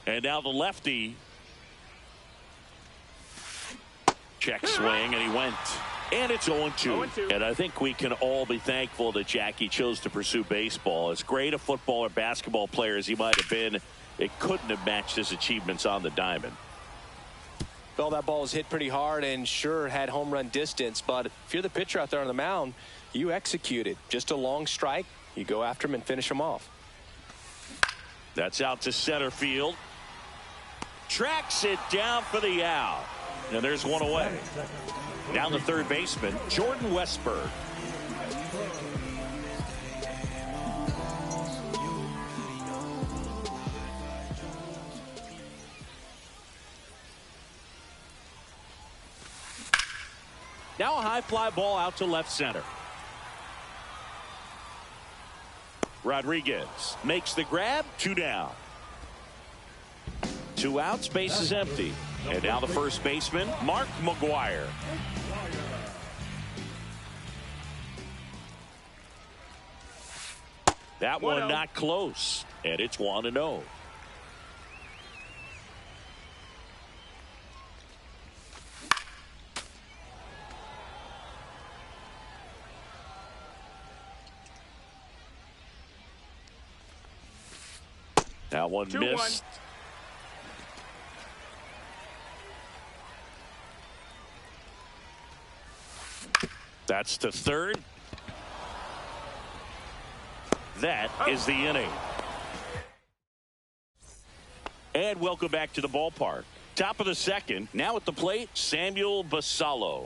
And now the lefty. Check swing, and he went. And it's 0-2. And I think we can all be thankful that Jackie chose to pursue baseball. As great a football or basketball player as he might have been, it couldn't have matched his achievements on the diamond. Well, that ball was hit pretty hard and sure had home run distance. But if you're the pitcher out there on the mound, you execute it. Just a long strike. You go after him and finish him off. That's out to center field. Tracks it down for the out. And there's one away. Down the third baseman, Jordan Westburg. Now a high fly ball out to left center. Rodriguez makes the grab. 2 down. 2 outs, base is empty. And now the first baseman, Mark McGwire. That one not close, and it's 1-0. That one missed. That's to third. That is the inning. And welcome back to the ballpark. Top of the second. Now at the plate, Samuel Basallo.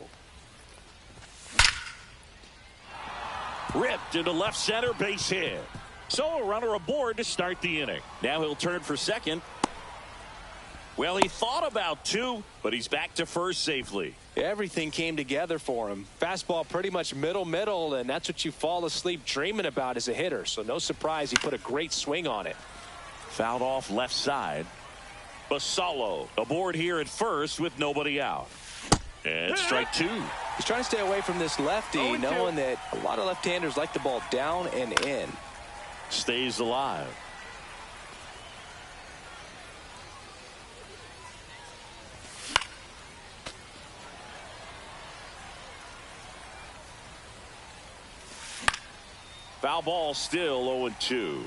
Ripped into left center, base hit. So a runner aboard to start the inning. Now he'll turn for second. Well, he thought about 2, but he's back to first safely. Everything came together for him. Fastball pretty much middle, and that's what you fall asleep dreaming about as a hitter. So no surprise he put a great swing on it. Fouled off left side. Basallo aboard here at first with nobody out. And strike 2. He's trying to stay away from this lefty, knowing that a lot of left-handers like the ball down and in. Stays alive. Foul ball, still 0-2.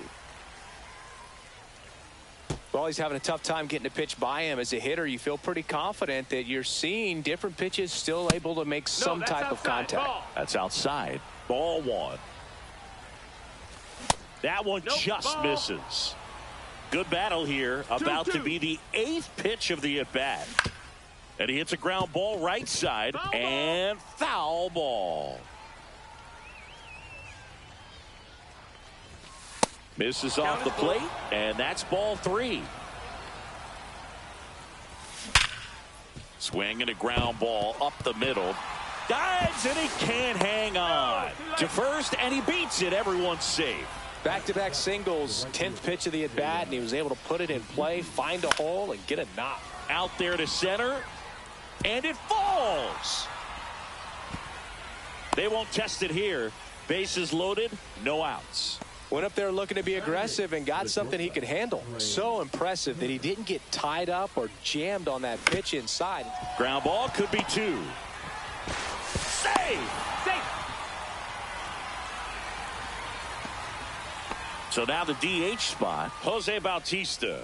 Well, he's having a tough time getting a pitch by him. As a hitter, you feel pretty confident that you're seeing different pitches still able to make some type of contact. That's outside. Ball 1. That one just misses. Good battle here. About to be the 8th pitch of the at-bat. And he hits a ground ball right side. And foul ball. Misses off the plate, and that's ball 3. Swing and a ground ball up the middle. Dives, and he can't hang on. To first, and he beats it. Everyone's safe. Back-to-back singles, 10th pitch of the at-bat, and he was able to put it in play, find a hole, and get a knock. Out there to center, and it falls. They won't test it here. Bases loaded, no outs. Went up there looking to be aggressive and got something he could handle. So impressive that he didn't get tied up or jammed on that pitch inside. Ground ball could be 2. Save! So now the DH spot, Jose Bautista.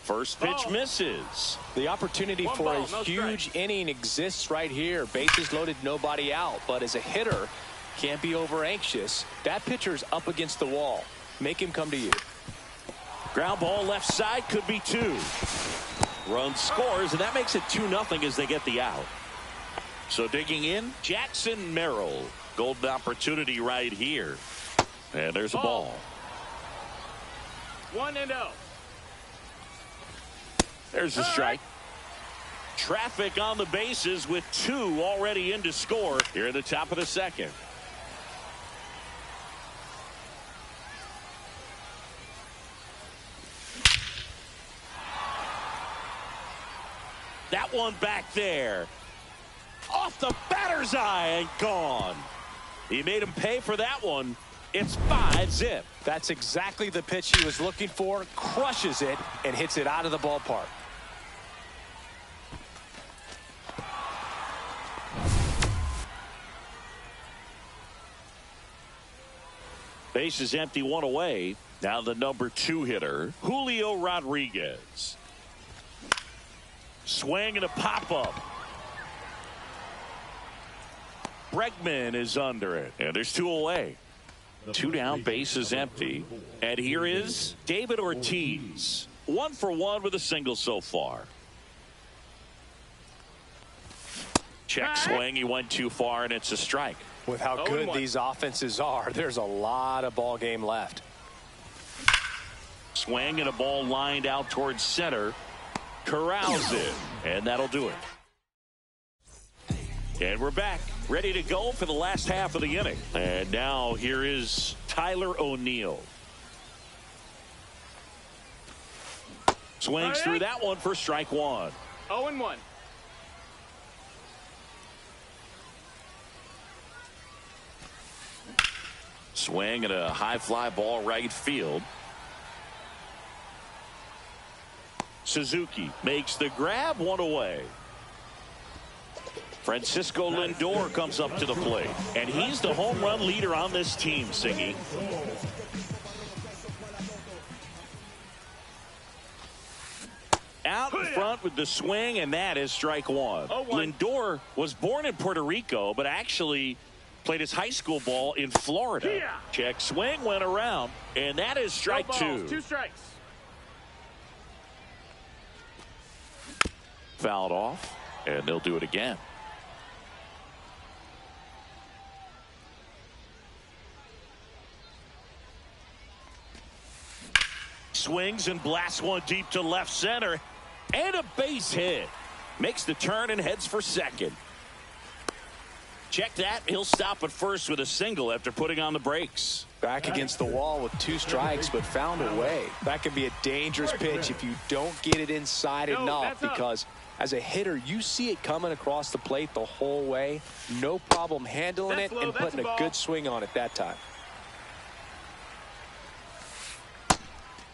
First pitch misses. The opportunity for a huge inning exists right here. Bases loaded, nobody out. But as a hitter, can't be over anxious. That pitcher's up against the wall. Make him come to you. Ground ball left side, could be 2. Run scores, and that makes it 2-0 as they get the out. So digging in, Jackson Merrill. Golden opportunity right here. And there's a ball. 1-0. There's the strike. Traffic on the bases with 2 already in to score here at the top of the second. That one back there. Off the batter's eye and gone. He made him pay for that one. It's 5-zip. That's exactly the pitch he was looking for. Crushes it and hits it out of the ballpark. Base is empty, one away. Now the number 2 hitter, Julio Rodriguez. Swing and a pop-up. Bregman is under it, and there's 2 away. 2 down, base is empty. And here is David Ortiz. 1 for 1 with a single so far. Check swing, he went too far, and it's a strike. With how good these offenses are, there's a lot of ball game left. Swing and a ball lined out towards center. Corrals it, and that'll do it. And we're back, ready to go for the last half of the inning. And now here is Tyler O'Neill. Swings through that one for strike 1. 0-1. Swing and a high fly ball right field. Suzuki makes the grab, 1 away. Francisco Lindor comes up to the plate, and he's the home run leader on this team, Singy. Out in front with the swing, and that is strike 1. Lindor was born in Puerto Rico, but actually played his high school ball in Florida. Check swing, went around, and that is strike 2. 2 strikes. Fouled off, and they'll do it again. Swings and blasts one deep to left center, and a base hit. Makes the turn and heads for second. Check that. He'll stop at first with a single after putting on the brakes. Back against the wall with 2 strikes, but found a way. That can be a dangerous pitch if you don't get it inside enough, because as a hitter, you see it coming across the plate the whole way. No problem handling it and putting a good swing on it that time.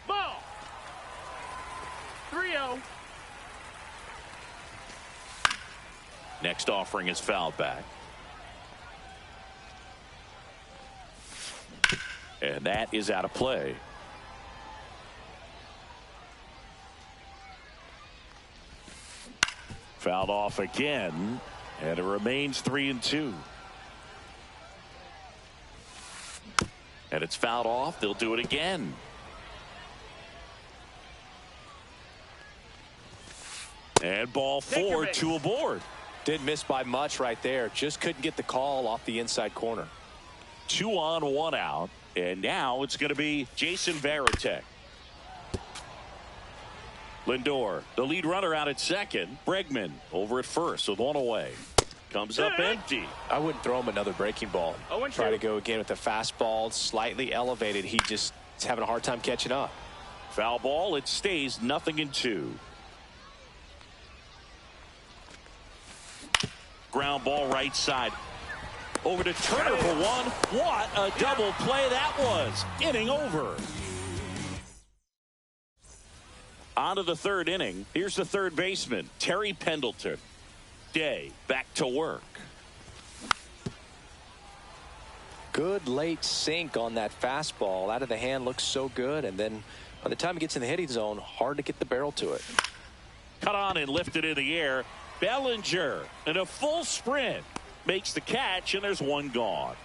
Ball. 3-0. Next offering is fouled back. And that is out of play. Fouled off again, and it remains 3-2. And it's fouled off. They'll do it again. And ball 4, 2 aboard. Didn't miss by much right there. Just couldn't get the call off the inside corner. 2 on, 1 out. And now it's going to be Jason Varitek. Lindor, the lead runner, out at second. Bregman over at first with 1 away. Comes up empty. I wouldn't throw him another breaking ball. 0-2. Try to go again with the fastball, slightly elevated. He just is having a hard time catching up. Foul ball. It stays 0-2. Ground ball right side. Over to Turner for 1. What a double play that was. Inning over. On to the 3rd inning. Here's the 3rd baseman, Terry Pendleton. Day back to work. Good late sink on that fastball. Out of the hand, looks so good. And then by the time it gets in the hitting zone, hard to get the barrel to it. Cut on and lifted in the air. Bellinger in a full sprint makes the catch, and there's 1 gone.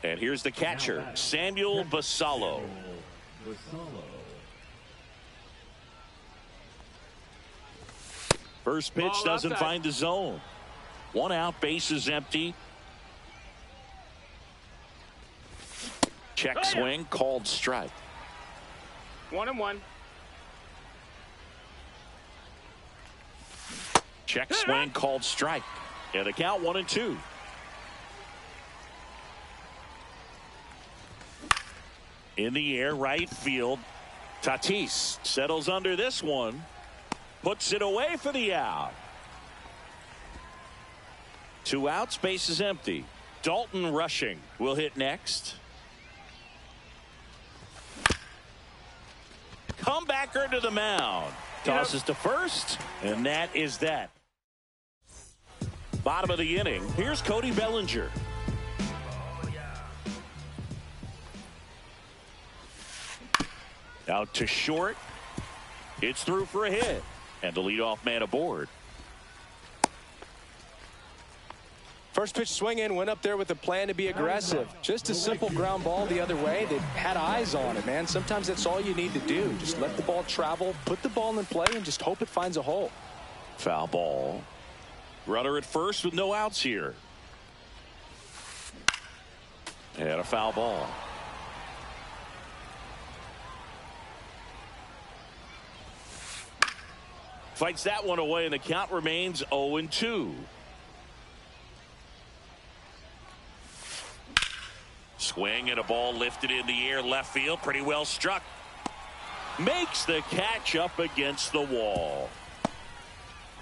And here's the catcher, Samuel Basallo. First pitch doesn't find the zone. 1 out, base is empty. Check swing, called strike. 1-1. Check swing, called strike. And the count 1-2. In the air, right field. Tatis settles under this one. Puts it away for the out. 2 outs, base is empty. Dalton Rushing will hit next. Comebacker to the mound. Tosses to first, and that is that. Bottom of the inning. Here's Cody Bellinger. Out to short. It's through for a hit. And the leadoff man aboard. First pitch swing in, went up there with a plan to be aggressive. Just a simple ground ball the other way. They had eyes on it, man. Sometimes that's all you need to do. Just let the ball travel, put the ball in play, and just hope it finds a hole. Foul ball. Runner at first with no outs here. And a foul ball. Fights that one away, and the count remains 0-2. Swing and a ball lifted in the air, left field, pretty well struck. Makes the catch up against the wall.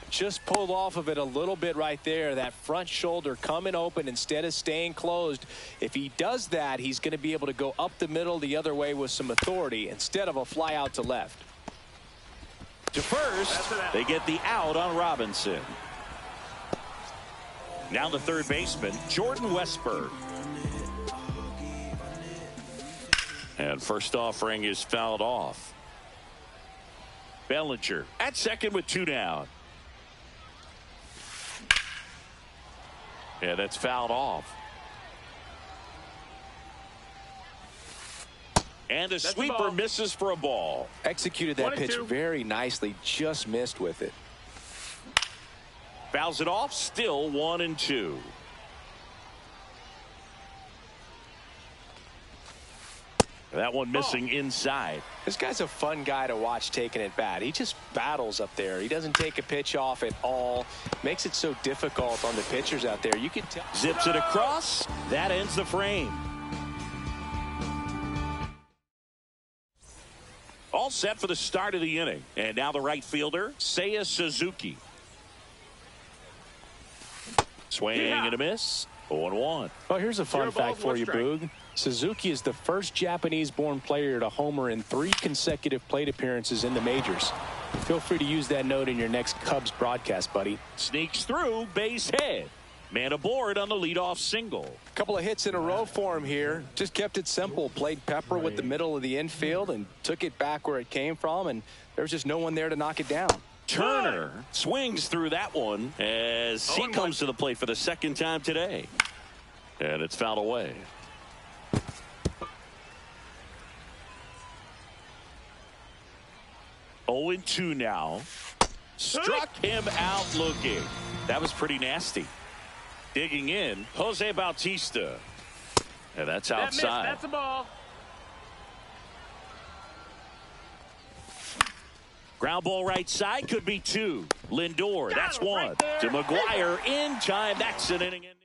Just pulled off of it a little bit right there. That front shoulder coming open instead of staying closed. If he does that, he's going to be able to go up the middle the other way with some authority instead of a fly out to left. To first, they get the out on Robinson. Now the third baseman, Jordan Westburg. And first offering is fouled off. Bellinger at second with 2 down. Yeah, that's fouled off. And a sweeper misses for a ball. Executed that pitch very nicely, just missed with it. Fouls it off, still 1-2. That one missing inside. This guy's a fun guy to watch taking it bat. He just battles up there. He doesn't take a pitch off at all. Makes it so difficult on the pitchers out there. You can tell. Zips it across. That ends the frame. All set for the start of the inning. And now the right fielder, Seiya Suzuki. Swing and a miss. 0-1. Well, here's a fun fact for you, Boog. Suzuki is the first Japanese-born player to homer in 3 consecutive plate appearances in the majors. Feel free to use that note in your next Cubs broadcast, buddy. Sneaks through, base hit. Man aboard on the leadoff single. Couple of hits in a row for him here. Just kept it simple. Played pepper with the middle of the infield and took it back where it came from, and there was just no one there to knock it down. Turner swings through that one as he comes to the plate for the second time today. And it's fouled away. Oh, 0-2 now. Struck him out looking. That was pretty nasty. Digging in, Jose Bautista. And that's outside. That's a ball. Ground ball right side, could be 2. Lindor, that's 1. Right to McGuire in time. That's an inning ending.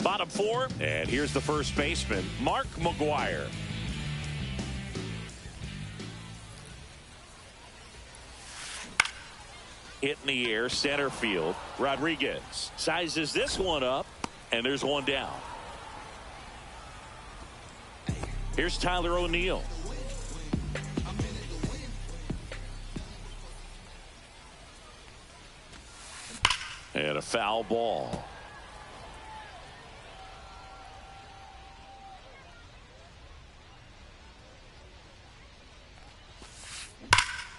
Bottom 4, and here's the first baseman, Mark McGuire. Hit in the air, center field. Rodriguez sizes this one up, and there's one down. Here's Tyler O'Neill. And a foul ball.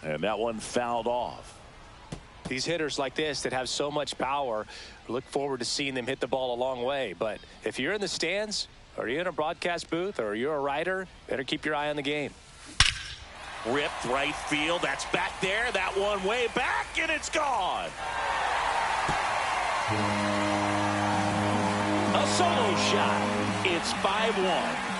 And that one fouled off. These hitters like this that have so much power, look forward to seeing them hit the ball a long way. But if you're in the stands, or you're in a broadcast booth, or you're a writer, better keep your eye on the game. Ripped right field. That's back there. That one way back, and it's gone. A solo shot. It's 5-1.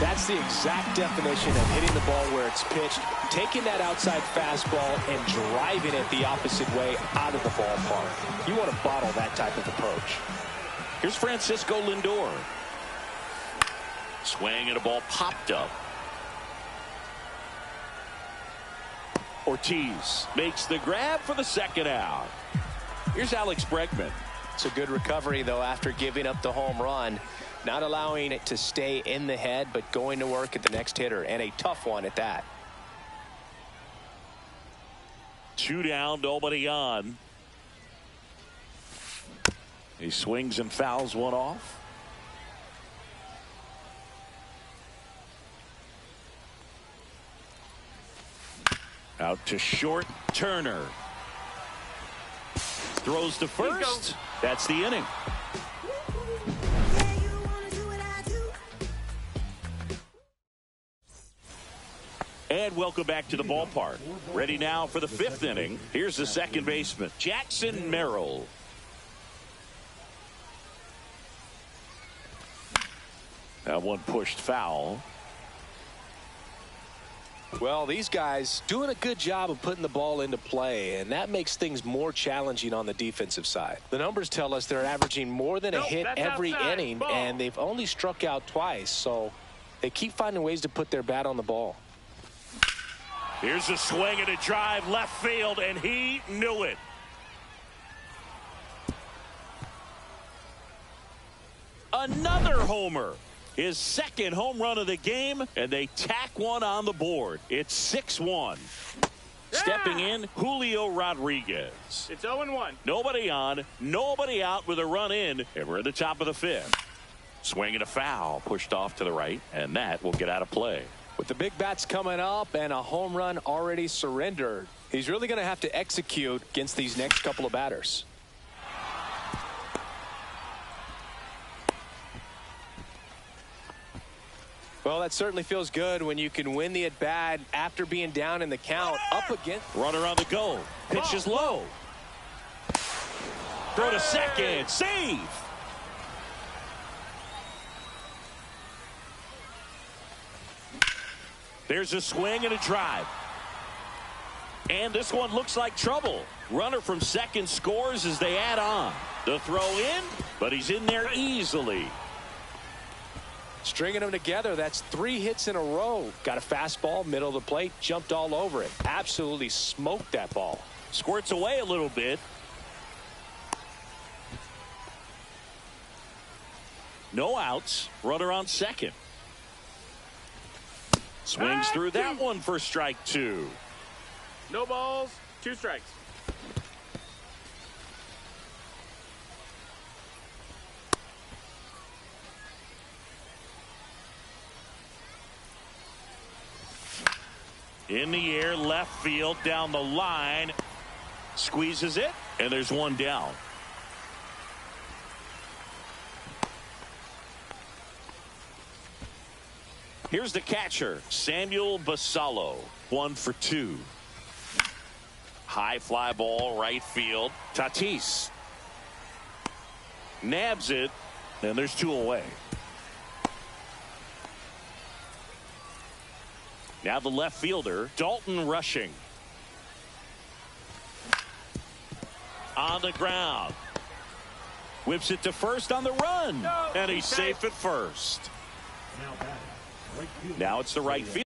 That's the exact definition of hitting the ball where it's pitched, taking that outside fastball and driving it the opposite way out of the ballpark. You want to bottle that type of approach. Here's Francisco Lindor. Swing and a ball popped up. Ortiz makes the grab for the second out. Here's Alex Bregman. It's a good recovery, though, after giving up the home run. Not allowing it to stay in the head, but going to work at the next hitter, and a tough one at that. 2 down, nobody on. He swings and fouls one off. Out to short, Turner. Throws to first. That's the inning. And welcome back to the ballpark. Ready now for the 5th inning. Here's the second baseman, Jackson Merrill. That one pushed foul. Well, these guys doing a good job of putting the ball into play, and that makes things more challenging on the defensive side. The numbers tell us they're averaging more than a hit every inning, and they've only struck out twice, so they keep finding ways to put their bat on the ball. Here's a swing and a drive left field, and he knew it. Another homer. His second home run of the game, and they tack one on the board. It's 6-1. Stepping in, Julio Rodriguez. It's 0-1. Nobody on, nobody out with a run in, and we're at the top of the 5th. Swing and a foul, pushed off to the right, and that will get out of play. With the big bats coming up and a home run already surrendered, he's really going to have to execute against these next couple of batters. Well, that certainly feels good when you can win the at-bat after being down in the count. Up against. Runner on the go. Pitch is low. Throw to second. Save. There's a swing and a drive. And this one looks like trouble. Runner from second scores as they add on. The throw in, but he's in there easily. Stringing them together, that's 3 hits in a row. Got a fastball, middle of the plate, jumped all over it. Absolutely smoked that ball. Squirts away a little bit. No outs. Runner on second. Swings through that one for strike 2. No balls, 2 strikes. In the air, left field, down the line. Squeezes it, and there's one down. Here's the catcher, Samuel Basallo. 1 for 2. High fly ball, right field. Tatis nabs it, and there's 2 away. Now the left fielder, Dalton Rushing. On the ground. Whips it to first on the run. And he's safe at first. Now it's the right field.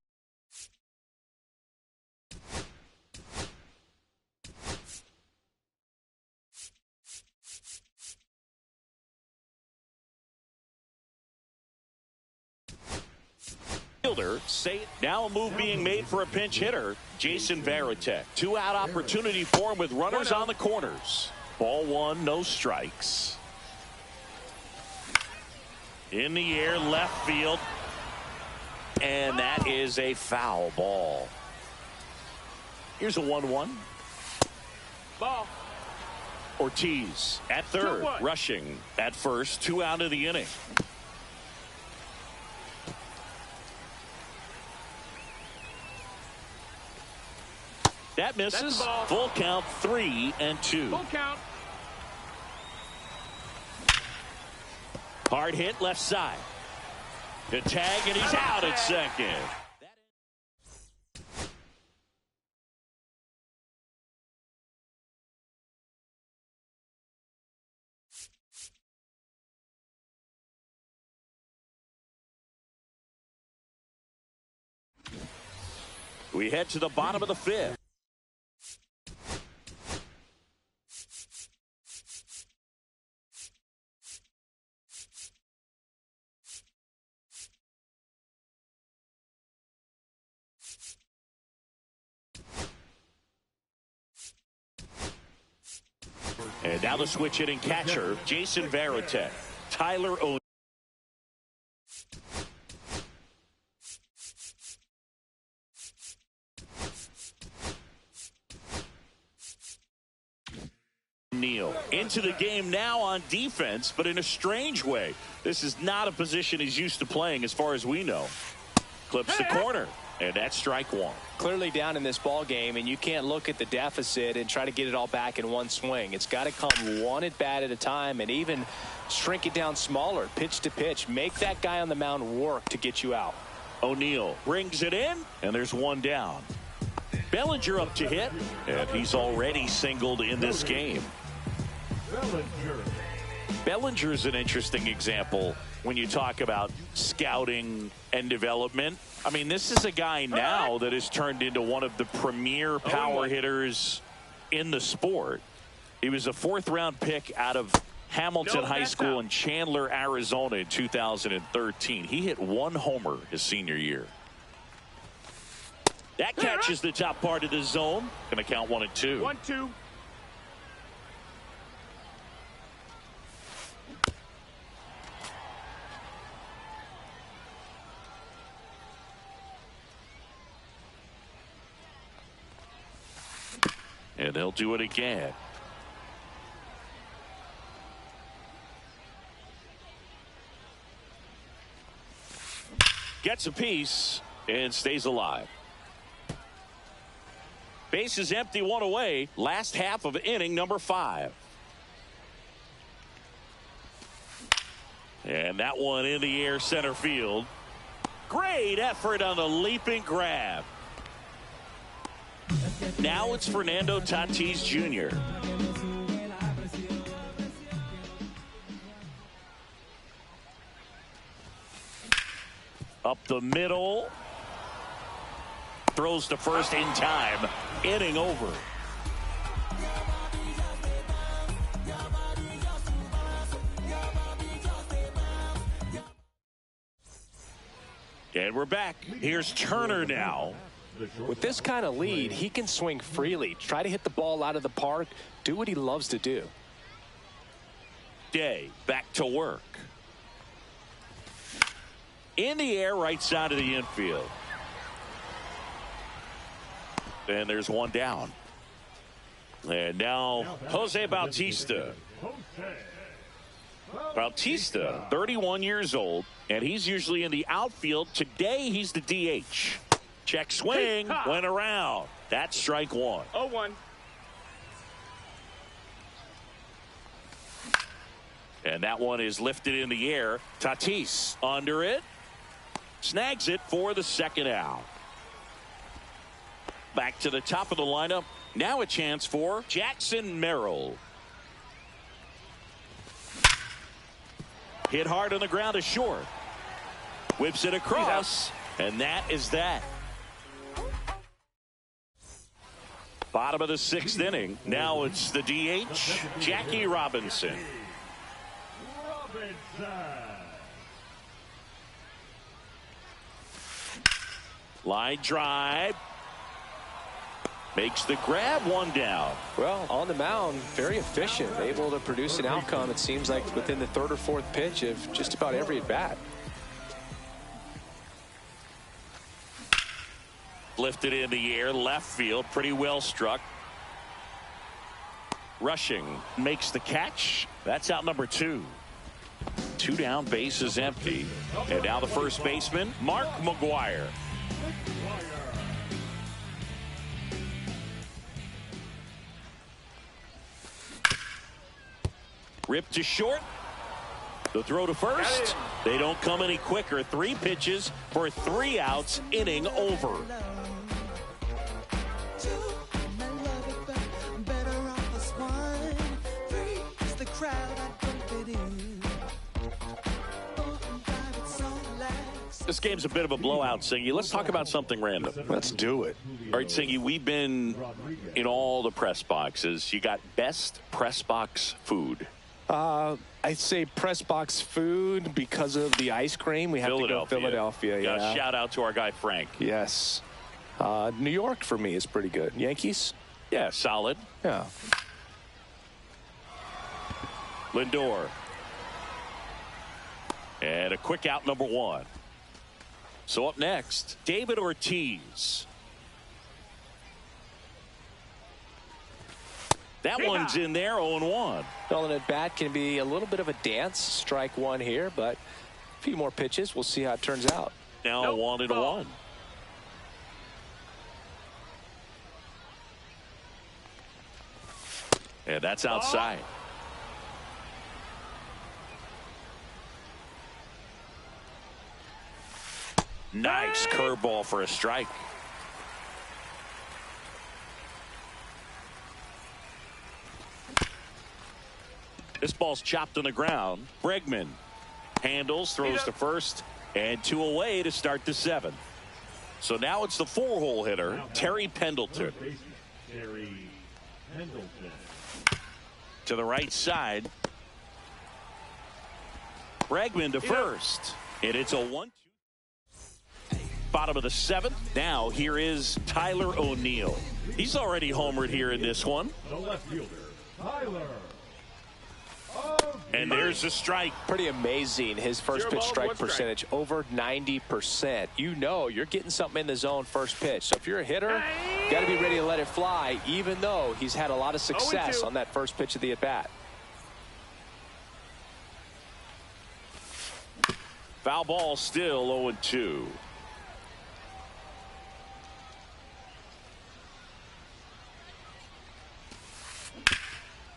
Now a move being made for a pinch hitter, Jason Varitek. 2-out opportunity for him with runners on the corners. Ball 1, no strikes. In the air, left field. And that is a foul ball. Here's a 1-1. Ball. Ortiz at third, Rushing at first, 2 out of the inning. That misses. Full count, 3-2. Full count. Hard hit left side. The tag, and he's out at second. We head to the bottom of the 5th. And now the switch hitting catcher, Jason Varitek. Tyler O'Neill into the game now on defense, but in a strange way. This is not a position he's used to playing as far as we know. Clips the corner, and that's strike one. Clearly down in this ball game, and you can't look at the deficit and try to get it all back in one swing. It's got to come one at bat at a time, and even shrink it down smaller, pitch to pitch. Make that guy on the mound work to get you out. O'Neill brings it in, and there's one down. Bellinger up to hit, and he's already singled in this game. Bellinger's an interesting example when you talk about scouting and development. I mean, this is a guy now that has turned into one of the premier power hitters in the sport. He was a fourth-round pick out of Hamilton High School in Chandler, Arizona in 2013. He hit one homer his senior year. That catches the top part of the zone. Going to count 1-2. 1-2. And they'll do it again. Gets a piece and stays alive. Base is empty, one away. Last half of inning number 5. And that one in the air center field. Great effort on the leaping grab. Now it's Fernando Tatis Jr. Up the middle. Throws to first in time. Inning over. And we're back. Here's Turner now. With this kind of lead, he can swing freely, try to hit the ball out of the park, do what he loves to do. Day back to work. In the air, right side of the infield. And there's one down. And now Jose Bautista. Bautista, 31 years old, and he's usually in the outfield. Today he's the DH. Check swing, went around. That's strike one. 0-1. And that one is lifted in the air. Tatis under it. Snags it for the second out. Back to the top of the lineup. Now a chance for Jackson Merrill. Hit hard on the ground to short. Whips it across. And that is that. Bottom of the 6th inning. Now it's the DH, Jackie Robinson. Line drive. Makes the grab, one down. Well, on the mound, very efficient, able to produce an outcome, it seems like, within the 3rd or 4th pitch of just about every at bat. Lifted in the air, left field, pretty well struck. Rushing makes the catch. That's out number 2. 2 down, base is empty. And now the first baseman, Mark McGwire. Ripped to short. The throw to first. They don't come any quicker. 3 pitches for 3 outs. Inning over. This game's a bit of a blowout, Singy. Let's talk about something random. Let's do it. All right, Singy, we've been in all the press boxes. You got best press box food. I'd say press box food because of the ice cream. We have to go Philadelphia. Yeah. Shout out to our guy Frank. Yes. New York for me is pretty good. Yankees? Yeah, solid. Yeah. Lindor. And a quick out, number 1. So up next, David Ortiz. That one's in there, 0-1. Well, an at-bat can be a little bit of a dance. Strike one here, but a few more pitches. We'll see how it turns out. Now 1-1. And that's outside. Nice curveball for a strike. This ball's chopped on the ground. Bregman handles, throws to first, and 2 away to start the 7th. So now it's the 4-hole hitter, Terry Pendleton. To the right side. Bregman to first. And it's a 1-2. Bottom of the 7th. Now here is Tyler O'Neill. He's already homered here in this one. The left fielder, Tyler. And there's a strike. Pretty amazing. His first pitch strike percentage over 90%. You know you're getting something in the zone first pitch. So if you're a hitter, you got to be ready to let it fly, even though he's had a lot of success on that first pitch of the at-bat. Foul ball, still 0-2.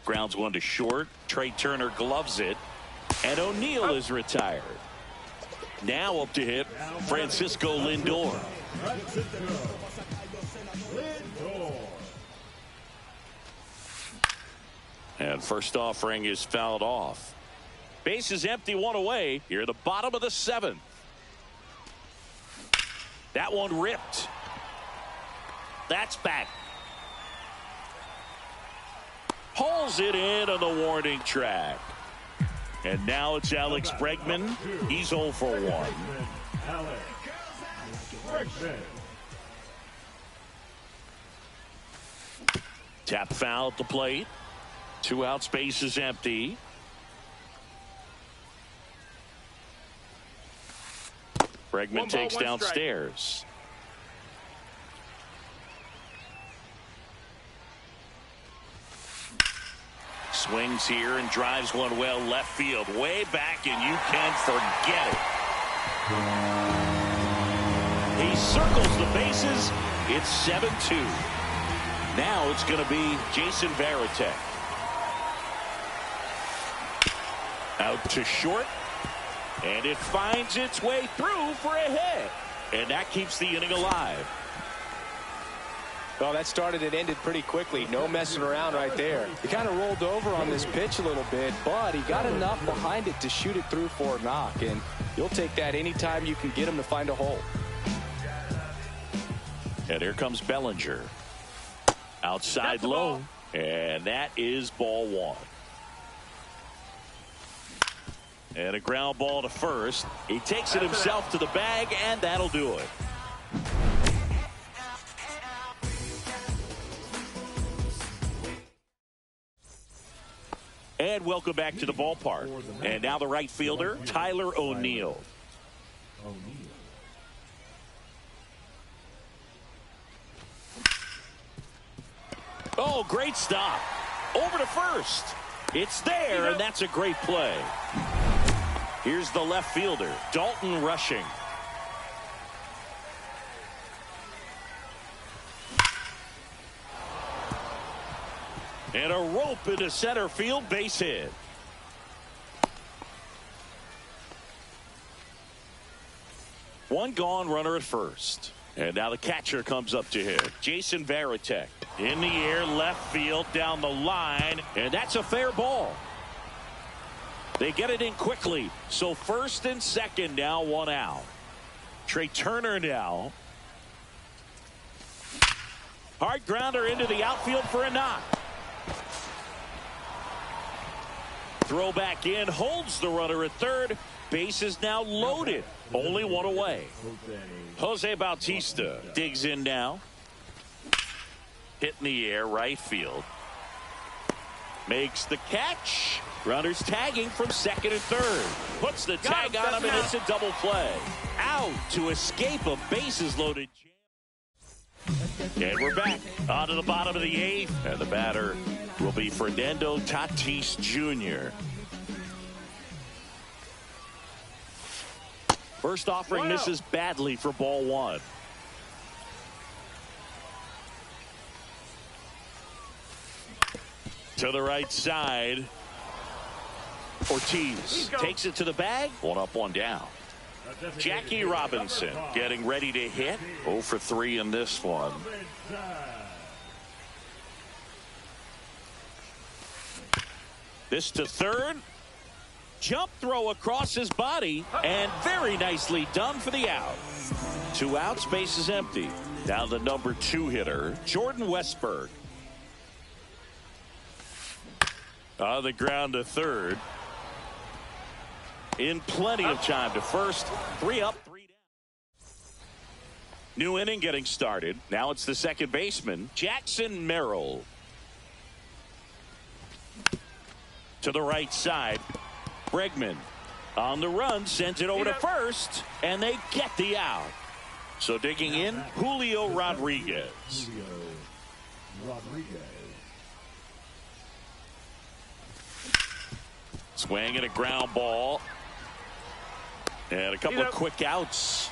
Grounds one to short. Trey Turner gloves it. And O'Neill is retired. Now up to hit Francisco Lindor. And first offering is fouled off. Base is empty, 1 away. Here at the bottom of the 7th. That one ripped. That's back. Pulls it in on the warning track. And now it's Alex Bregman. He's 0 for 1. Tap foul at the plate. 2 out, space is empty. Bregman takes downstairs. Swings here and drives one well left field, way back, and you can forget it. He circles the bases. It's 7-2. Now it's going to be Jason Varitek. Out to short, and it finds its way through for a hit, and that keeps the inning alive. Well, that started and ended pretty quickly. No messing around right there. He kind of rolled over on this pitch a little bit, but he got enough behind it to shoot it through for a knock, and you'll take that anytime you can get him to find a hole. And here comes Bellinger. Outside low, and that is ball 1. And a ground ball to first. He takes it himself to the bag, and that'll do it. And welcome back to the ballpark. And now the right fielder, Tyler O'Neill. Oh, great stop. Over to first. It's there, and that's a great play. Here's the left fielder, Dalton Rushing. And a rope into center field, base hit. One gone, runner at first. And now the catcher comes up to hit. Jason Varitek in the air, left field, down the line, and that's a fair ball. They get it in quickly. So first and second, now 1 out. Trey Turner now. Hard grounder into the outfield for a knock. Throw back in, holds the runner at third, bases now loaded. Only one away. Jose Bautista digs in now. Hit in the air, right field. Makes the catch. Runners tagging from second and third. Puts the tag on him, and it's a double play. Out to escape a bases loaded. And we're back onto the bottom of the 8th. And the batter will be Fernando Tatis Jr. First offering misses badly for ball 1. To the right side. Ortiz takes it to the bag. 1 up, 1 down. Jackie Robinson getting ready to hit. 0 for 3 in this one. This to third. Jump throw across his body, and very nicely done for the out. 2 outs, base is empty. Now the number 2 hitter, Jordan Westburg. On the ground to third. In plenty of time to first. 3 up, 3 down. New inning getting started. Now it's the second baseman, Jackson Merrill. To the right side. Bregman on the run, sends it over to first, and they get the out. So digging in, Julio Rodriguez. Swing and a ground ball. And a couple of quick outs.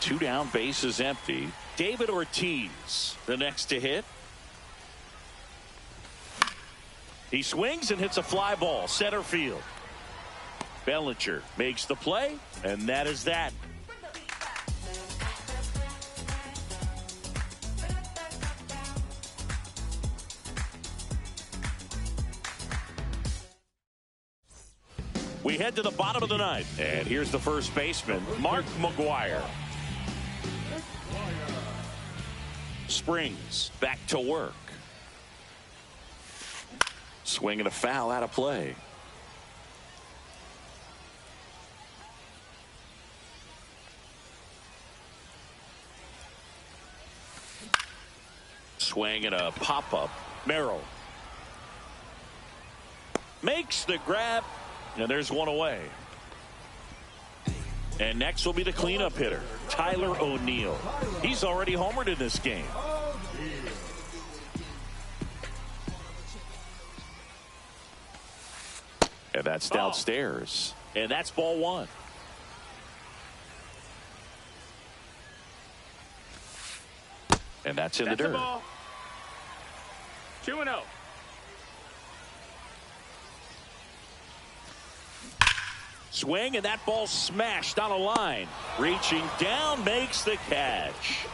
2 down, bases empty. David Ortiz, the next to hit. He swings and hits a fly ball, center field. Bellinger makes the play, and that is that. We head to the bottom of the 9th, and here's the first baseman, Mark McGwire. Springs back to work. Swing and a foul out of play. Swing and a pop-up. Merrill makes the grab, and there's 1 away. And next will be the cleanup hitter, Tyler O'Neill. He's already homered in this game. And that's downstairs. And that's ball 1. And that's in the dirt. 2-0. Swing, and that ball smashed on a line. Reaching down, makes the catch.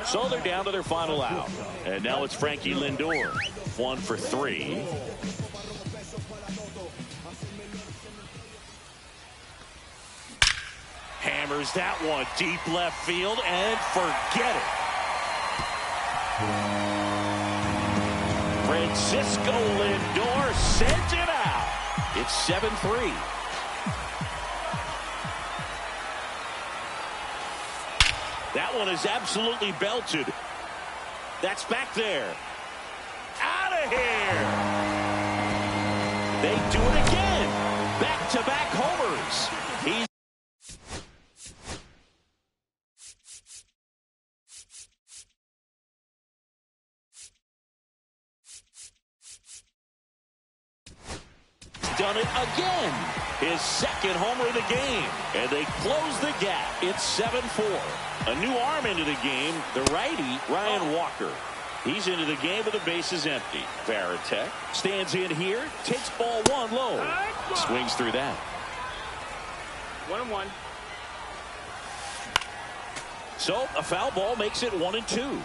So they're down to their final out. And now it's Frankie Lindor. 1 for 3. Hammers that one deep left field, and forget it. Francisco Lindor sends it out. It's 7-3. That one is absolutely belted. That's back there. Out of here. They do it again. Back-to-back homers. He's done it again. His second homer of the game. And they close the gap. It's 7-4. A new arm into the game, the righty, Ryan Walker. He's into the game with the bases empty. Varitek stands in here, takes ball 1 low. Swings through that. 1-1. So a foul ball makes it 1-2.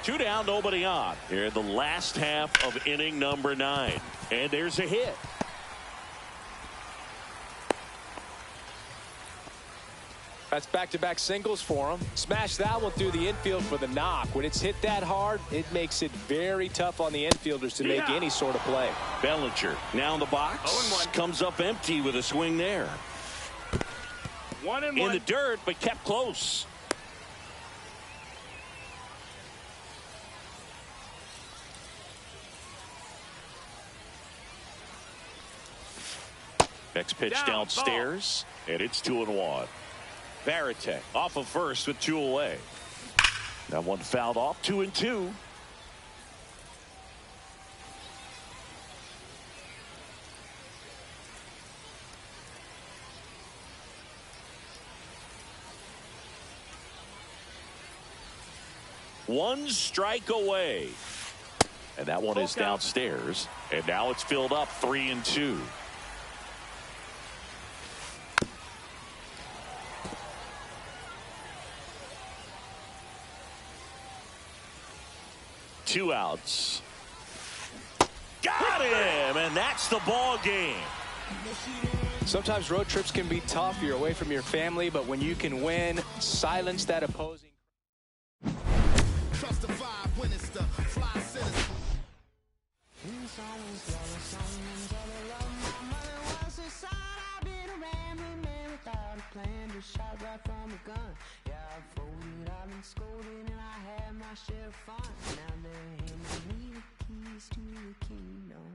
2 down, nobody on. Here in the last half of inning number 9. And there's a hit. That's back-to-back singles for him. Smash that one through the infield for the knock. When it's hit that hard, it makes it very tough on the infielders to make any sort of play. Bellinger now in the box. 0-1. Comes up empty with a swing there. In the dirt, but kept close. Next pitch downstairs, and it's 2-1. Varitek off of first with 2 away. That one fouled off, 2-2. One strike away. And that one is downstairs. And now it's filled up, 3-2. Two outs. Got him, and that's the ball game. Sometimes road trips can be tough. You're away from your family, but when you can win, silence that opposing. Trust the vibe when it's the fly sinners. Shot right from a gun. Yeah, I folded, I've been scolded, and I had my share of fun. Now they're handing me the keys to the kingdom.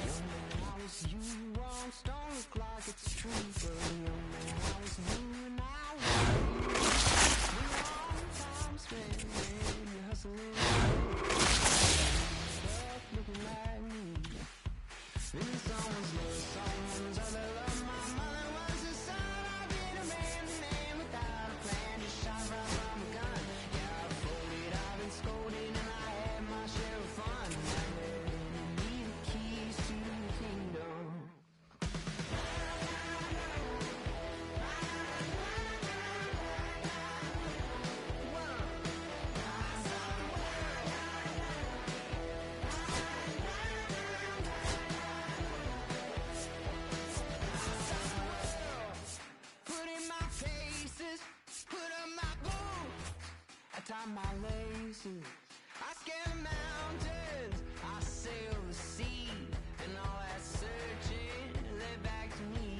Young man, I was you, wrong, don't look like it's true. But young man, I was you, and I was long time spent, you're hustling. Looking like me. In someone's love, someone's other love. My mother was a son. I've been a man without a plan. Just shot right from a gun. Yeah, I folded, I've been scolded, and I had my share of fun. Now they're handing me the keys to the kingdom. Tie my laces, I scale the mountains, I sail the sea, and all that searching led back to me.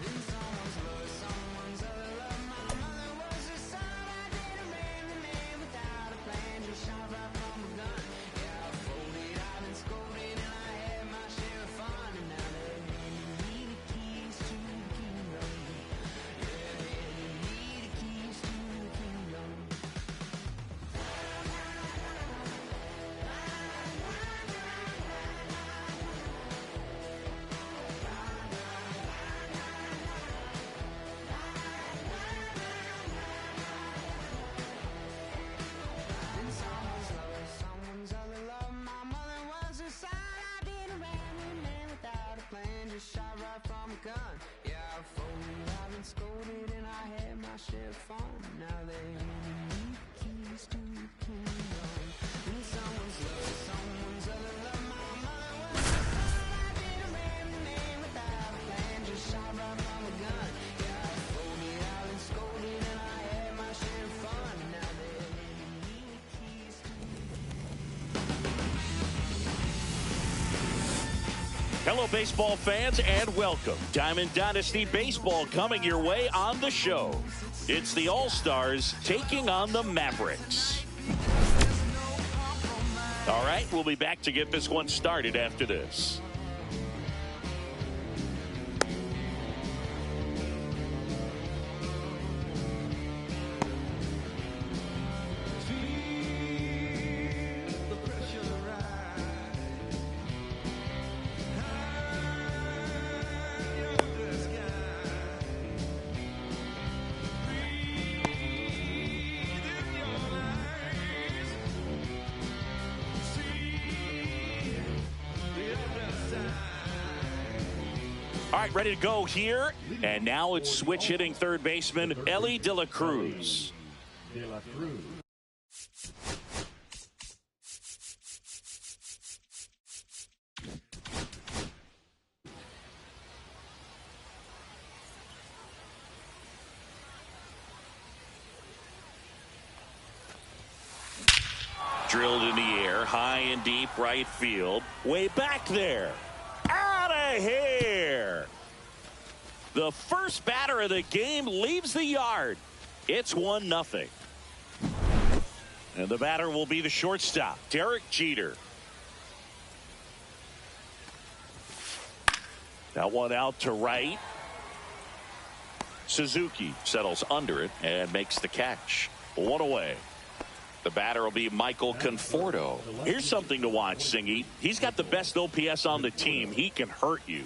Then someone's love, someone's other love. My mother was a son. I did a man without a plan, just shot right from a gun. Yeah, I folded, I've been scolded, and I had my share of fun. And now they're handing me the keys to the kingdom. Yeah, handing me the keys to the kingdom. Someone's other love. My mother was a son. I did a man without a plan. Just shot right from a gun. Yeah, I folded, I've been scolded, and I had my share of fun. Now they're handing me the keys to the kingdom. In someone's love, someone's other love. My mother was a son. I did a man without a plan. Just shot right from a gun. Yeah, I folded, I've been scolded, and I had my share of fun. Now they're handing me the keys to the Hello, baseball fans, and welcome. Diamond Dynasty Baseball coming your way on the show. It's the All-Stars taking on the Mavericks. All right, we'll be back to get this one started after this. All right, ready to go here. And now it's switch hitting third baseman Elly De La Cruz. De La Cruz. Drilled in the high and deep right field. Way back there. Out of here. The first batter of the game leaves the yard. It's 1-0. And the batter will be the shortstop, Derek Jeter. That one out to right. Suzuki settles under it and makes the catch. 1 away. The batter will be Michael Conforto. Here's something to watch, Singy. He's got the best OPS on the team. He can hurt you.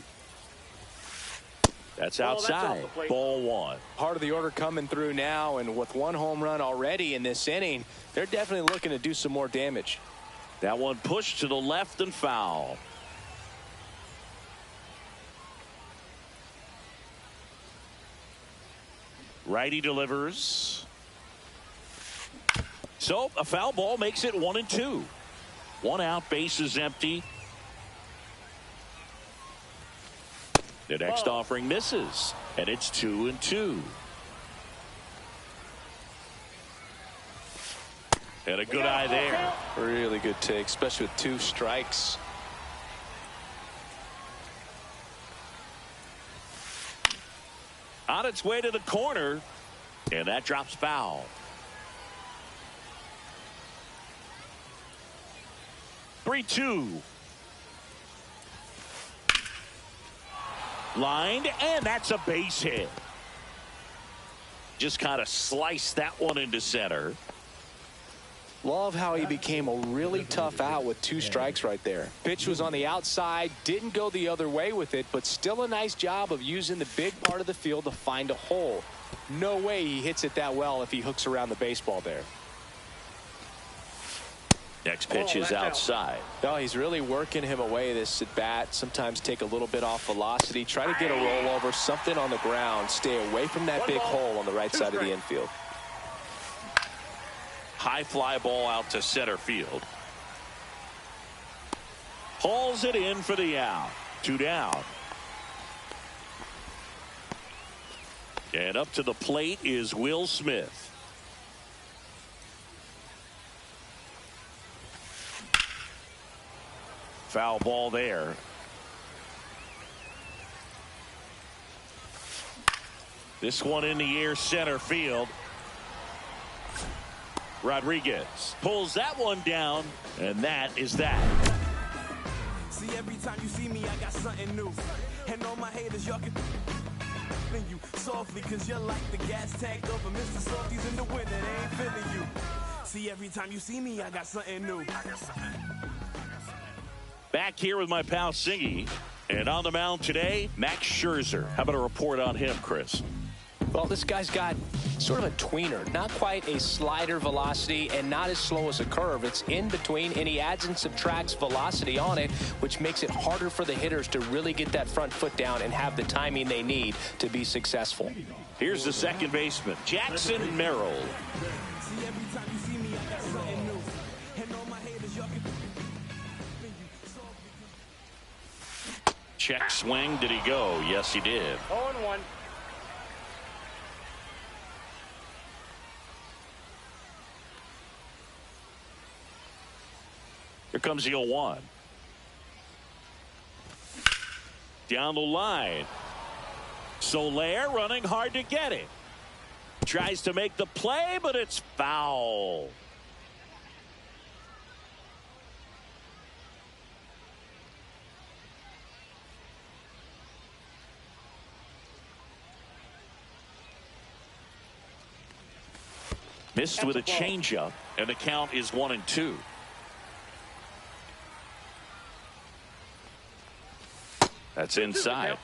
That's outside. Ball 1. Part of the order coming through now, and with 1 home run already in this inning, they're definitely looking to do some more damage. That one pushed to the left and foul. Righty delivers. So a foul ball makes it 1-2. 1 out, base is empty. The next offering misses, and it's 2-2. And a good eye there. Really good take, especially with 2 strikes. On its way to the corner, and that drops foul. 3-2. Lined, and that's a base hit. Just kind of sliced that one into center. Love how he became a really tough out with 2 strikes right there. Pitch was on the outside, didn't go the other way with it, but still a nice job of using the big part of the field to find a hole. No way he hits it that well if he hooks around the baseball there. Next pitch is outside. No, he's really working him away this at bat. Sometimes take a little bit off velocity. Try to get a rollover, something on the ground. Stay away from that big hole on the right side of the infield. High fly ball out to center field. Hauls it in for the out. 2 down. And up to the plate is Will Smith. Foul ball there. This one in the air, center field. Rodriguez pulls that one down, and that is that. See, every time you see me, I got something new. And all my haters, y'all can you softly, cause you're like the gas tank of a Mr. Softies in the winter. They ain't feeling you. See, every time you see me, I got something new. Back here with my pal Singy, and on the mound today, Max Scherzer. How about a report on him, Chris? Well, this guy's got sort of a tweener, not quite a slider velocity and not as slow as a curve. It's in between, and he adds and subtracts velocity on it, which makes it harder for the hitters to really get that front foot down and have the timing they need to be successful. Here's the second baseman, Jackson Merrill. See, every time you see me, I got something new. And all my haters, y'all can Check swing. Did he go? Yes, he did. 0-1. Here comes the 0-1. Down the line. Soler running hard to get it. Tries to make the play, but it's foul. Missed with a changeup, and the count is 1-2. That's inside.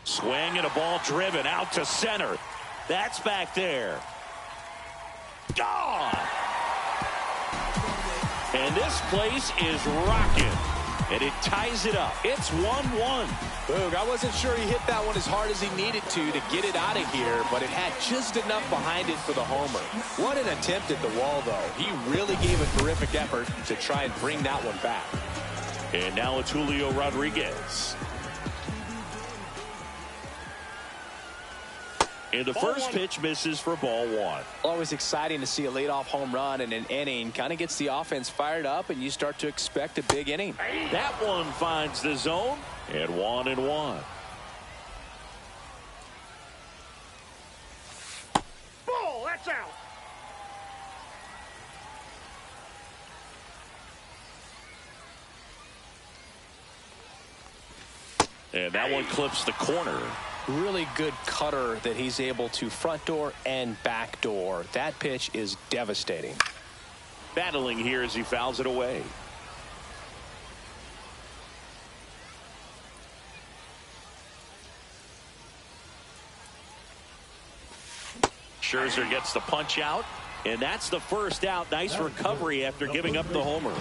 Swing and a ball driven out to center. That's back there. Gone. And this place is rocking. And it ties it up. It's 1-1. Boog, I wasn't sure he hit that one as hard as he needed to get it out of here, but it had just enough behind it for the homer. What an attempt at the wall, though. He really gave a terrific effort to try and bring that one back. And now it's Julio Rodriguez. And the first pitch misses for ball one. Always exciting to see a leadoff home run in an inning. Kind of gets the offense fired up, and you start to expect a big inning. That one finds the zone, and 1-1. Ball, that's out. And that one clips the corner. Really good cutter that he's able to front door and back door. That pitch is devastating. Battling here as he fouls it away. Scherzer gets the punch out, and that's the first out. Nice recovery after giving up the homer.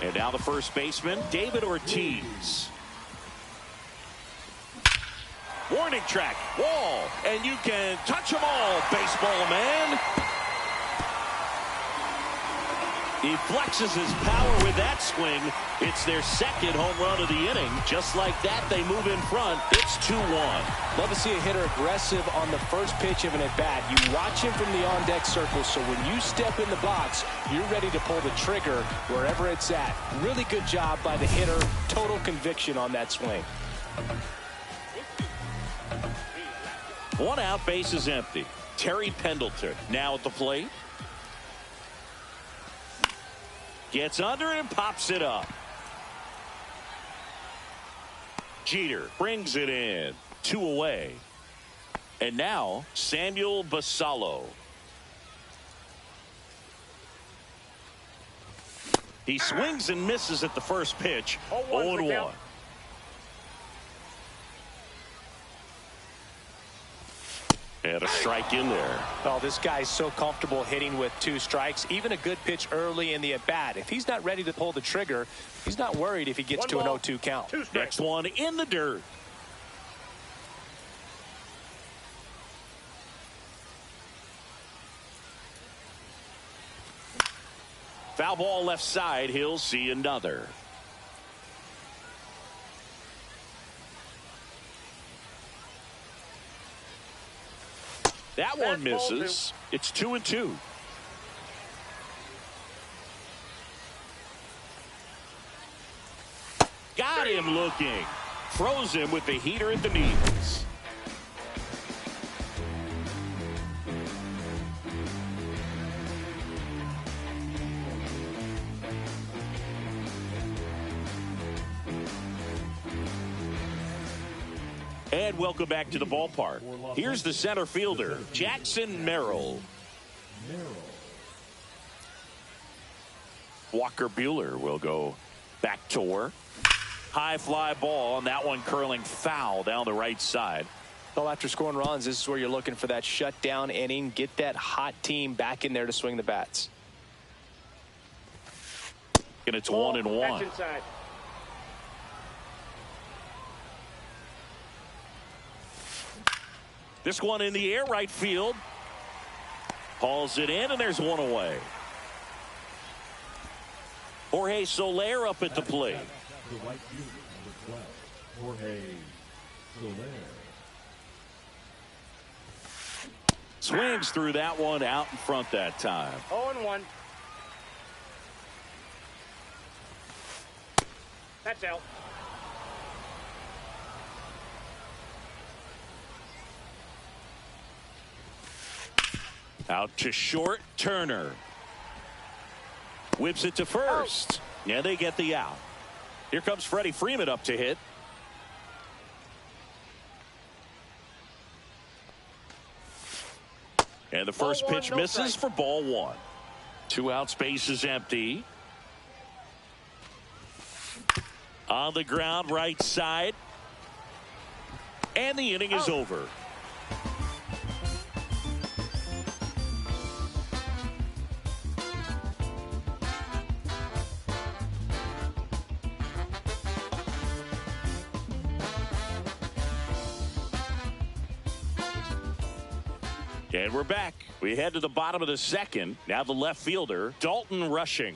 And now the first baseman, David Ortiz. Warning track, wall, and you can touch them all, baseball man. He flexes his power with that swing. It's their second home run of the inning. Just like that, they move in front. It's 2-1. Love to see a hitter aggressive on the first pitch of an at-bat. You watch him from the on-deck circle, so when you step in the box, you're ready to pull the trigger wherever it's at. Really good job by the hitter. Total conviction on that swing. One out, base is empty. Terry Pendleton now at the plate. Gets under it and pops it up. Jeter brings it in. 2 away. And now Samuel Basallo. He swings and misses at the first pitch. 0-1. And a strike in there. Oh, this guy's so comfortable hitting with 2 strikes. Even a good pitch early in the at-bat. If he's not ready to pull the trigger, he's not worried if he gets to an 0-2 count. Next one in the dirt. Foul ball left side. He'll see another. That one misses. It's 2-2. Got him looking. Froze him with the heater at the knees. And welcome back to the ballpark. Here's the center fielder, Jackson Merrill. Walker Buehler will go back to work. High fly ball, and that one curling foul down the right side. Well, after scoring runs, this is where you're looking for that shutdown inning. Get that hot team back in there to swing the bats. And it's 1-1. That's inside. This one in the air, right field. Hauls it in, and there's one away. Jorge Soler up at the plate. The right fielder, number 12, Jorge Soler. Swings through that one out in front that time. 0-1. That's out. Out to short, Turner. Whips it to first. Yeah, they get the out. Here comes Freddie Freeman up to hit. And the first pitch misses for ball 1. 2 outs, base is empty. On the ground, right side. And the inning is over. And we're back. We head to the bottom of the second. Now the left fielder, Dalton Rushing.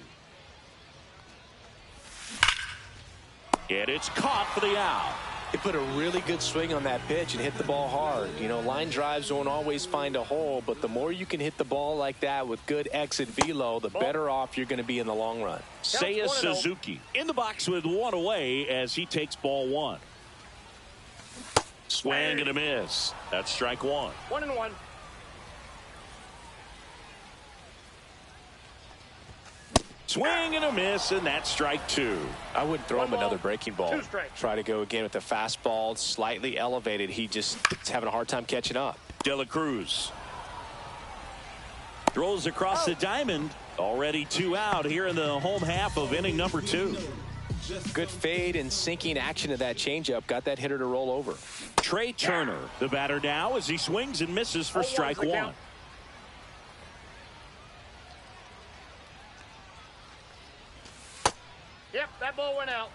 And it's caught for the out. He put a really good swing on that pitch and hit the ball hard. You know, line drives don't always find a hole, but the more you can hit the ball like that with good exit velo, the better off you're going to be in the long run. Seiya Suzuki in the box with one away as he takes ball one. Swing and a miss. That's strike one. 1-1. Swing and a miss, and that's strike two. I wouldn't throw him another breaking ball. 2 strikes. Try to go again with the fastball, slightly elevated. He just is having a hard time catching up. De La Cruz throws across the diamond. Already 2 out here in the home half of inning number 2. Good fade and sinking action of that changeup. Got that hitter to roll over. Trey Turner, the batter now, as he swings and misses for strike one. Yep, that ball went out.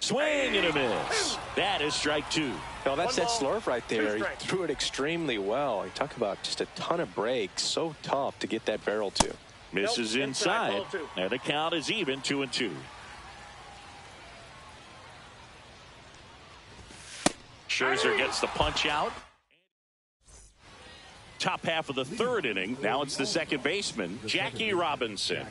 Swing and a miss. That is strike two. No, that's that slurve right there. He strikes. threw it extremely well. You talk about just a ton of breaks. So tough to get that barrel to. Misses Nope, inside, ball two. and the count is even 2-2. Scherzer gets the punch out. Top half of the third inning. Now it's the second baseman, Jackie Robinson.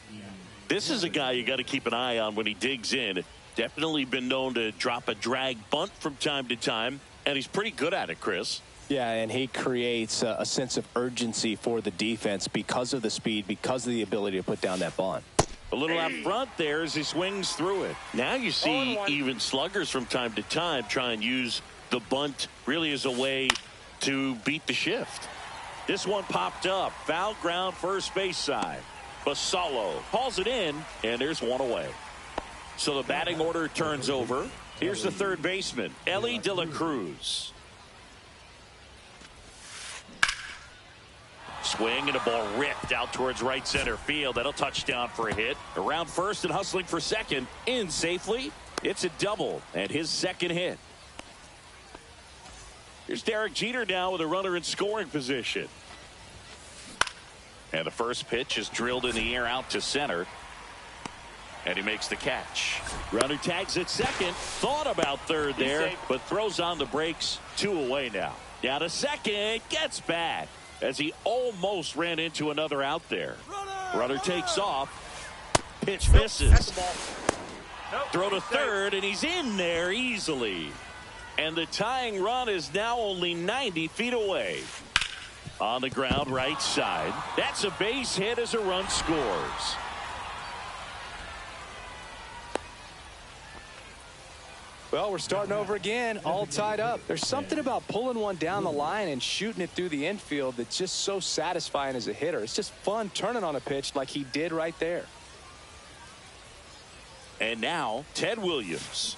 This is a guy you got to keep an eye on when he digs in. Definitely been known to drop a drag bunt from time to time, and he's pretty good at it, Chris. Yeah, and he creates a sense of urgency for the defense because of the speed, because of the ability to put down that bunt. A little out front there as he swings through it. Now you see even sluggers from time to time try and use the bunt really as a way to beat the shift. This one popped up. Foul ground first base side. Basallo calls it in, and there's one away. So the batting order turns over. Here's the third baseman, Elly De La Cruz. Swing and a ball ripped out towards right center field. That'll touch down for a hit. Around first and hustling for second. In safely. It's a double and his second hit. Here's Derek Jeter now with a runner in scoring position. And the first pitch is drilled in the air out to center. And he makes the catch. Runner tags at second. Thought about third there, but throws on the brakes. 2 away now. Down to second. Gets back as he almost ran into another out there. Runner takes off. Pitch misses. That's the ball. Nope. Throw to third, and he's in there easily. And the tying run is now only 90 feet away. On the ground right side. That's a base hit as a run scores. Well, we're starting over again, all tied up. There's something about pulling one down the line and shooting it through the infield that's just so satisfying as a hitter. It's just fun turning on a pitch like he did right there. And now Ted Williams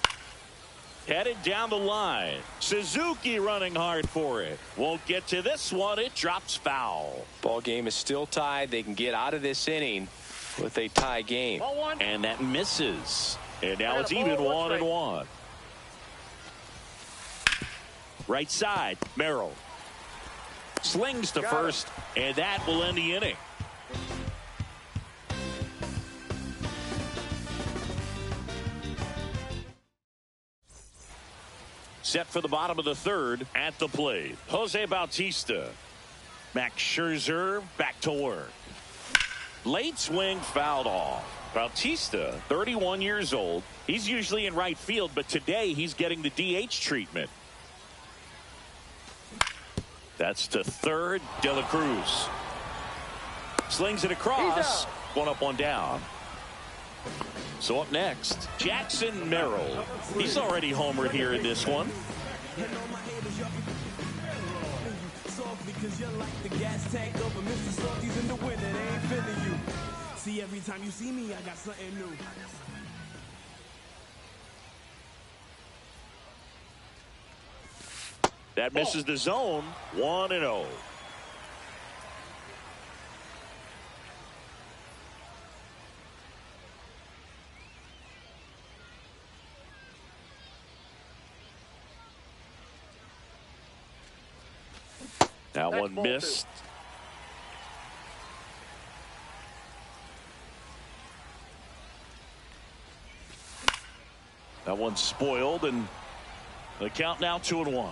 headed down the line. Suzuki running hard for it. Won't get to this one. It drops foul. Ball game is still tied. They can get out of this inning with a tie game. Ball one. And that misses. And now it's Ball, even 1 1-1. Right side, Merrill slings to first, and that will end the inning. Set for the bottom of the third at the plate. Jose Bautista. Max Scherzer back to work. Late swing fouled off. Bautista, 31 years old. He's usually in right field, but today he's getting the DH treatment. That's to third. De La Cruz slings it across. One up, one down. So up next, Jackson Merrill. He's already homered here in this one. See, every time you see me, I got something new. That misses the zone. 1-0. That one missed. That one's spoiled, and the count now 2-1.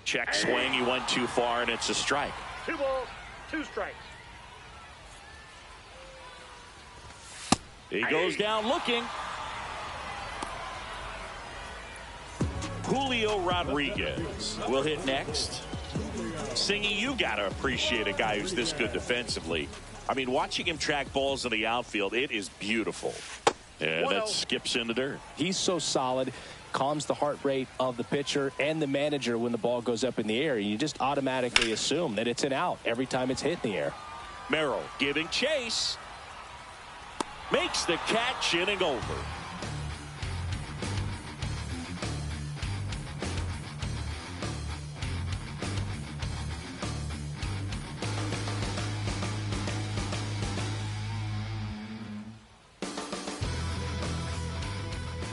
Check swing. He went too far, and it's a strike. 2 balls, 2 strikes. He goes down looking. Julio Rodriguez will hit next. Singy, you got to appreciate a guy who's this good defensively. I mean, watching him track balls in the outfield, it is beautiful. And that skips in the dirt. He's so solid, calms the heart rate of the pitcher and the manager when the ball goes up in the air. You just automatically assume that it's an out every time it's hit in the air. Merrill giving chase. Makes the catch, inning over.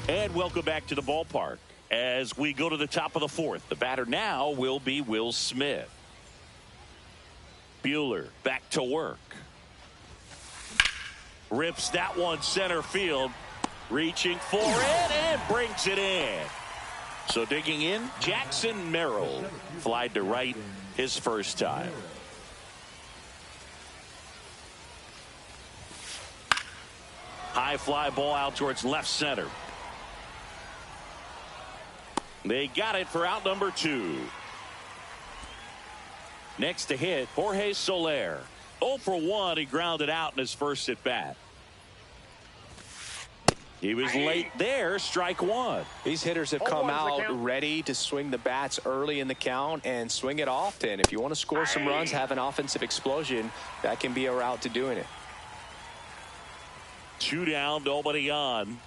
And welcome back to the ballpark as we go to the top of the 4th. The batter now will be Will Smith. Buehler back to work. Rips that one center field. Reaching for it and brings it in. So digging in, Jackson Merrill. Flied to right his first time. High fly ball out towards left center. They got it for out number 2. Next to hit, Jorge Soler. 0 for 1. He grounded out in his first at bat. He was late there. Strike 1. These hitters have come out ready to swing the bats early in the count and swing it often. If you want to score some runs, have an offensive explosion, that can be a route to doing it. 2 down, nobody on.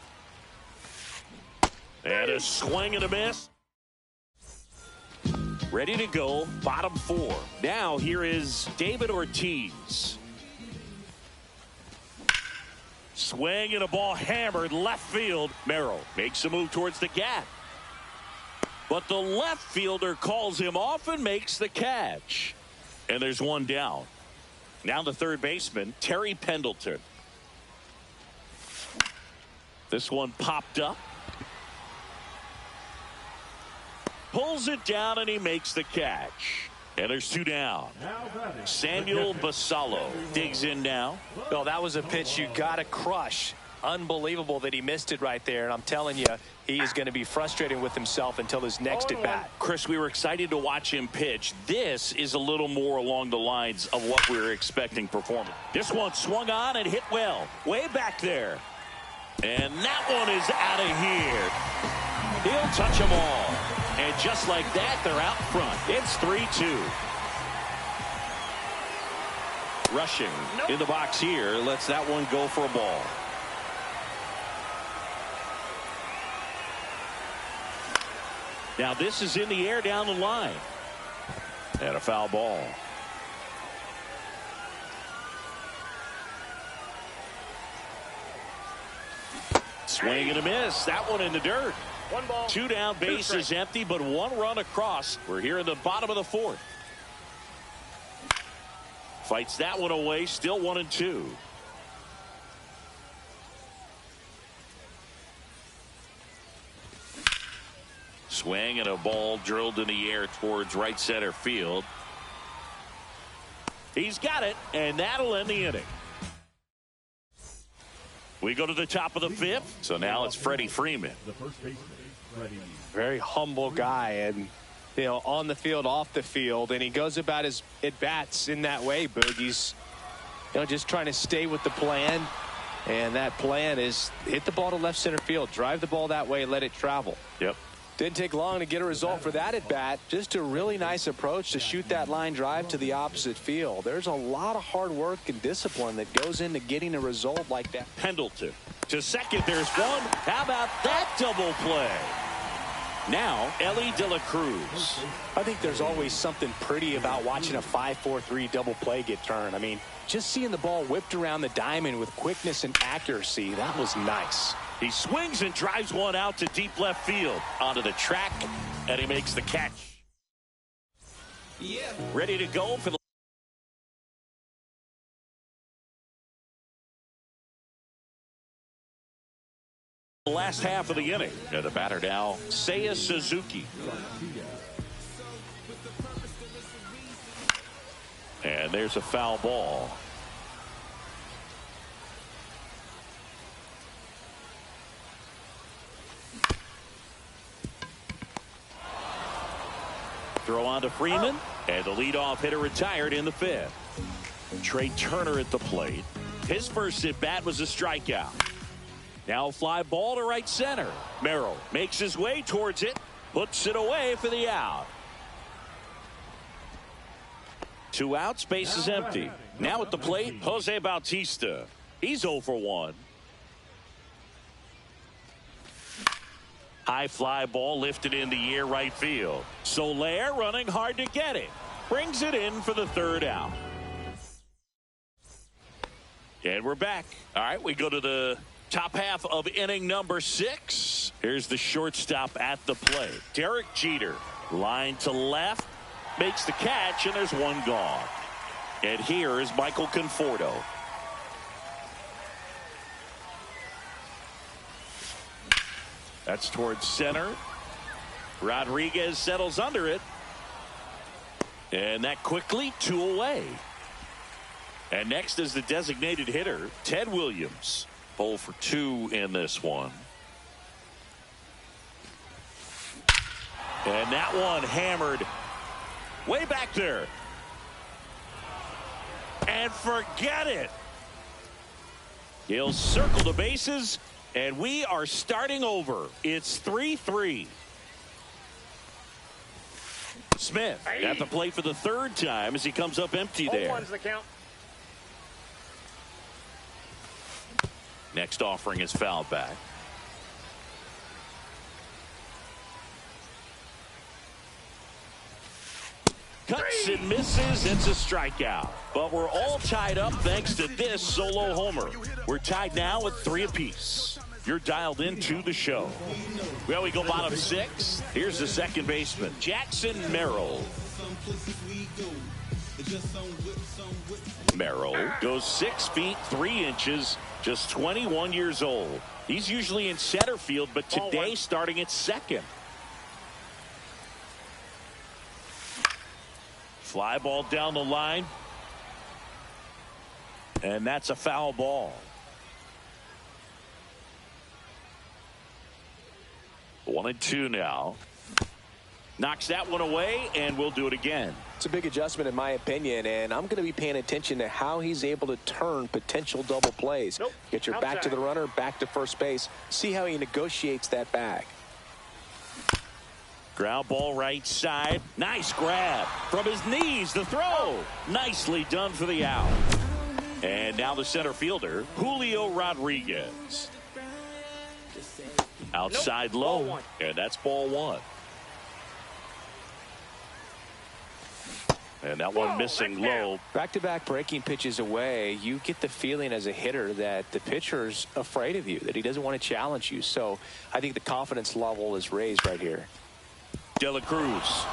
And a swing and a miss. Ready to go, bottom 4. Now here is David Ortiz. Swing and a ball hammered left field. Merrill makes a move towards the gap. But the left fielder calls him off and makes the catch. And there's 1 down. Now the third baseman, Terry Pendleton. This one popped up. Pulls it down and he makes the catch. And there's 2 down. Samuel Basallo digs in now. Well, that was a pitch you got to crush. Unbelievable that he missed it right there. And I'm telling you, he is going to be frustrated with himself until his next at bat. Chris, we were excited to watch him pitch. This is a little more along the lines of what we were expecting performance. This one swung on and hit well. Way back there. And that one is out of here. He'll touch them all. And just like that, they're out front. It's 3-2. Rushing in the box here lets that one go for a ball. Now this is in the air down the line. And a foul ball. Swing and a miss. That one in the dirt. 1 ball. 2 down, base is empty, but 1 run across. We're here in the bottom of the 4th. Fights that one away, still 1-2. Swing and a ball drilled in the air towards right center field. He's got it, and that'll end the inning. We go to the top of the 5th, so now it's Freddie Freeman. The first baseman, Freddie. Very humble guy, and you know, on the field, off the field, and he goes about his at bats in that way. Boog, he's just trying to stay with the plan, and that plan is hit the ball to left center field, drive the ball that way, let it travel. Yep. Didn't take long to get a result for that at bat. Just a really nice approach to shoot that line drive to the opposite field. There's a lot of hard work and discipline that goes into getting a result like that. Pendleton to second. There's one. How about that double play? Now Ellie De La Cruz. I think there's always something pretty about watching a 5-4-3 double play get turned. I mean, just seeing the ball whipped around the diamond with quickness and accuracy, that was nice. He swings and drives one out to deep left field onto the track, and he makes the catch. Ready to go for the last half of the inning. And the batter now, Seiya Suzuki. And there's a foul ball. Throw on to Freeman, and the leadoff hitter retired in the fifth. Trey Turner at the plate. His first at bat was a strikeout. Now a fly ball to right center. Merrill makes his way towards it, puts it away for the out. 2 outs, base is empty. Now at the plate, Jose Bautista. He's 0 for 1. High fly ball lifted in the air right field. Soler running hard to get it. Brings it in for the 3rd out. And we're back. All right, we go to the top half of inning number 6. Here's the shortstop at the plate. Derek Jeter. Line to left. Makes the catch, and there's one gone. And here is Michael Conforto. That's towards center. Rodriguez settles under it. And that quickly 2 away. And next is the designated hitter, Ted Williams. 0 for 2 in this one. And that one hammered way back there. And forget it. He'll circle the bases. And we are starting over. It's 3-3. Smith at the plate for the 3rd time as he comes up empty there. 0-1's the count. Next offering is fouled back. Cuts and misses. It's a strikeout. But we're all tied up thanks to this solo homer. We're tied now at 3 apiece. You're dialed into the show. Well, we go bottom 6. Here's the second baseman, Jackson Merrill. Merrill goes 6 feet 3 inches, just 21 years old. He's usually in center field, but today starting at second. Fly ball down the line. And that's a foul ball. 1-2 now. Knocks that one away, and we'll do it again. It's a big adjustment in my opinion, and I'm going to be paying attention to how he's able to turn potential double plays. Get your back to the runner, back to first base. See how he negotiates that back. Ground ball right side. Nice grab from his knees. The throw. Nicely done for the out. And now the center fielder, Julio Rodriguez. Outside low. And that's ball 1. And that one missing low. Back-to-back breaking pitches away, you get the feeling as a hitter that the pitcher's afraid of you, that he doesn't want to challenge you. So I think the confidence level is raised right here. De La Cruz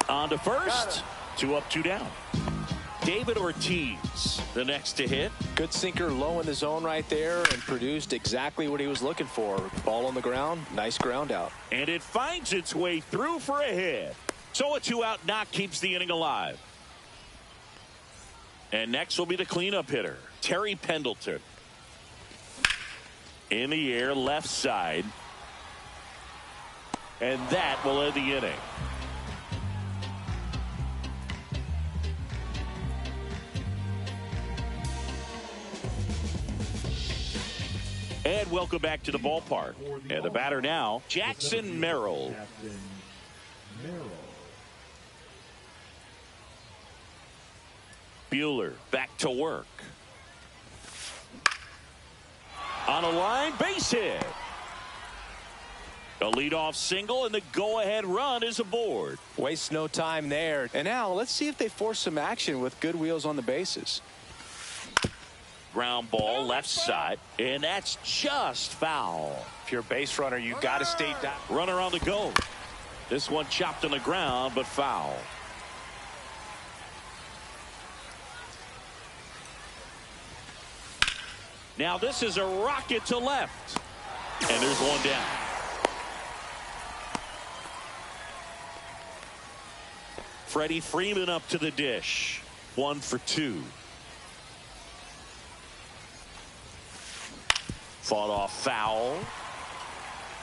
on to first. 2 up, 2 down. David Ortiz, the next to hit. Good sinker low in the zone right there and produced exactly what he was looking for. Ball on the ground, nice ground out. And it finds its way through for a hit. So a 2-out knock keeps the inning alive. And next will be the cleanup hitter, Terry Pendleton. In the air, left side. And that will end the inning. And welcome back to the ballpark. And the batter now, Jackson Merrill. Buehler back to work. On a line, base hit. A leadoff single, and the go-ahead run is aboard. Waste no time there. And now let's see if they force some action with good wheels on the bases. Ground ball left side, and that's just foul. If you're a base runner, you got to stay down. Runner on the go. This one chopped on the ground, but foul. Now this is a rocket to left. And there's one down. Freddie Freeman up to the dish. 1 for 2. Fought off foul.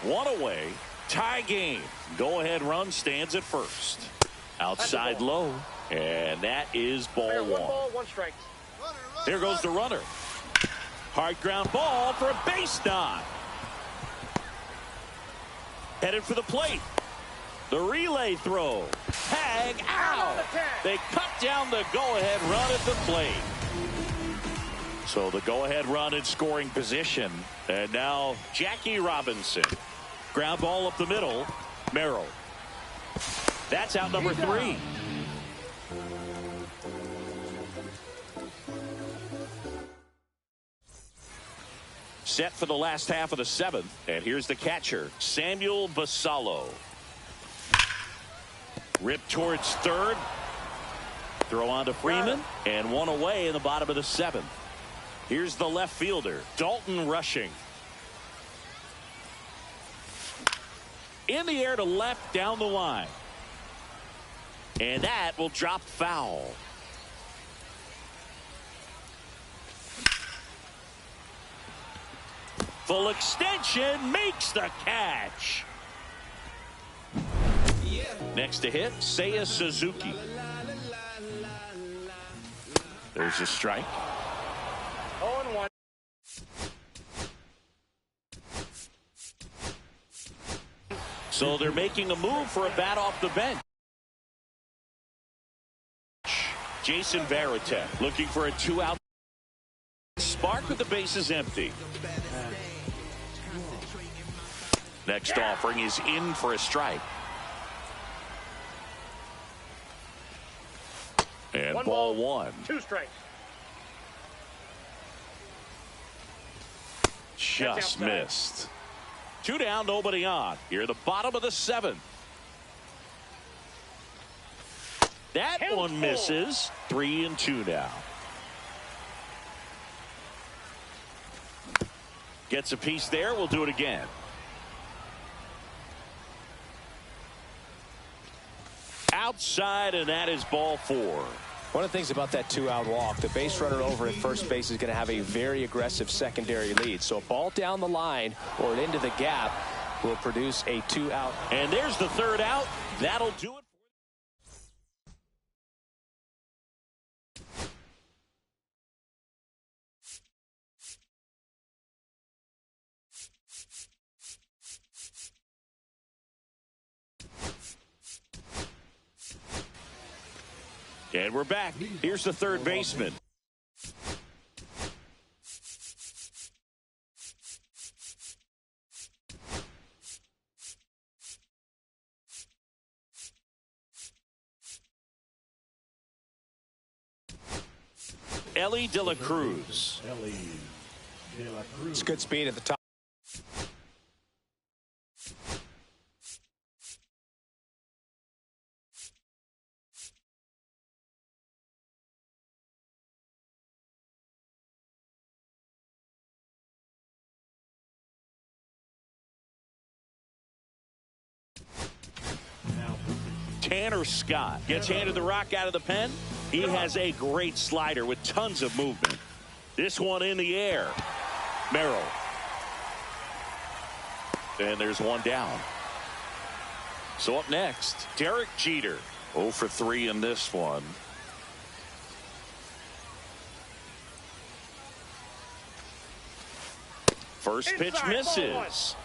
One away. Tie game. Go ahead run stands at first. Outside low. And that is ball 1. 1 ball, 1 strike. Here goes the runner. Hard ground ball for a base knock. Headed for the plate. The relay throw. Tag out. They cut down the go-ahead run at the plate. So the go-ahead run in scoring position. And now Jackie Robinson. Ground ball up the middle. Merrill. That's out number 3. Set for the last half of the 7th. And here's the catcher, Samuel Basallo. Ripped towards third. Throw on to Freeman. And one away in the bottom of the 7th. Here's the left fielder, Dalton Rushing. In the air to left down the line. And that will drop foul. Full extension makes the catch. Next to hit, Seiya Suzuki. There's a strike. 0-1. So they're making a move for a bat off the bench. Jason Varitek looking for a 2-out. Spark with the bases empty. Next offering is in for a strike. And ball 1. 2 strikes. Just missed. 2 down, nobody on. Here, the bottom of the 7th. That one misses. 3-2 now. Gets a piece there. We'll do it again. Outside, and that is ball 4. One of the things about that 2-out walk, the base runner over at first base is going to have a very aggressive secondary lead. So a ball down the line or into the gap will produce a 2-out. And there's the 3rd out. That'll do it. And we're back. Here's the 3rd baseman. Elly De La Cruz. It's good speed at the top. Tanner Scott gets handed the rock out of the pen. He has a great slider with tons of movement. This one in the air. Merrill. And there's one down. So up next, Derek Jeter. 0 for 3 in this one. First pitch misses.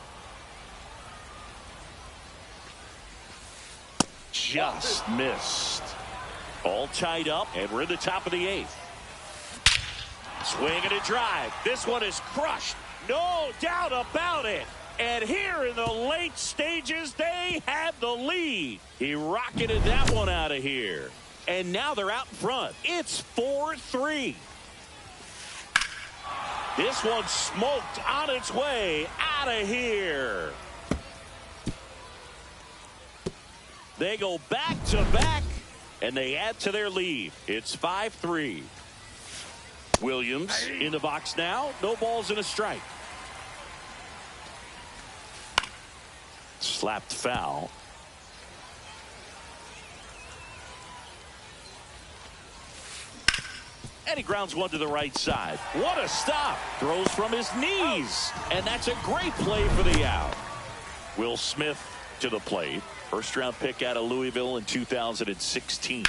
Just missed. All tied up, and we're in the top of the 8th. Swing and a drive. This one is crushed. No doubt about it. And here in the late stages, they have the lead. He rocketed that one out of here. And now they're out in front. It's 4-3. This one smoked on its way out of here. They go back to back, and they add to their lead. It's 5-3. Williams in the box now. No balls and a strike. Slapped foul. And he grounds one to the right side. What a stop. Throws from his knees. And that's a great play for the out. Will Smith to the plate. First round pick out of Louisville in 2016.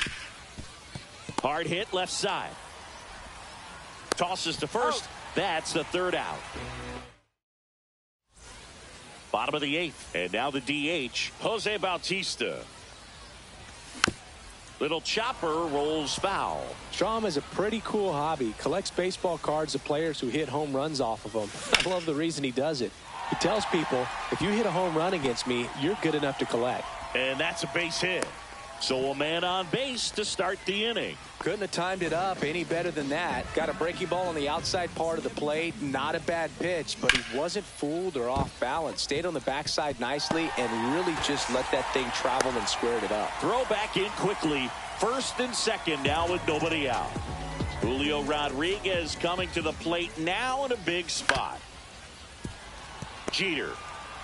Hard hit left side. Tosses to first. That's the third out. Bottom of the eighth. And now the DH, Jose Bautista. Little chopper rolls foul. Strom has a pretty cool hobby. Collects baseball cards of players who hit home runs off of them. I love the reason he does it. He tells people, if you hit a home run against me, you're good enough to collect. And that's a base hit. So a man on base to start the inning. Couldn't have timed it up any better than that. Got a breaking ball on the outside part of the plate. Not a bad pitch, but he wasn't fooled or off balance. Stayed on the backside nicely and really just let that thing travel and squared it up. Throw back in quickly. First and second now with nobody out. Julio Rodriguez coming to the plate now in a big spot. Jeter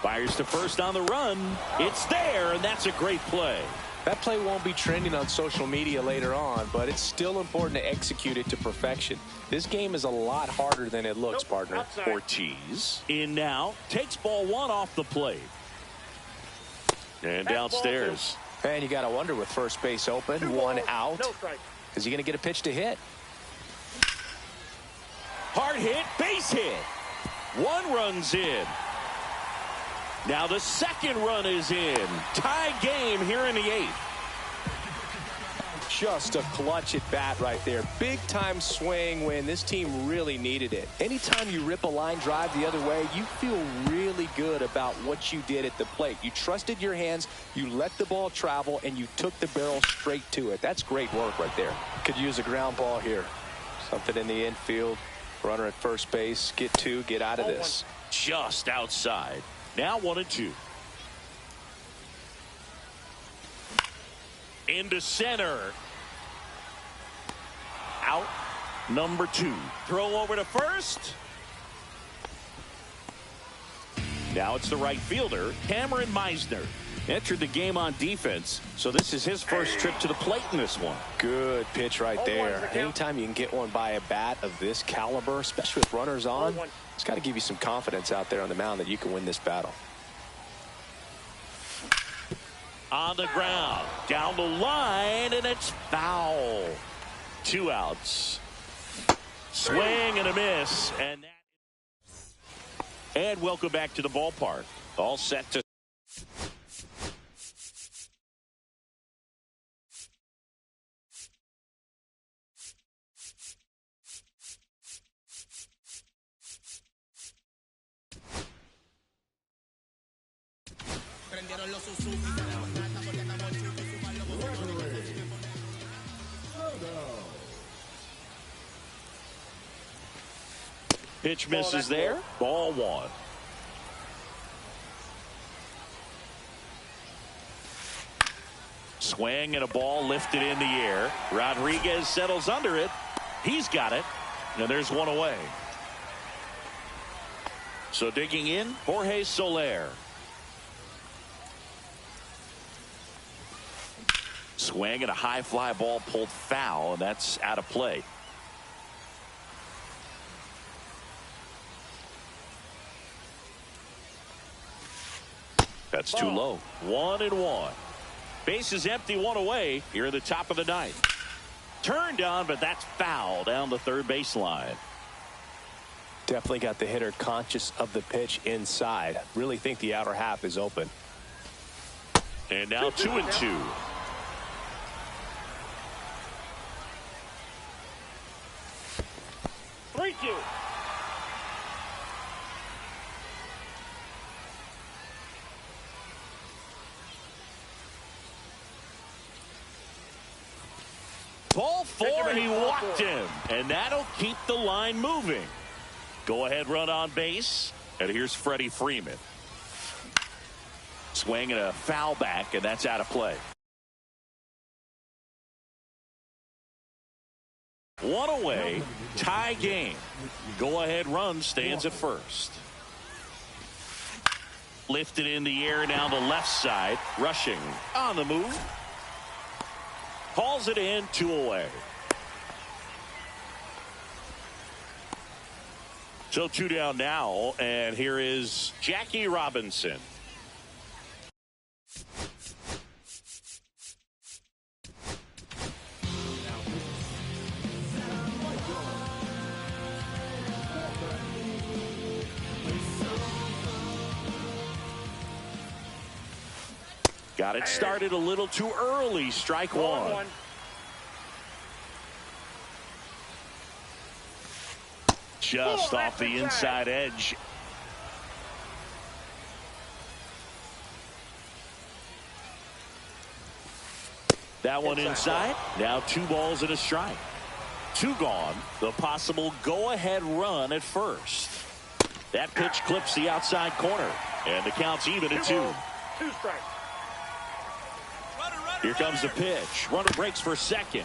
fires to first on the run. It's there, and that's a great play. That play won't be trending on social media later on, but it's still important to execute it to perfection. This game is a lot harder than it looks, partner. Outside. Ortiz in now. Takes ball one off the plate. And downstairs. And you got to wonder with first base open, one out. No strike. Is he going to get a pitch to hit? Hard hit, base hit. One run's in. Now the second run is in. Tie game here in the eighth. Just a clutch at bat right there. Big time swing when this team really needed it. Anytime you rip a line drive the other way, you feel really good about what you did at the plate. You trusted your hands, you let the ball travel, and you took the barrel straight to it. That's great work right there. Could use a ground ball here. Something in the infield. Runner at first base. Get two, get out of this. Just outside. Now 1-2. Into center. Out. Number 2. Throw over to first. Now it's the right fielder, Cameron Meisner. Entered the game on defense, so this is his first trip to the plate in this one. Good pitch right there. Anytime you can get one by a bat of this caliber, especially with runners on, it's got to give you some confidence out there on the mound that you can win this battle. On the ground, down the line, and it's foul. 2 outs. Swing and a miss, and welcome back to the ballpark. All set to. Pitch misses there. Ball 1. Swing and a ball lifted in the air. Rodriguez settles under it. He's got it. And there's one away. So digging in, Jorge Soler. Swing and a high fly ball pulled foul, and that's out of play. That's too low. 1-1. Base is empty, one away here at the top of the ninth. Turned on, but that's foul down the third baseline. Definitely got the hitter conscious of the pitch inside. Really think the outer half is open. And now 2-2. Thank you. Ball 4, he walked him, and that'll keep the line moving. Go ahead run on base, and here's Freddie Freeman. Swing and a foul back, and that's out of play. One away, tie game. Go-ahead run stands at first. Lifted in the air down the left side. Rushing on the move. Calls it in, 2 away. So 2 down now, and here is Jackie Robinson. Got it started a little too early. Strike one. Just off the inside edge. That one inside. Now 2 balls and a strike. 2 gone. The possible go-ahead run at first. That pitch clips the outside corner. And the count's even at 2. 2 strikes. Here comes the pitch. Runner breaks for second.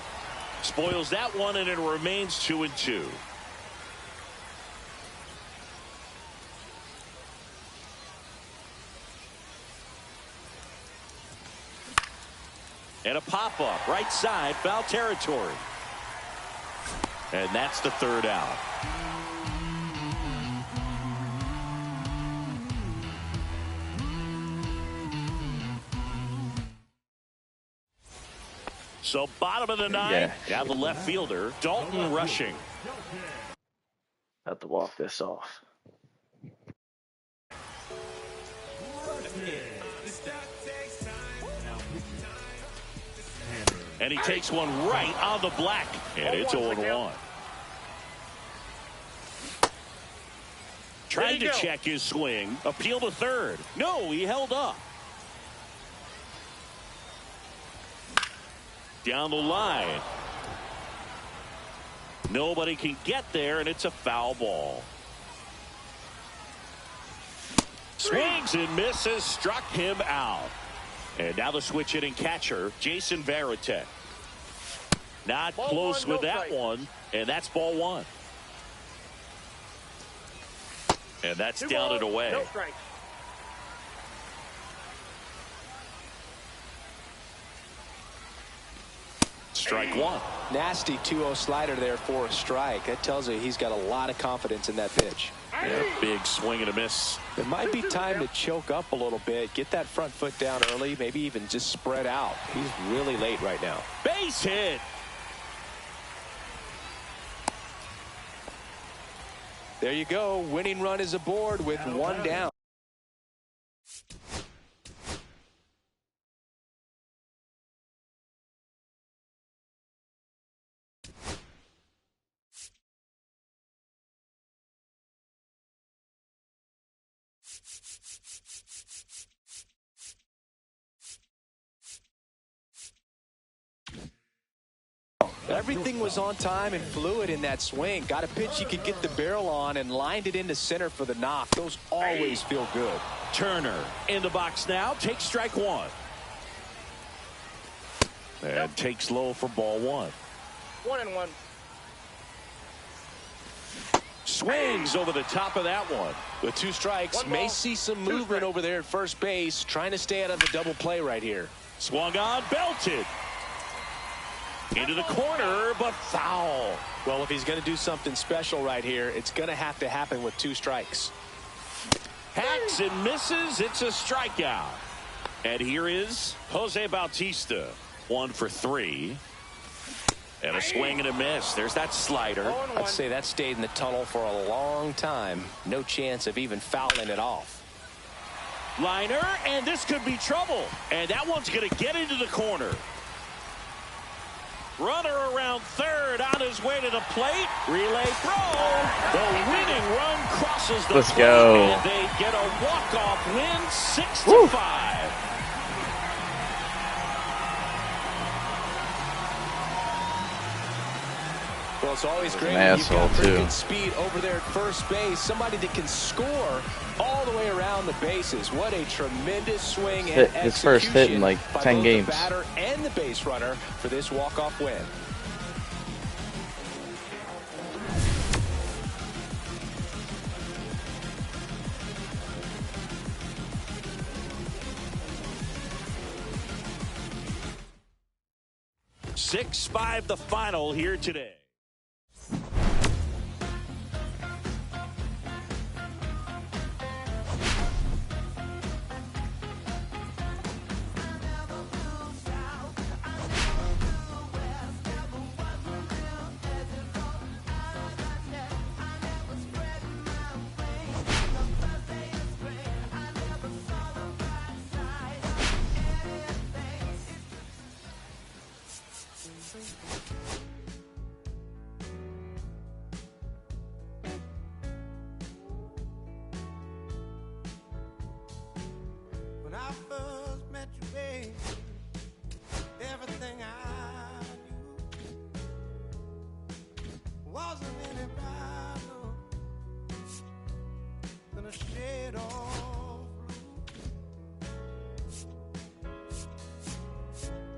Spoils that one, and it remains 2-2. And a pop-up, right side, foul territory. And that's the 3rd out. So bottom of the 9th, now the left fielder, Dalton Rushing. Have to walk this off. And he takes one right on the black. And it's 0-1. Trying to check his swing. Appeal to third. No, he held up. Down the line. Nobody can get there, and it's a foul ball. Swings and misses. Struck him out. And now the switch hitting catcher, Jason Varitek. Not close with that one, and that's ball 1. And that's down and away. No strikes. Strike 1. Nasty 2-0 slider there for a strike. That tells you he's got a lot of confidence in that pitch. Yeah, big swing and a miss. It might be time to choke up a little bit, get that front foot down early, maybe even just spread out. He's really late right now. Base hit. There you go. Winning run is aboard with 1 down. Everything was on time and fluid in that swing. Got a pitch you could get the barrel on and lined it into center for the knock. Those always feel good. Turner in the box now. Takes strike 1. And takes low for ball 1. 1-1. Swings over the top of that one. With 2 strikes, may see some movement over there at first base. Trying to stay out of the double play right here. Swung on, belted. Into the corner, but foul. Well, if he's going to do something special right here, it's going to have to happen with 2 strikes. Hacks and misses. It's a strikeout. And here is Jose Bautista. 1 for 3. And a swing and a miss. There's that slider. I'd say that stayed in the tunnel for a long time. No chance of even fouling it off. Liner, and this could be trouble. And that one's going to get into the corner. Runner around third on his way to the plate. Relay throw. The winning run crosses the plate. Go. And they get a walk-off win, 6-5. Well, it's always great when you've got pretty good speed over there at first base. Somebody that can score all the way around the bases. What a tremendous swing and execution. His first hit in like 10 games. The batter and the base runner for this walk-off win. 6-5 the final here today. When I first met you, babe, everything I knew wasn't any brighter than a shade of blue.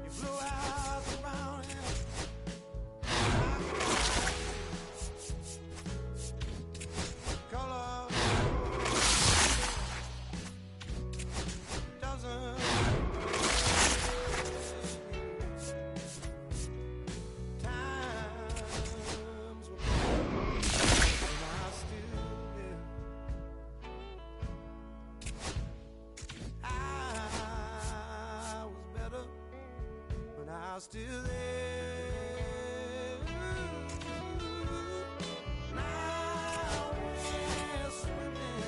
You blew out around here. Color doesn't times were and I still live. I was better when I was still there. Now we're swimming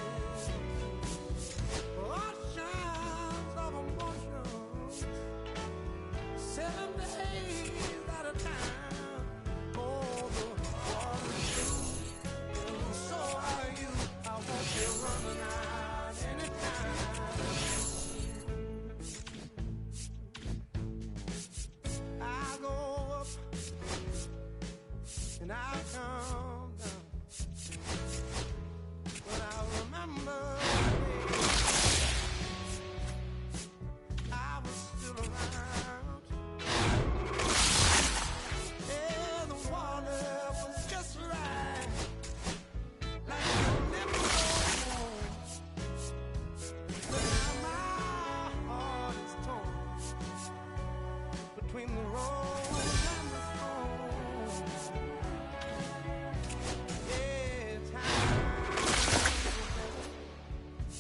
oceans of emotions, 7 days at a time. Oh, the water's blue, and so are you. I won't be running out anytime. I go up and I come down, but I remember I was still around. Yeah, the water was just right, like your lips so warm. But now my heart is torn between the rose and the thorn. Yeah, time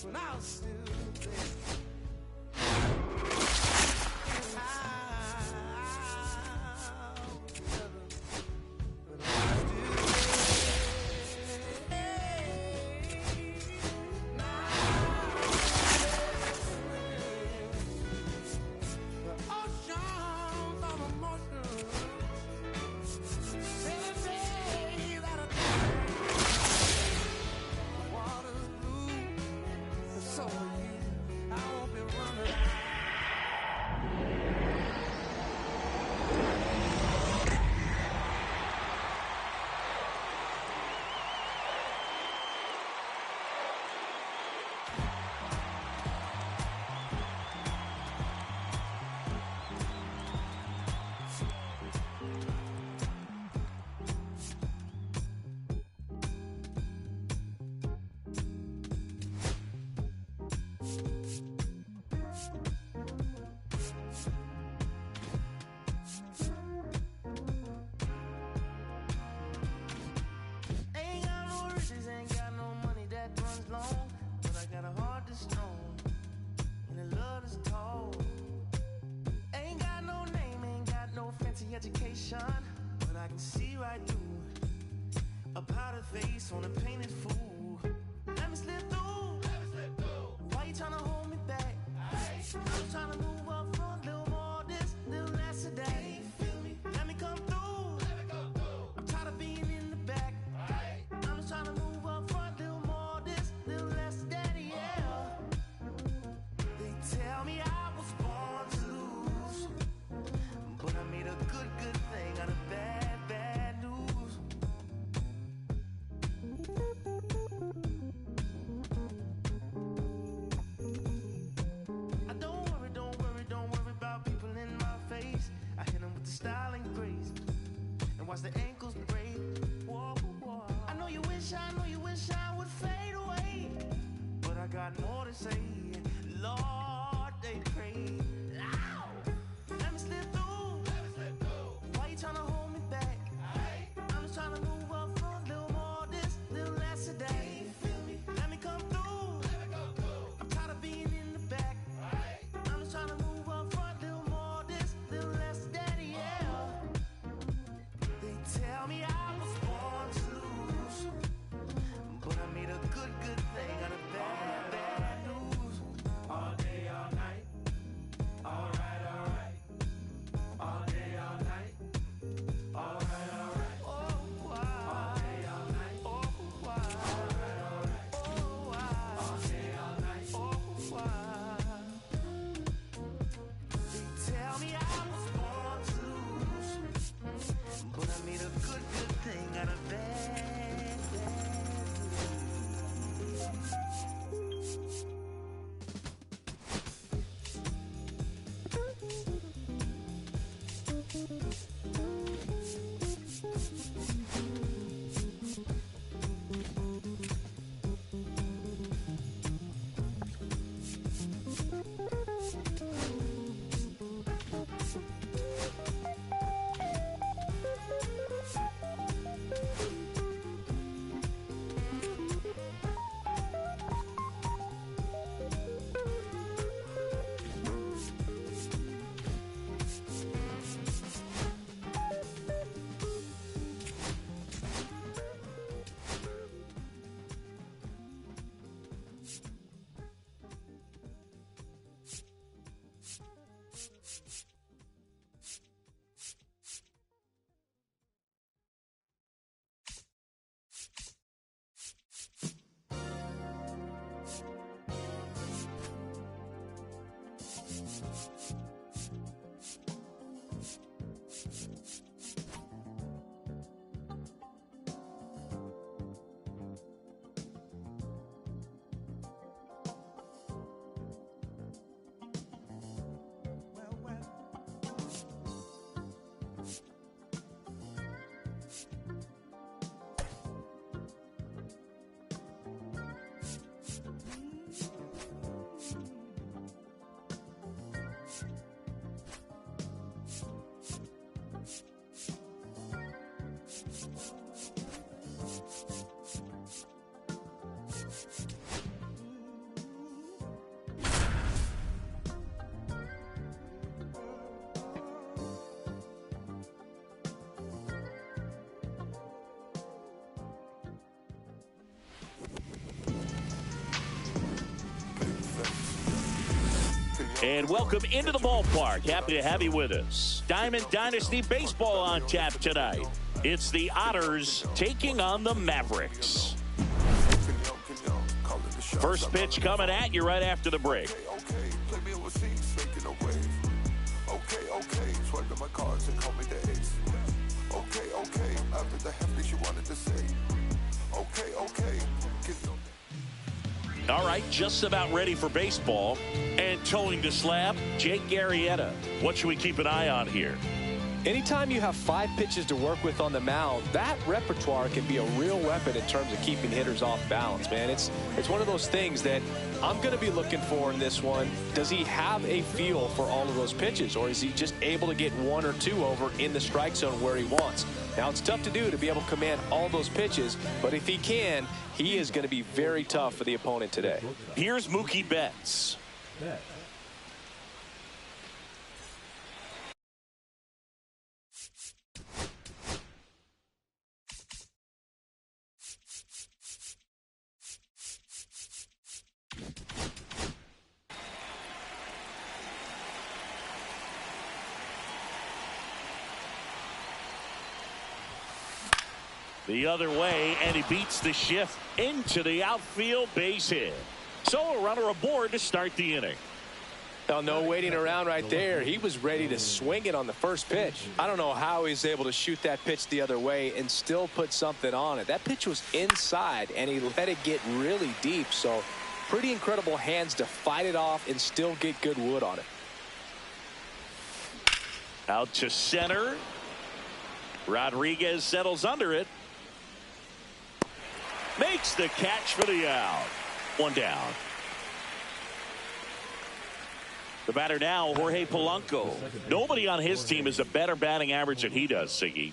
when I was still there. So are you. I won't be running. Ain't got no riches, ain't got no money that runs long, but I got a heart that's strong and a love that's tall. Ain't got no name, ain't got no fancy education, but I can see right through a powdered face on a painted fool. Let me slip through. Why you tryna hold me back? I'm tryna move up front, little more this, little less of that. Let me come through. I'm tired of being in the back. I'm just tryna move up front, little more this, little less of that, yeah. They tell me I was born to lose, but I made a good thing out of bad news. Don't worry about people in my face. I hit them with the style and grace, and watch the ankles break. Whoa, whoa. I know you wish I would fade away, but I got more to say. Lord, they pray. Ow! Let me slip through. Why And welcome into the ballpark. Happy to have you with us. Diamond Dynasty Baseball on tap tonight. It's the Otters taking on the Mavericks. First pitch coming at you right after the break. All right, just about ready for baseball. And towing the slab, Jake Arrieta. What should we keep an eye on here? Anytime you have 5 pitches to work with on the mound, that repertoire can be a real weapon in terms of keeping hitters off balance, man. It's one of those things that I'm going to be looking for in this one. Does he have a feel for all of those pitches, or is he just able to get 1 or 2 over in the strike zone where he wants? Now, it's tough to do to be able to command all those pitches, but if he can, he is going to be very tough for the opponent today. Here's Mookie Betts. The other way, and he beats the shift into the outfield base hit. So a runner aboard to start the inning. Now, no waiting around right there. He was ready to swing it on the first pitch. I don't know how he's able to shoot that pitch the other way and still put something on it. That pitch was inside, and he let it get really deep. So pretty incredible hands to fight it off and still get good wood on it. Out to center. Rodriguez settles under it. Makes the catch for the out. 1 down. The batter now, Jorge Polanco. Nobody on his team has a better batting average than he does, Siggy.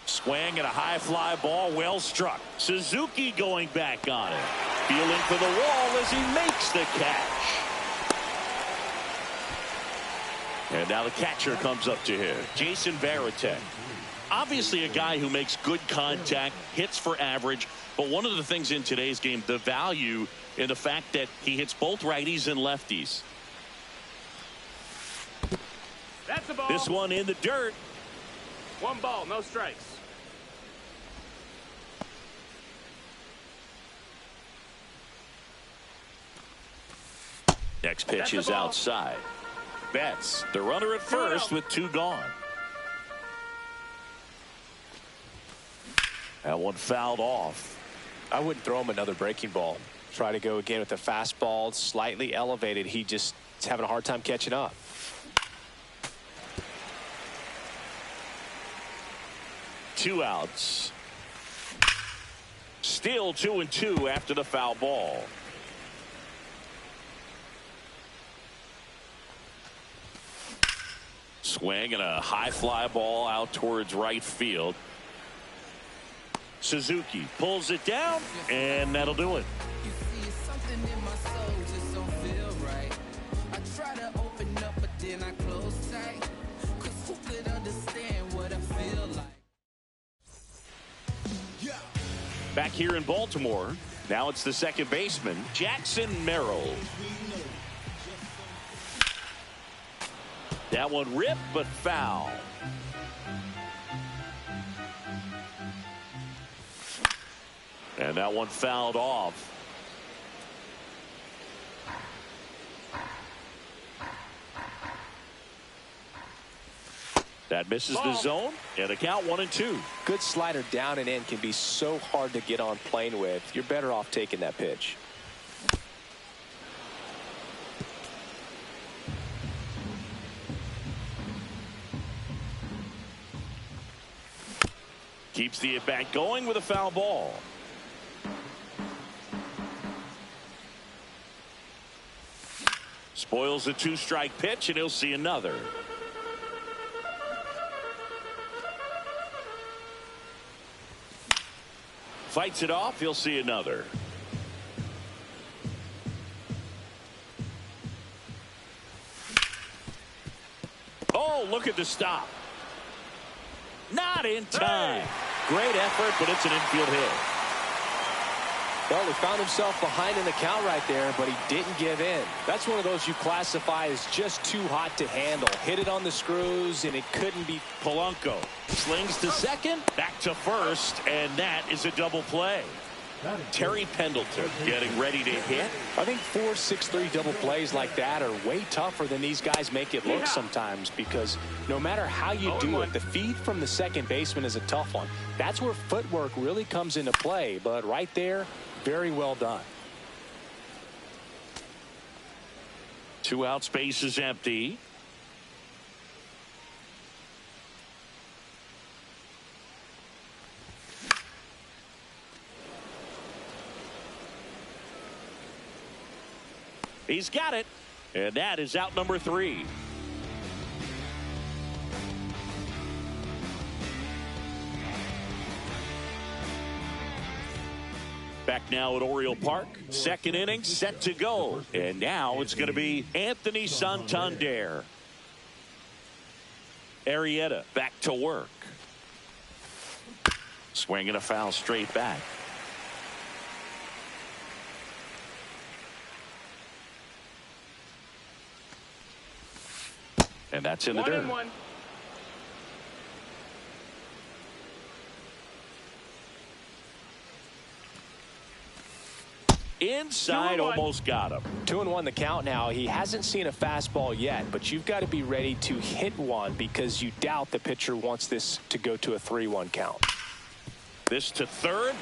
Swing and a high fly ball, well struck. Suzuki going back on it. Feeling for the wall as he makes the catch. And now the catcher comes up to him, Jason Varitek. Obviously a guy who makes good contact, hits for average, but one of the things in today's game, the value in the fact that he hits both righties and lefties. That's a ball. This one in the dirt. 1 ball, no strikes. Next pitch is outside. Betts, the runner at first with 2 gone. That one fouled off. I wouldn't throw him another breaking ball. Try to go again with the fastball, slightly elevated. He just is having a hard time catching up. Two outs. Still 2-2 after the foul ball. Swing and a high fly ball out towards right field. Suzuki pulls it down, and that'll do it. You see, it's something in my soul just don't feel right. I try to open up, but then I close tight. 'Cause who could understand what I feel like? Back here in Baltimore, now it's the second baseman, Jackson Merrill. That one ripped, but foul. And that one fouled off. That misses the zone, and a count 1-2. Good slider down and in can be so hard to get on plane with. You're better off taking that pitch. Keeps the at-bat going with a foul ball. Spoils a two-strike pitch, and he'll see another. Fights it off, he'll see another. Oh, look at the stop. Not in time. Great effort, but it's an infield hit. Well, he found himself behind in the count right there, but he didn't give in. That's one of those you classify as just too hot to handle. Hit it on the screws, and it couldn't be. Polanco slings to second, back to first, and that is a double play. Terry Pendleton getting ready to hit. I think 4-6-3 double plays like that are way tougher than these guys make it look sometimes, because no matter how you do it, the feed from the second baseman is a tough one. That's where footwork really comes into play, but right there, very well done. 2 out, space is empty. He's got it, and that is out number 3. Back now at Oriole Park, second inning set to go, and now it's going to be Anthony Santander. Arrieta back to work. Swinging a foul straight back. And that's in the dirt. 1-1. Inside, almost got him. 2-1 the count now. He hasn't seen a fastball yet, but you've got to be ready to hit one because you doubt the pitcher wants this to go to a 3-1 count. This to third.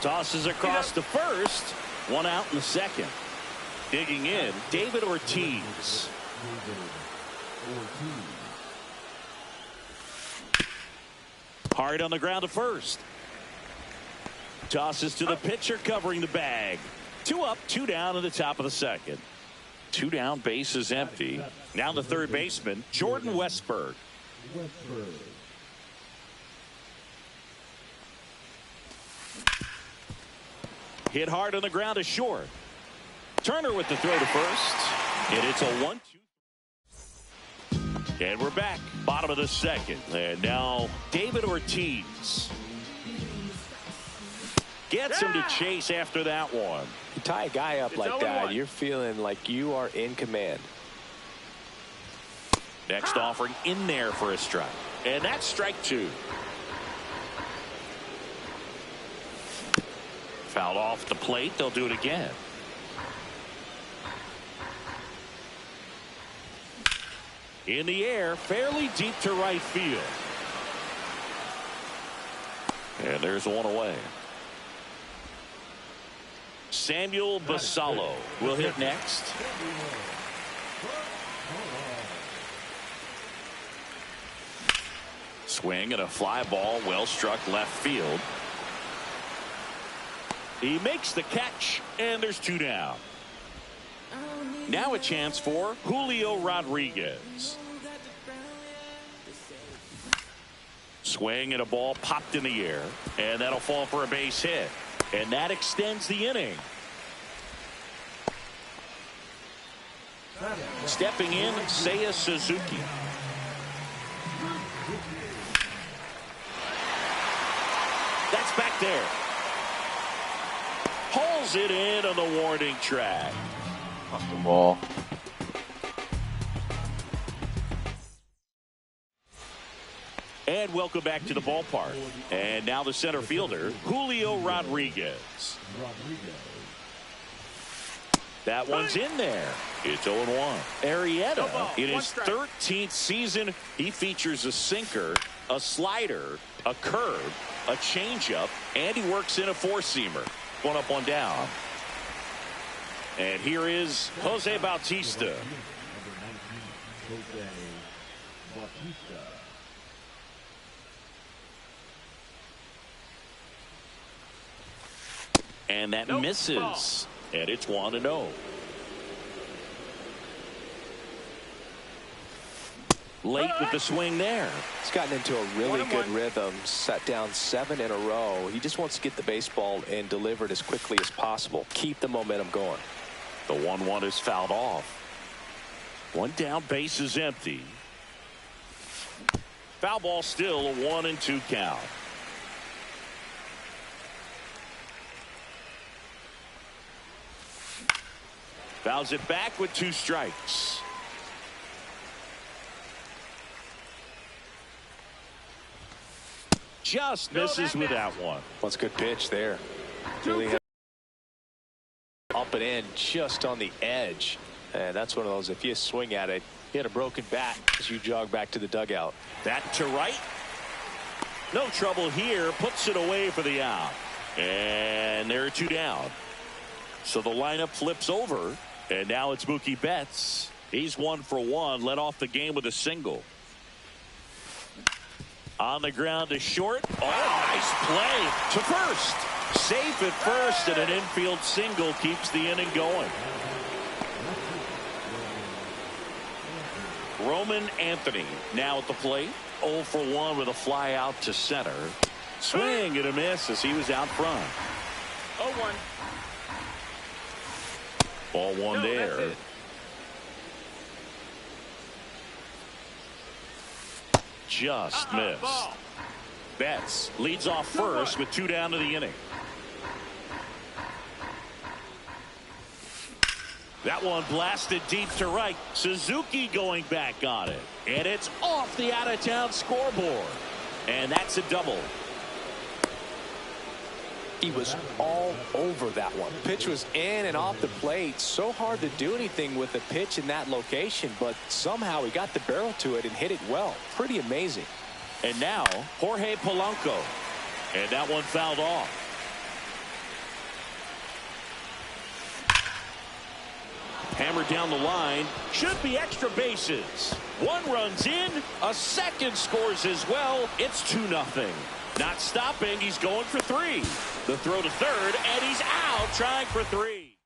Tosses across to first. 1 out in the second. Digging in, David Ortiz. Hard on the ground to first. Tosses to the pitcher covering the bag. 2 up, 2 down in the top of the second. 2 down, base is empty. Now the third baseman, Jordan Westburg. Hit hard on the ground to short. Turner with the throw to first. And it's a 1-2. And we're back. Bottom of the second. And now David Ortiz. Gets him to chase after that one. You tie a guy up like that, you're feeling like you are in command. Next offering in there for a strike. And that's strike 2. Fouled off the plate. They'll do it again. In the air, fairly deep to right field. And there's one away. Samuel Basallo will hit next. Swing and a fly ball, well struck left field. He makes the catch, and there's 2 down. Now a chance for Julio Rodriguez. Swing and a ball popped in the air, and that'll fall for a base hit. And that extends the inning. Stepping in, Seiya Suzuki. That's back there. Pulls it in on the warning track. Off the wall. And welcome back to the ballpark. And now the center fielder, Julio Rodriguez. That one's in there. It's 0-1. Arrieta, in his 13th season, he features a sinker, a slider, a curve, a changeup, and he works in a 4-seamer. 1 up, 1 down. And here is Jose Bautista. And that misses. And it's 1-0. Late with the swing there. He's gotten into a really good rhythm. Set down 7 in a row. He just wants to get the baseball and deliver it as quickly as possible. Keep the momentum going. The 1-1 is fouled off. 1 down, base is empty. Foul ball still, a 1-2 count. Fouls it back with 2 strikes. Just misses with that one. That's a good pitch there. Really up and in just on the edge. And that's one of those, if you swing at it, you had a broken bat as you jog back to the dugout. That to right. No trouble here. Puts it away for the out. And there are 2 down. So the lineup flips over. And now it's Mookie Betts. He's 1 for 1. Led off the game with a single. On the ground to short. Oh, nice play to first. Safe at first, and an infield single keeps the inning going. Roman Anthony now at the plate. 0 for 1 with a fly out to center. Swing and a miss as he was out front. 0-1. Ball 1 there. Just missed. Betts leads off first with 2 down to the inning. That one blasted deep to right. Suzuki going back on it. And it's off the out-of-town scoreboard. And that's a double. He was all over that one. Pitch was in and off the plate. So hard to do anything with the pitch in that location, but somehow he got the barrel to it and hit it well. Pretty amazing. And now Jorge Polanco. And that one fouled off. Hammered down the line. Should be extra bases. 1 runs in. A second scores as well. It's 2-0. Not stopping. He's going for 3. The throw to third, and he's out trying for 3.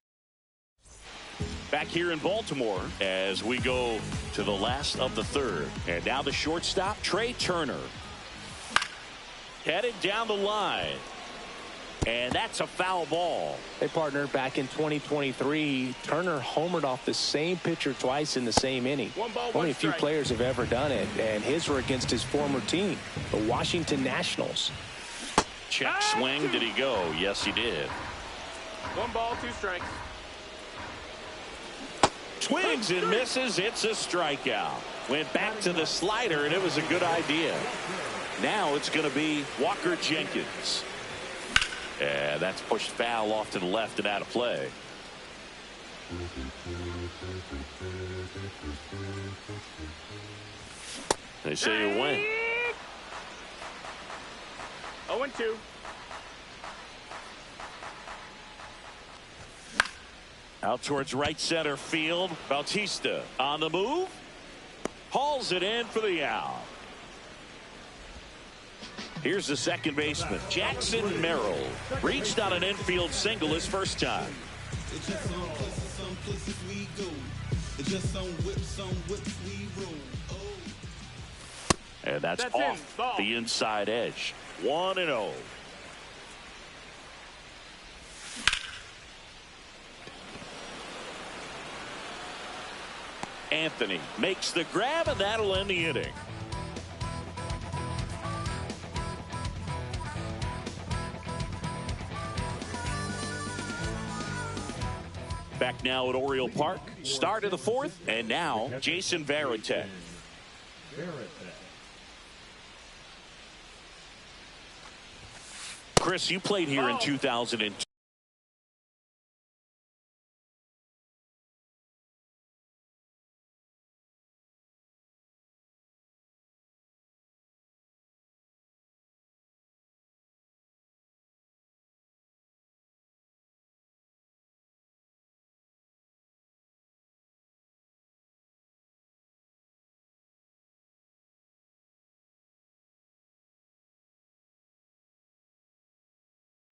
Back here in Baltimore as we go to the last of the third. And now the shortstop, Trey Turner. Headed down the line. And that's a foul ball. Hey, partner, back in 2023, Turner homered off the same pitcher twice in the same inning. 1 ball, 1 Only a few strike. players have ever done it, and his were against his former team, the Washington Nationals. Check swing. Did he go? Yes, he did. 1 ball, 2 strikes. Swings and misses. It's a strikeout. Went back to the slider, and it was a good idea. Now it's going to be Walker Jenkins. And that's pushed foul off to the left and out of play. They say you win. 0-2. Out towards right center field. Bautista on the move. Hauls it in for the out. Here's the second baseman, Jackson Merrill. Reached on an infield single his first time. And that's off the inside edge. 1-0. Anthony makes the grab, and that'll end the inning. Back now at Oriole Park. Start of the fourth, and now Jason Varitek. Chris, you played here in 2002.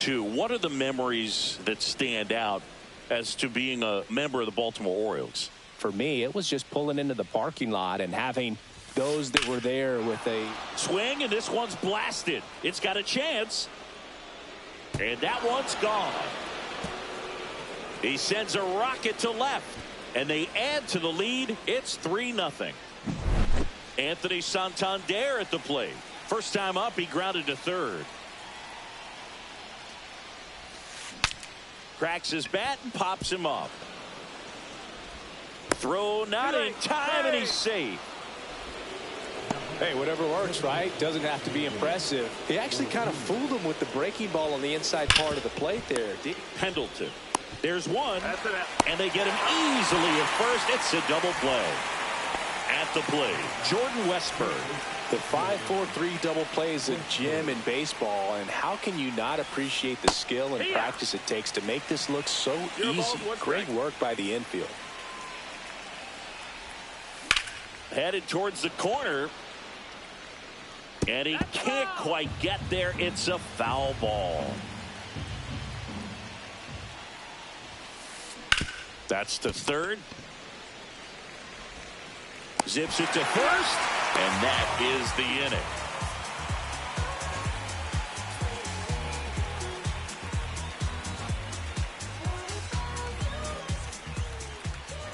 What are the memories that stand out as to being a member of the Baltimore Orioles? For me, it was just pulling into the parking lot and having those that were there with a swing, and this one's blasted. It's got a chance, and that one's gone. He sends a rocket to left, and they add to the lead. It's 3-0. Anthony Santander at the plate. First time up, he grounded to third. Cracks his bat and pops him up. Throw not in time, and he's safe. Hey, whatever works, right? Doesn't have to be impressive. He actually kind of fooled him with the breaking ball on the inside part of the plate there. Pendleton. There's one, and they get him easily at first. It's a double play. At the plate, Jordan Westburg. The 5-4-3 double play is a gem in baseball, and how can you not appreciate the skill and practice it takes to make this look so easy? Great work by the infield. Headed towards the corner, and he can't quite get there. It's a foul ball. That's to third. Zips it to first, and that is the inning.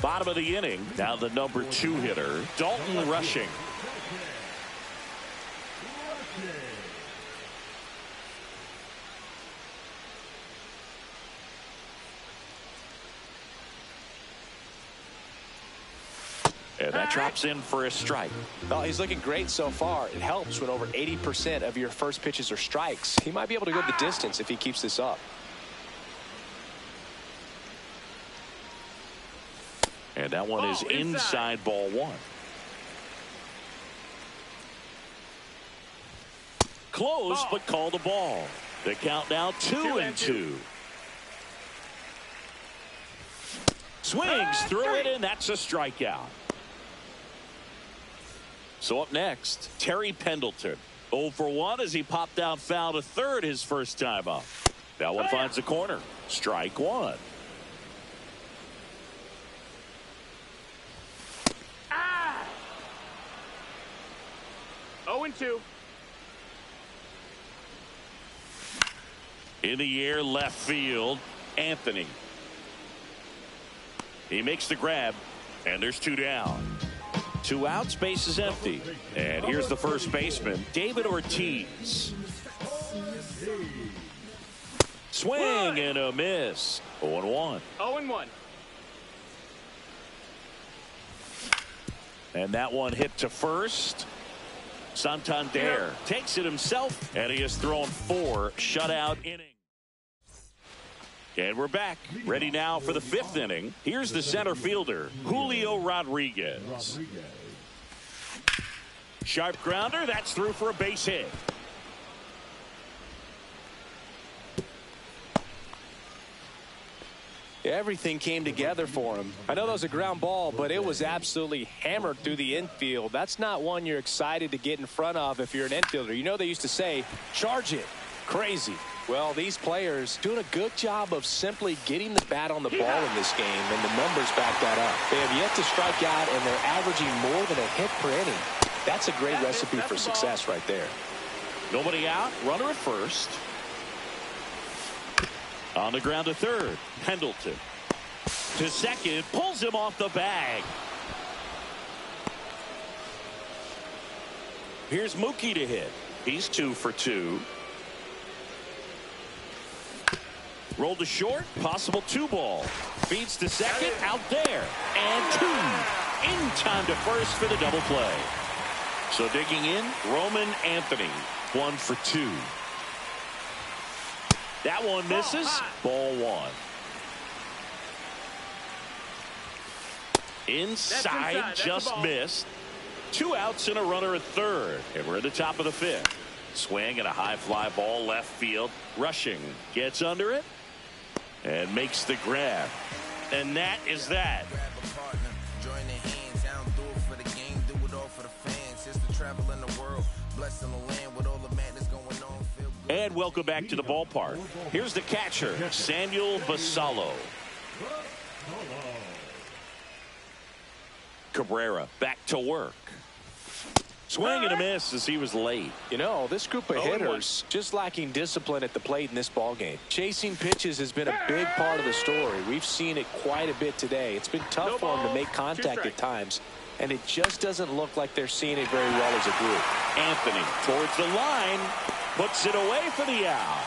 Bottom of the inning, now the number 2 hitter, Dalton Rushing. And that drops in for a strike. Well, he's looking great so far. It helps when over 80% of your first pitches are strikes. He might be able to go the distance if he keeps this up. And that one is inside ball 1. Close, but called a ball. The count now 2-2. Swings through it, and that's a strikeout. So up next, Terry Pendleton. 0 for 1 as he popped out foul to third his first time up. That one finds the corner. Strike 1. Ah! 0-2. In the air, left field, Anthony. He makes the grab, and there's 2 down. 2 out, space is empty. And here's the first baseman, David Ortiz. Swing and a miss. 0-1. 0-1. And that one hit to first. Santander takes it himself, and he has thrown 4 shutout innings. And we're back, ready now for the 5th inning. Here's the center fielder, Julio Rodriguez. Sharp grounder, that's through for a base hit. Everything came together for him. I know that was a ground ball, but it was absolutely hammered through the infield. That's not one you're excited to get in front of if you're an infielder. You know, they used to say, charge it. Crazy. Well, these players doing a good job of simply getting the bat on the ball in this game, and the numbers back that up. They have yet to strike out, and they're averaging more than a hit per inning. That's a great recipe for success right there. Nobody out. Runner at first. On the ground to third. Pendleton to second. Pulls him off the bag. Here's Mookie to hit. He's 2 for 2. Rolled to short. Possible 2-ball. Feeds to second. Out there. And 2. In time to first for the double play. So digging in, Roman Anthony. 1 for 2. That one misses. Ball 1. Inside, just missed. 2 outs and a runner at third. And we're at the top of the 5th. Swing and a high fly ball left field. Rushing gets under it and makes the grab. And that is that. Join the hands, I don't do it for the game, do it all for the fans. It's the travel in the world, blessing the land with all the madness going on. And welcome back to the ballpark. Here's the catcher, Samuel Basallo. Cabrera back to work. Swing and a miss as he was late. You know, this group of hitters just lacking discipline at the plate in this ballgame. Chasing pitches has been a big part of the story. We've seen it quite a bit today. It's been tough for them to make contact at times, and it just doesn't look like they're seeing it very well as a group. Anthony towards the line, puts it away for the out.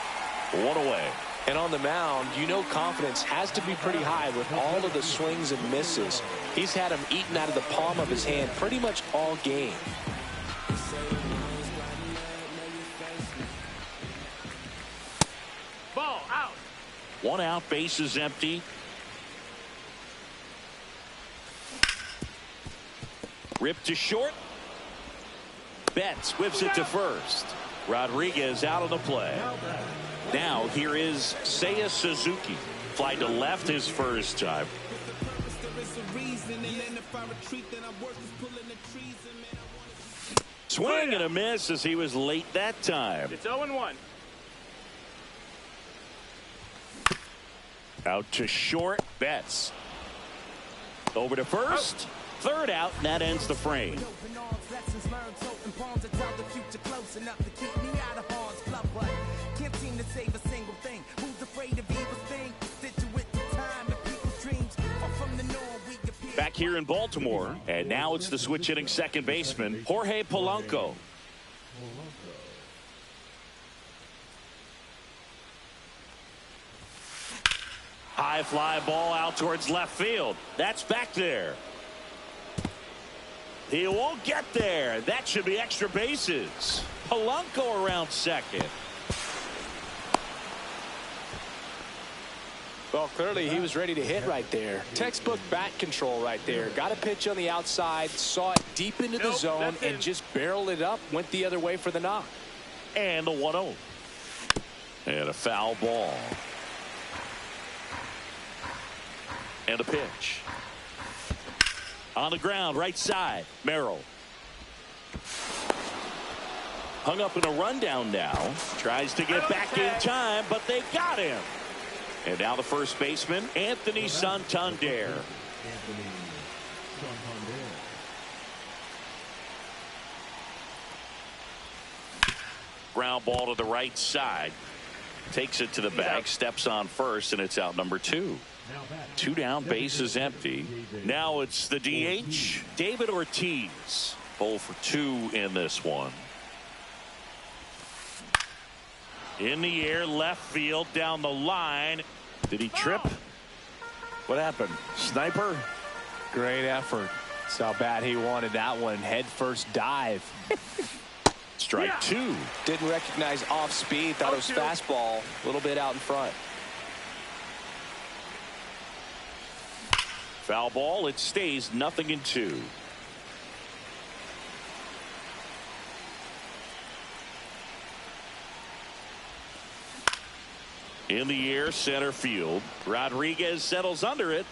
1 away. And on the mound, you know confidence has to be pretty high with all of the swings and misses. He's had them eaten out of the palm of his hand pretty much all game. Ball out. 1 out, base is empty. Ripped to short. Betts whips it to first. Rodriguez out of the play. Now here is Seiya Suzuki. Fly to left his first time. Swing and a miss as he was late that time. It's 0-1. Out to short. Betts. Over to first. Third out, and that ends the frame. Back here in Baltimore, and now it's the switch hitting second baseman, Jorge Polanco. High fly ball out towards left field. That's back there. He won't get there. That should be extra bases. Polanco around second. Well, clearly he was ready to hit right there. Textbook bat control right there. Got a pitch on the outside, saw it deep into the zone, and just barreled it up. Went the other way for the knock. And the 1-0. And a foul ball. And a pitch. On the ground, right side, Merrill. Hung up in a rundown now. Tries to get back in time, but they got him. And now the first baseman, Anthony Santander. Ground ball to the right side. Takes it to the bag, steps on first, and it's out number 2. 2 down, base is empty. Now it's the DH, David Ortiz. 0 for 2 in this one. In the air, left field, down the line. Did he trip? What happened? Sniper? Great effort. Saw how bad he wanted that one. Head first dive. Strike 2. Didn't recognize off speed. Thought it was fastball. A little bit out in front. Foul ball. It stays 0-2. In the air, center field. Rodriguez settles under it.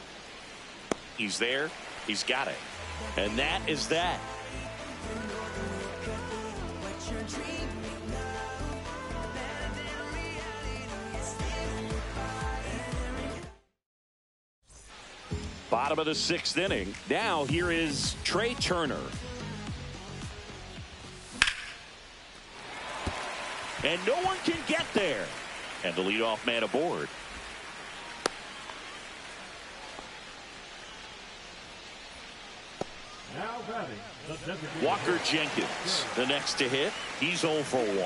He's there. He's got it. And that is that. Bottom of the 6th inning. Now here is Trey Turner. And no one can get there. And the leadoff man aboard. Now batting, the designated Walker Jenkins, the next to hit. He's 0 for 1.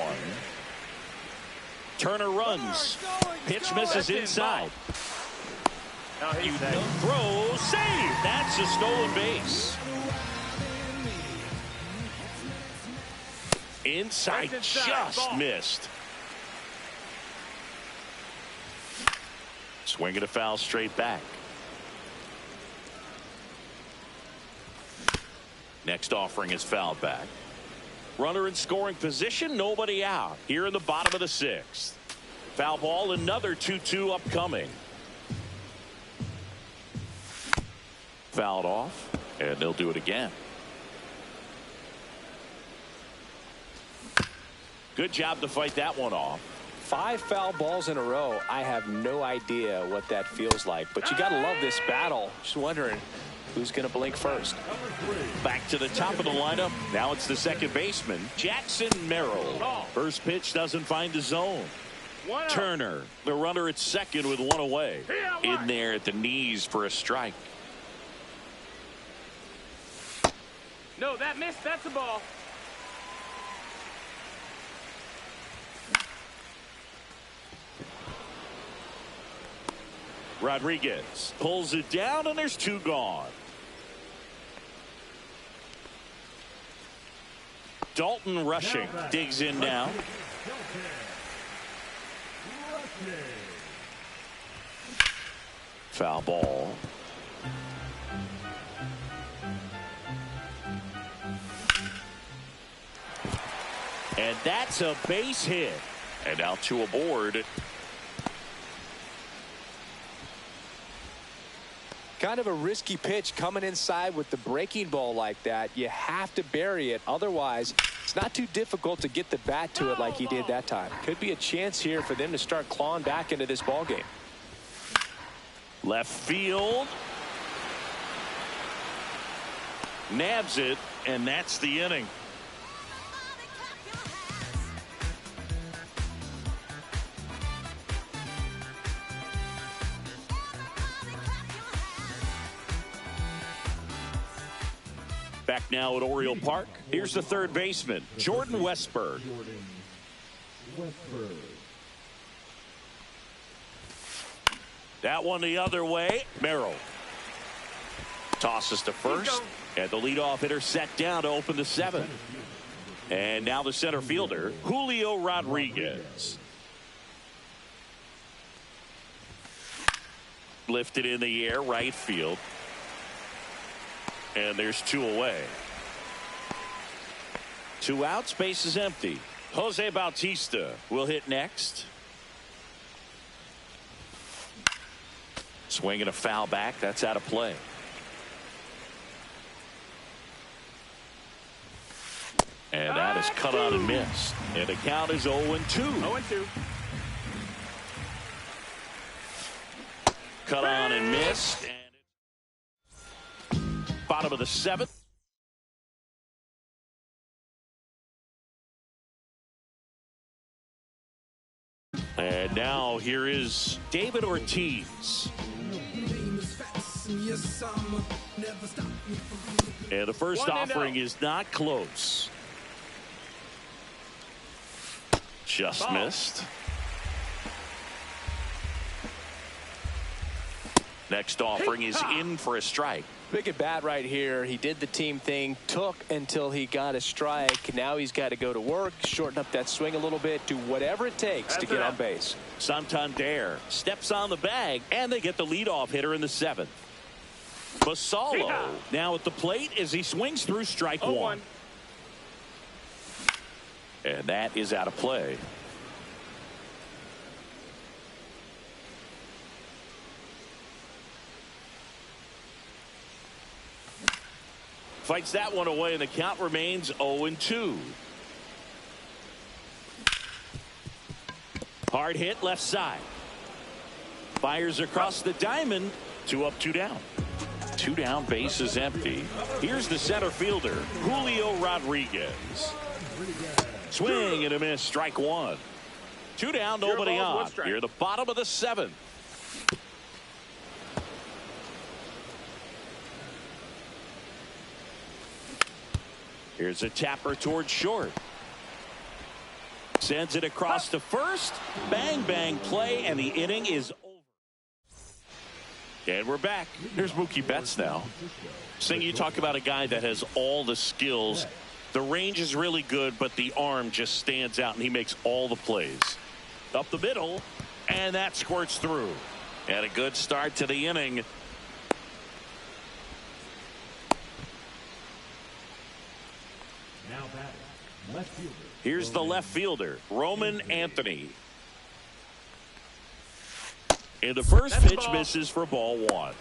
Turner runs. Pitch misses inside. You throw, save. That's a stolen base. Inside, just missed. Swing and a foul straight back. Next offering is fouled back. Runner in scoring position, nobody out. Here in the bottom of the 6th. Foul ball, another 2-2 upcoming. Fouled off, and they'll do it again. Good job to fight that one off. 5 foul balls in a row. I have no idea what that feels like, but you got to love this battle. Just wondering who's going to blink first. Back to the top of the lineup. Now it's the second baseman, Jackson Merrill. First pitch doesn't find the zone. Turner, the runner at second with 1 away. In there at the knees for a strike. No, that missed. That's a ball. Rodriguez pulls it down, and there's 2 gone. Dalton Rushing digs in now. Foul ball. And that's a base hit. And now 2 aboard. Kind of a risky pitch coming inside with the breaking ball like that. You have to bury it. Otherwise, it's not too difficult to get the bat to it like he did that time. Could be a chance here for them to start clawing back into this ball game. Left field. Nabs it, and that's the inning. Back now at Oriole Park. Here's the third baseman, Jordan Westburg. That one the other way. Merrill tosses to first, and the leadoff hitter set down to open the 7th. And now the center fielder, Julio Rodriguez. Lifted in the air, right field. And there's 2 away. 2 outs, base is empty. Jose Bautista will hit next. Swing and a foul back. That's out of play. And that is cut on and missed. And the count is 0-2. 0-2. Cut on and missed. And bottom of the 7th. And now here is David Ortiz. And the first offering is not close. Just missed. Next offering is in for a strike. Big at bat right here. He did the team thing, took until he got a strike. Now he's got to go to work, shorten up that swing a little bit, do whatever it takes to get on base. Santander steps on the bag, and they get the leadoff hitter in the 7th. Basallo now at the plate as he swings through strike 1. And that is out of play. Fights that one away, and the count remains 0-2. Hard hit left side. Fires across the diamond. 2 up, 2 down. 2 down, base is empty. Here's the center fielder, Julio Rodriguez. Swing and a miss, strike 1. 2 down, nobody on. Near the bottom of the 7th. Here's a tapper towards short. Sends it across to first. Bang, bang play, and the inning is over. And we're back. Here's Mookie Betts now. Sing, you talk about a guy that has all the skills. The range is really good, but the arm just stands out, and he makes all the plays. Up the middle, and that squirts through. And a good start to the inning. Now batting, left fielder. Here's the left fielder, Roman Anthony. And the first pitch misses for ball 1.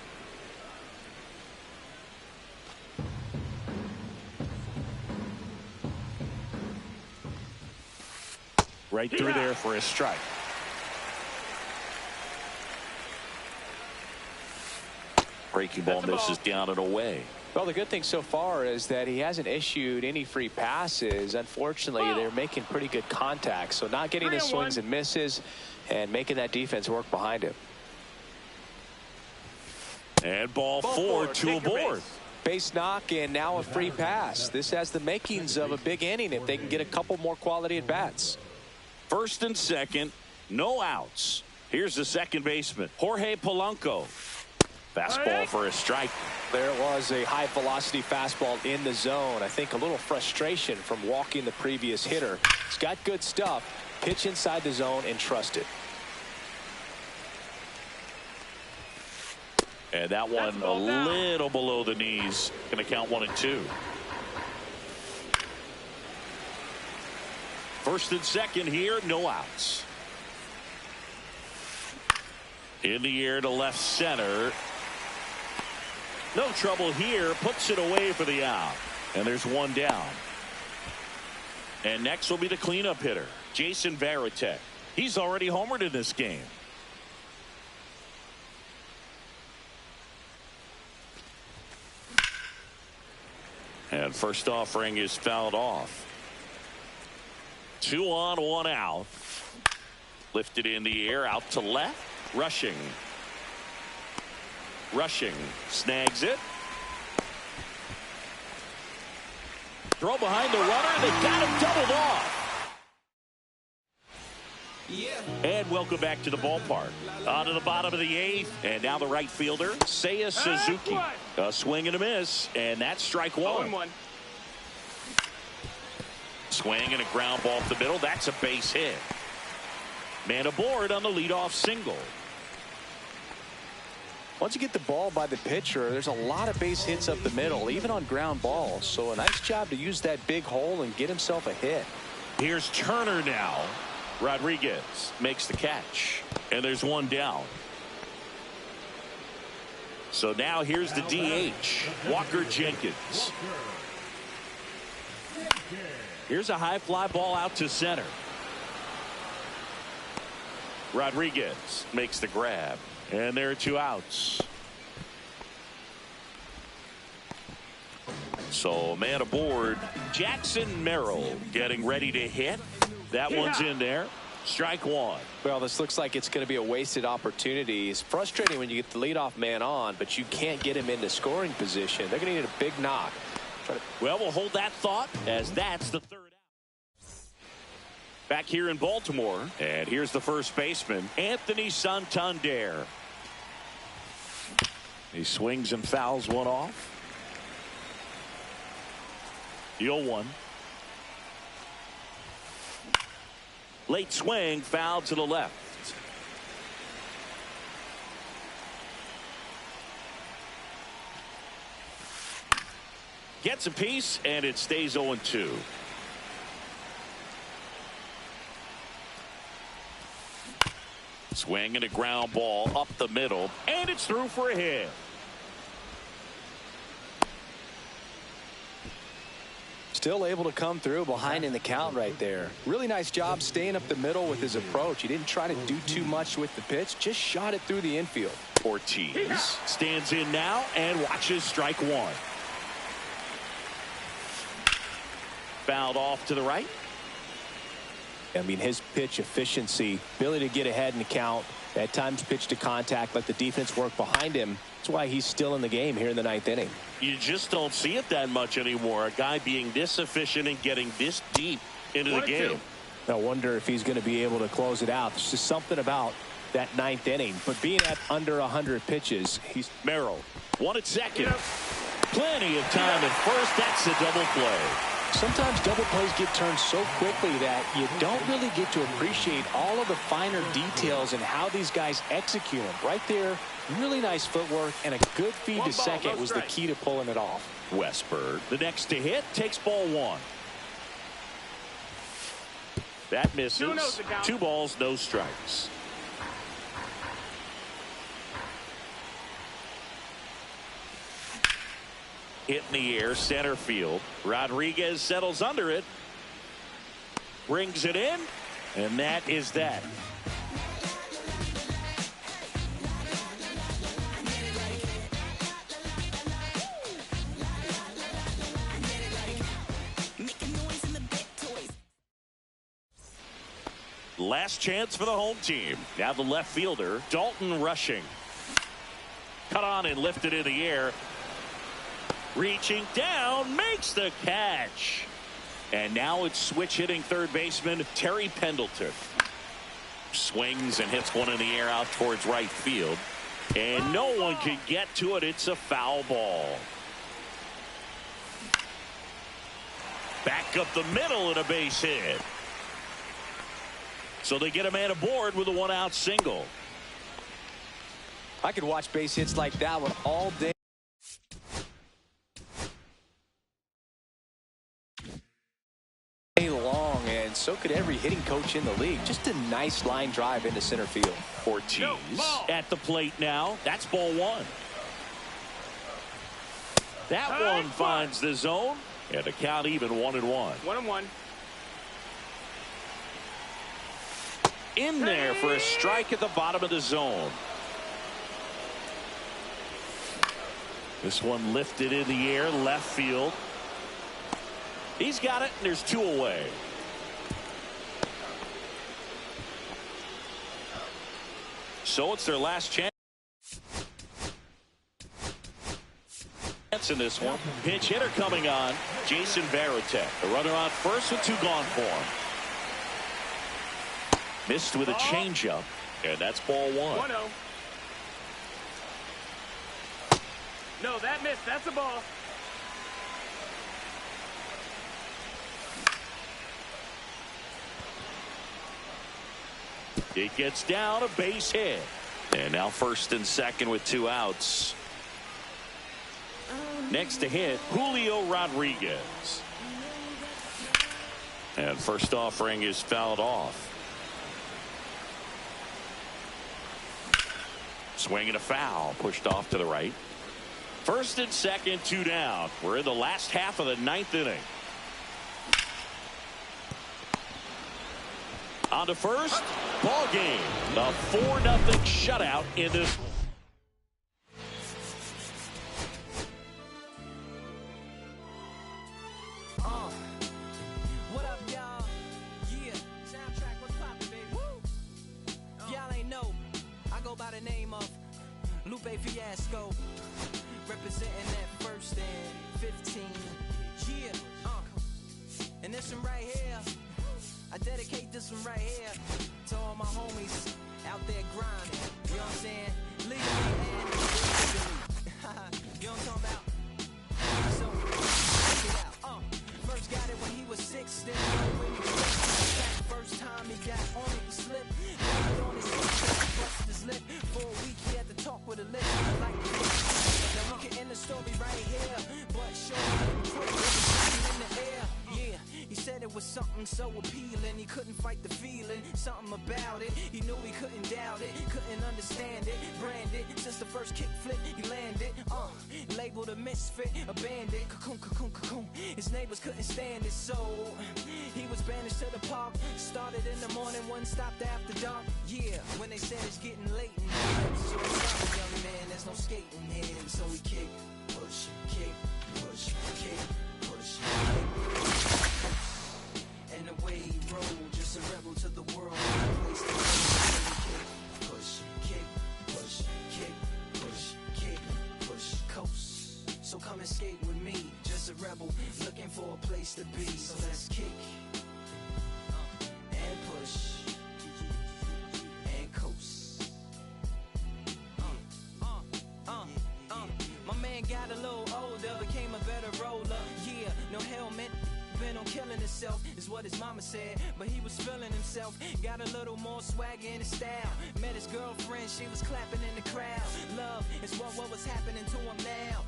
Right through there for a strike. Breaking ball misses down and away. Well, the good thing so far is that he hasn't issued any free passes. Unfortunately, they're making pretty good contact, so not getting the swings and misses and making that defense work behind him. And ball 4, 2 aboard. Base knock and now a free pass. This has the makings of a big inning if they can get a couple more quality at bats. First and second, no outs. Here's the second baseman, Jorge Polanco. Fastball for a strike. There was a high velocity fastball in the zone. I think a little frustration from walking the previous hitter. He's got good stuff. Pitch inside the zone and trust it. And that one a little below the knees. Going to count 1 and 2. First and second here, no outs. In the air to left center. No trouble here. Puts it away for the out. And there's 1 down. And next will be the cleanup hitter, Jason Varitek. He's already homered in this game. And first offering is fouled off. 2 on, 1 out. Lifted in the air, out to left. Rushing. Snags it. Throw behind the runner. They got him doubled off. And welcome back to the ballpark. On to the bottom of the 8th. And now the right fielder, Seiya Suzuki. A swing and a miss. And that's strike 1. 0-1. Swing and a ground ball up the middle. That's a base hit. Man aboard on the leadoff single. Once you get the ball by the pitcher, there's a lot of base hits up the middle, even on ground balls. So a nice job to use that big hole and get himself a hit. Here's Turner now. Rodriguez makes the catch. And there's 1 down. So now here's the DH, Walker Jenkins. Here's a high fly ball out to center. Rodriguez makes the grab. And there are 2 outs. So man aboard, Jackson Merrill getting ready to hit. That one's in there. Strike 1. Well, this looks like it's going to be a wasted opportunity. It's frustrating when you get the leadoff man on, but you can't get him into scoring position. They're going to need a big knock. Well, we'll hold that thought as that's the 3rd out. Back here in Baltimore, and here's the first baseman, Anthony Santander. He swings and fouls one off. The 0-1. Late swing, foul to the left. Gets a piece, and it stays 0-2. Swing and a ground ball up the middle, and it's through for a hit. Still able to come through behind in the count right there. Really nice job staying up the middle with his approach. He didn't try to do too much with the pitch, just shot it through the infield. Ortiz stands in now and watches strike one. Fouled off to the right. I mean, his pitch efficiency, ability to get ahead in the count, at times pitch to contact, let the defense work behind him. That's why he's still in the game here in the ninth inning. You just don't see it that much anymore. A guy being this efficient and getting this deep into the game. I wonder if he's going to be able to close it out. There's just something about that ninth inning. But being at under 100 pitches, he's... Merrill, one at second. Plenty of time at first. That's a double play. Sometimes double plays get turned so quickly that you don't really get to appreciate all of the finer details and how these guys execute them. Right there, really nice footwork, and a good feed to second was the key to pulling it off. Westburg, the next to hit, takes ball one. That misses. 2 balls, no strikes. Hit in the air, center field. Rodriguez settles under it. Brings it in, and that is that. Last chance for the home team. Now the left fielder, Dalton rushing. Cut on and lifted in the air. Reaching down, makes the catch. And now it's switch hitting third baseman Terry Pendleton. Swings and hits one in the air out towards right field. And no one can get to it. It's a foul ball. Back up the middle and a base hit. So they get a man aboard with a 1-out single. I could watch base hits like that one all day long, and so could every hitting coach in the league. Just a nice line drive into center field. Ortiz at the plate now. That's ball one. That one finds the zone, and the count even 1-1. 1-1. In there for a strike at the bottom of the zone. This one lifted in the air, left field. He's got it, and there's 2 away. So it's their last chance in this one. Pinch hitter coming on, Jason Varitek. The runner on first with 2 gone for him. Missed with a changeup, and that's ball 1. 1-0. No, that missed. That's a ball. It gets down, a base hit. And now first and second with 2 outs. Next to hit, Julio Rodriguez. And first offering is fouled off. Swing and a foul, pushed off to the right. First and second, 2 down. We're in the last half of the 9th inning. On to first, ball game. A 4-0 shutout in this. What up, y'all? Yeah, soundtrack, what's poppin', baby? Woo! Y'all ain't know, I go by the name of Lupe Fiasco, representing that first and 15. Yeah, and this one right here, I dedicate this one right here to all my homies out there grinding. You know what I'm saying? Legally and illegally. You know what I'm talking about? So, check it out. First got it when he was 6, then when he was 8. First time he got on it, he slipped. Landed on his hip, busted his lip. For a week he had to talk with a lip like this. Now we can end the story right here, but show me quick in the air. Yeah, he said it was something so appealing. He couldn't fight the feeling, something about it. He knew he couldn't doubt it, couldn't understand it. Branded since the first kick flip, he landed. Labeled a misfit, a bandit. Cocoon, cocoon, cocoon. His neighbors couldn't stand it, so he was banished to the park. Started in the morning, one stopped after dark. Yeah, when they said it's getting late in here. So sorry, young man, there's no skating here. So he kick, push, kick, push, kick, push, kick. And the way he rolled, just a rebel to the world. Place to go. Kick, push, kick, push, kick, push, kick, push, coast. So come and skate with me, just a rebel looking for a place to be. So let's kick and push and coast. My man got a little older, became a better roller. Yeah, no helmet. Been on killing himself is what his mama said, but he was feeling himself. Got a little more swag in his style. Met his girlfriend, she was clapping in the crowd. Love is what was happening to him now.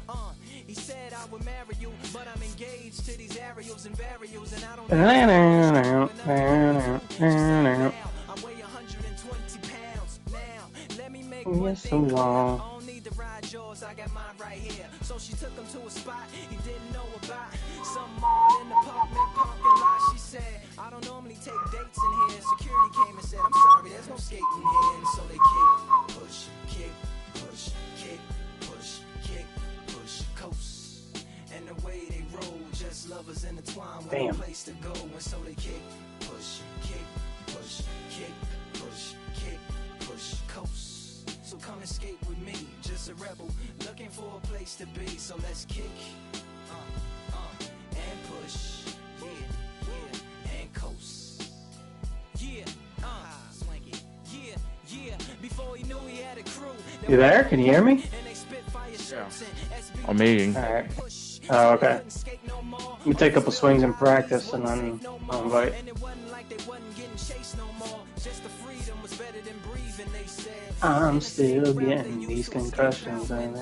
He said I would marry you, but I'm engaged to these aerials and varials, and I don't know. I weigh 120 pounds now. Let me make one thing clear. I don't need to ride yours, I got mine right here. So she took him to a spot he didn't know about. Some mall in the parking lot. She said, I don't normally take dates in here. Security came and said, I'm sorry, there's no skating here. And so they kick, push, kick, push, kick, push, kick, push, coast. And the way they roll, just lovers intertwined with a place to go. And so they kick, push, kick, push, kick, push, kick, push, coast. So come and skate with me, just a rebel looking for a place to be. So let's kick and push, and coast. Swanky. Before he knew he had a crew. You there? Can you hear me? Yeah. I'm eating. Alright. Oh, okay. Let me take a couple swings in practice and then I'll invite. I'm still getting these concussions. I'm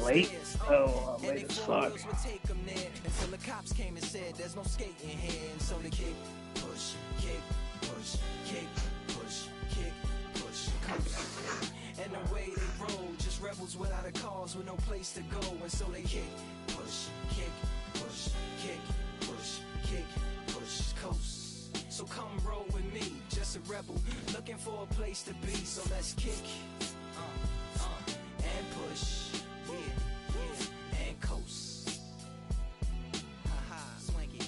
late? Oh, I'm late as fuck. Until the cops came and said there's no skating here. And so they kick, push, kick, push, kick, push, kick, push, coast. And the way they roll, just rebels without a cause with no place to go. And so they kick, push, kick, push, kick, push, kick, push, coast. So come roll with me, just a rebel looking for a place to be. So let's kick and push, and coast. Swanky.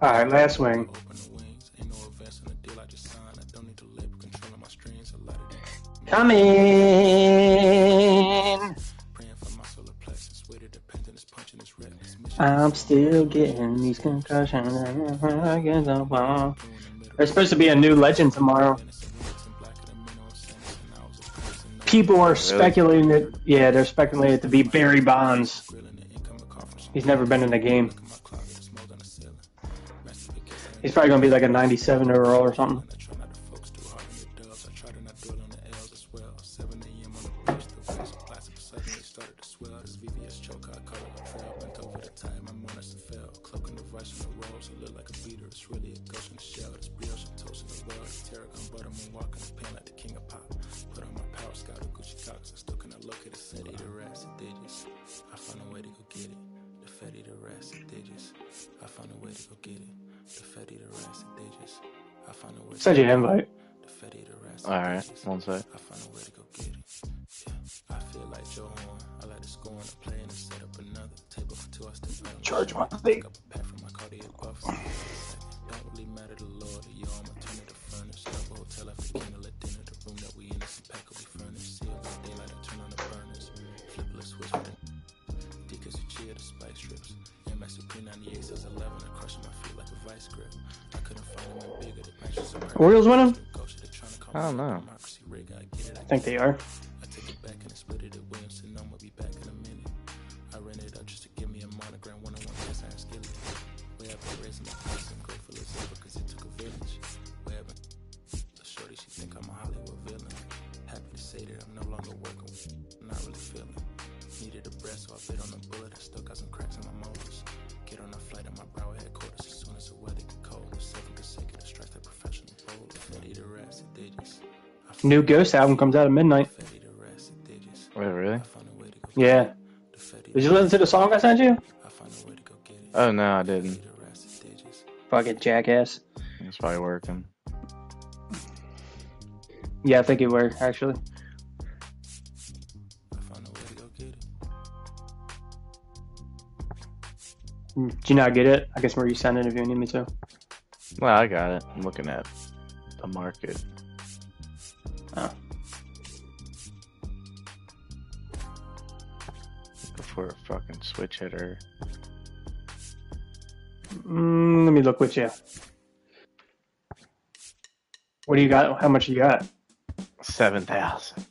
Alright, last swing. Coming. I'm still getting these concussions. There's supposed to be a new legend tomorrow. People are speculating that, yeah, they're speculating it to be Barry Bonds. He's never been in a game. He's probably going to be like a 97 overall or something. Send you an invite. Alright, one sec. Charge my vape. Orioles winning? I don't know. I think they are. New Ghost album comes out at midnight. Wait, really? Yeah. Did you listen to the song I sent you? Oh, no, I didn't. Fucking jackass. It's probably working. Yeah, I think it worked, actually. Did you not get it? I guess where you send it if you need me to. Well, I got it. I'm looking at the market. Oh. Before a fucking switch hitter. Let me look with you. What do you got? How much you got? 7,000.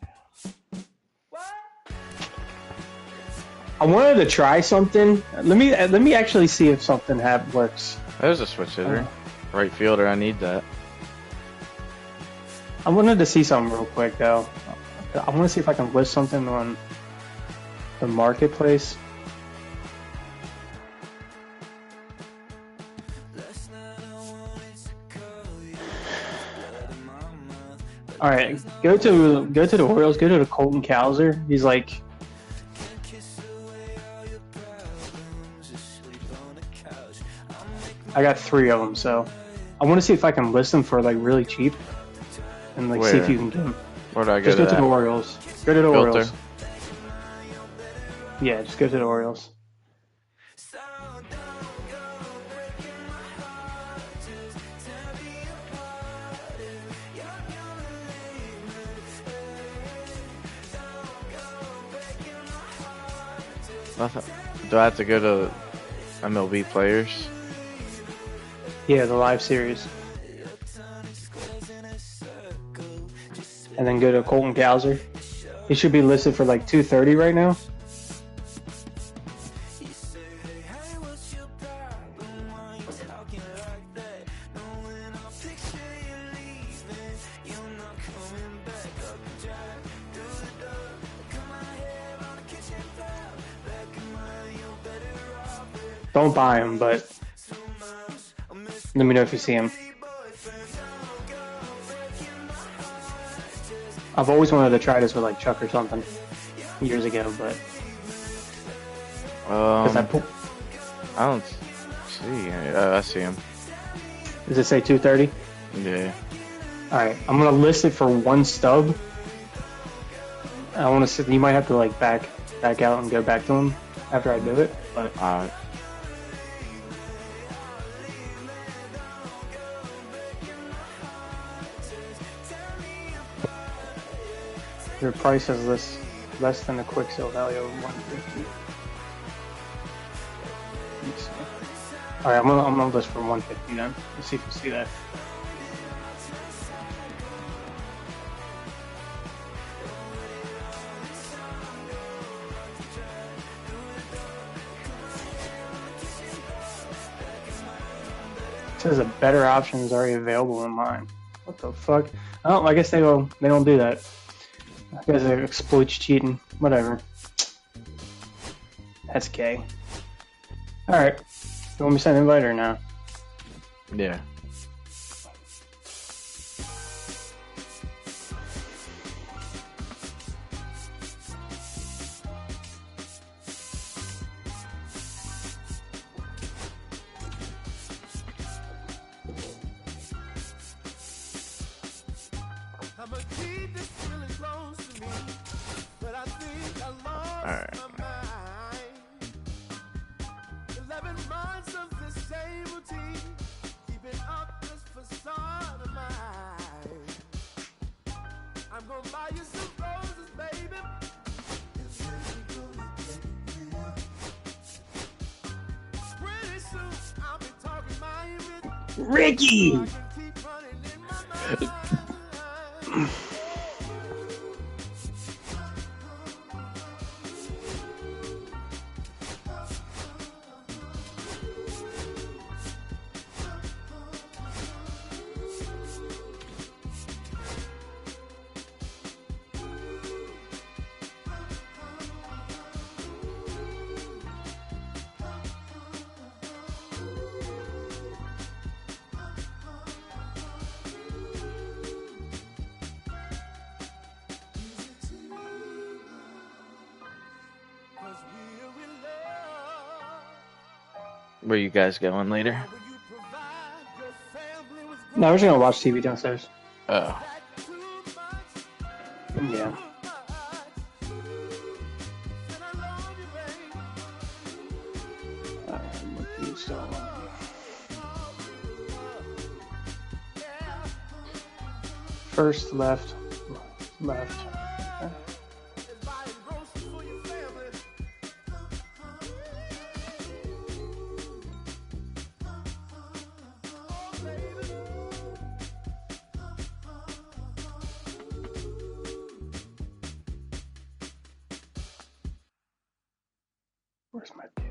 I wanted to try something. Let me actually see if something works. There's a switch hitter. Right fielder, I need that. I wanted to see something real quick though. I want to see if I can list something on the marketplace. All right, go to the Orioles. Go to the Colton Cowser. He's like, I got 3 of them, so I want to see if I can list them for like really cheap, and like see if you can get them. Where do I go? Just go to the Orioles. Go to the Filter. Orioles. Yeah, just go to the Orioles. Do I have to go to MLB players? Yeah, the live series. And then go to Colton Cowser. He should be listed for like $230 right now. Don't buy him, but let me know if you see him. I've always wanted to try this with like Chuck or something years ago, but I don't see. I see him. Does it say 230? Yeah. All right, I'm gonna list it for 1 stub. I want to see. You might have to like back out and go back to him after I do it, but. All right. Their price is less than the quick sale value of 150. All right, I'm gonna list for 150 then. Let's see if you see that. It says a better option is already available than mine. What the fuck? Oh, I guess they don't do that. I guess it exploits cheating. Whatever. That's gay. Alright. You want me to send an invite or no? Yeah. Ricky! Where you guys going later? No, we're just gonna watch TV downstairs. Oh. Yeah. First, left. Where's my dude?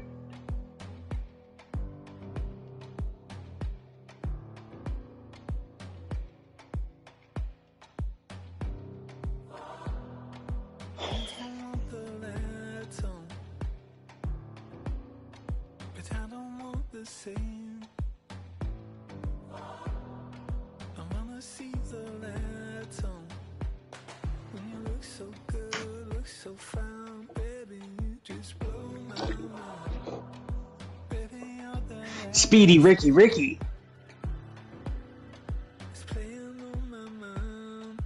But I don't want the same. I wanna see the lights on. When you look so good, look so fine, baby, you just blow my mind. Baby, you're the Speedy Ricky. it's playing on my mind.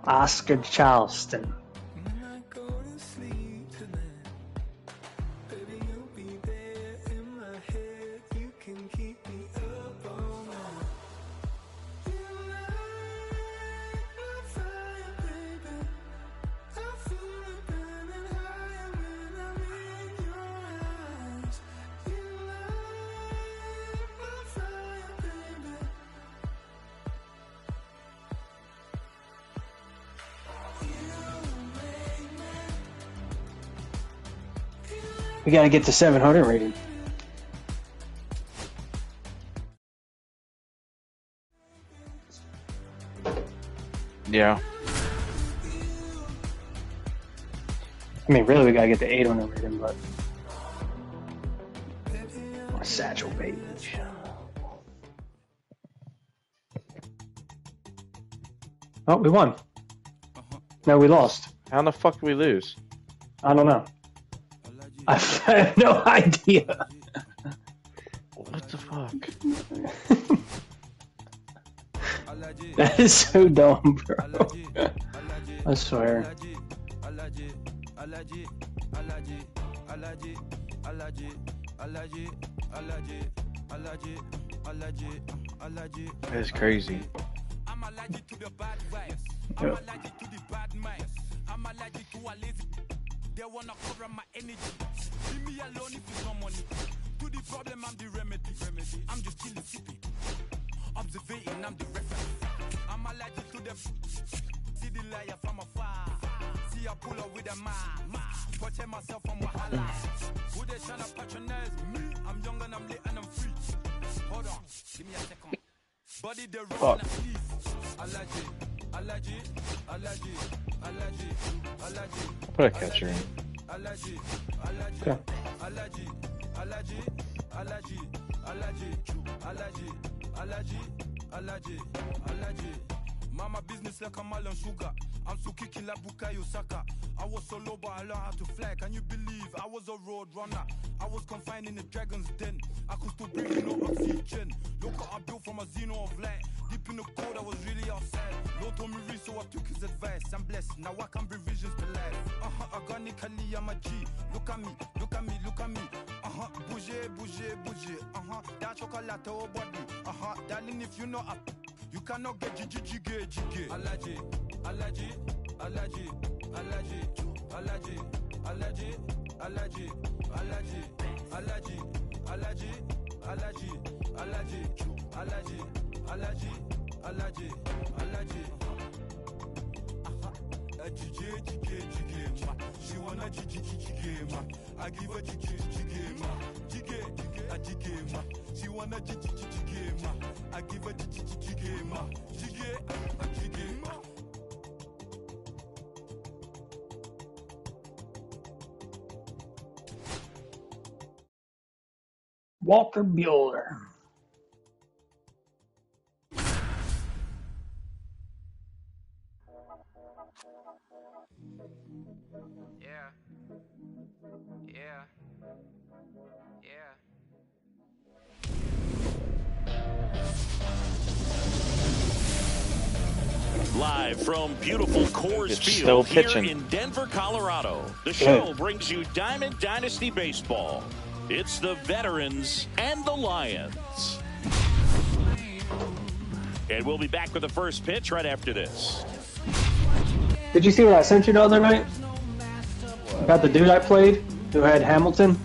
Oscar Charleston. When I go to sleep tonight, baby, you'll be there in my head. You can keep me up all night. You light my fire, baby. I feel it burning higher when I'm in your eyes. You light my fire, baby. We gotta get to 700 rating. Yeah. I mean, really, we gotta get to 800 rating, but Satchel Paige. Oh, we won. No, we lost. How the fuck did we lose? I don't know. I have no idea. What the fuck? That is so dumb, bro. I swear. That is crazy. Yep. They wanna cover my energy. Leave me alone if you want money. To the problem, I'm the remedy. I'm just chilling, sipping. Observating, I'm the reference. I'm allergic to them. See the liar from afar. See I pull up with a ma. Protect myself from wahala. Who they tryna patronize me? I'm young and I'm lit and I'm free. Hold on, give me a second. Body the run allergy. Put a catcher in. Okay. Allergy. Mama business like a melon sugar. I'm so kicking like Bukayo Saka. I was so low, but I learned how to fly. Can you believe I was a road runner? I was confined in the dragon's den. I could still breathe no oxygen. Look what I built from a xeno of light. Deep in the cold, I was really outside. Lord told me read, so I took his advice. I'm blessed, now I can bring visions to life. Organically, I'm a G. Look at me. Bouger. That chocolate or body. Darling, if you know up, you cannot get jiggy. Allergy. She wanna jiggy, I give her jiggy, she wanna jiggy, I give her jiggy. Walker Bueller. Yeah. Live from beautiful Coors It's Field still here pitching. in Denver, Colorado. The show brings you Diamond Dynasty Baseball. It's the veterans and the Lions. And we'll be back with the first pitch right after this. Did you see what I sent you the other night? About the dude I played who had Hamilton?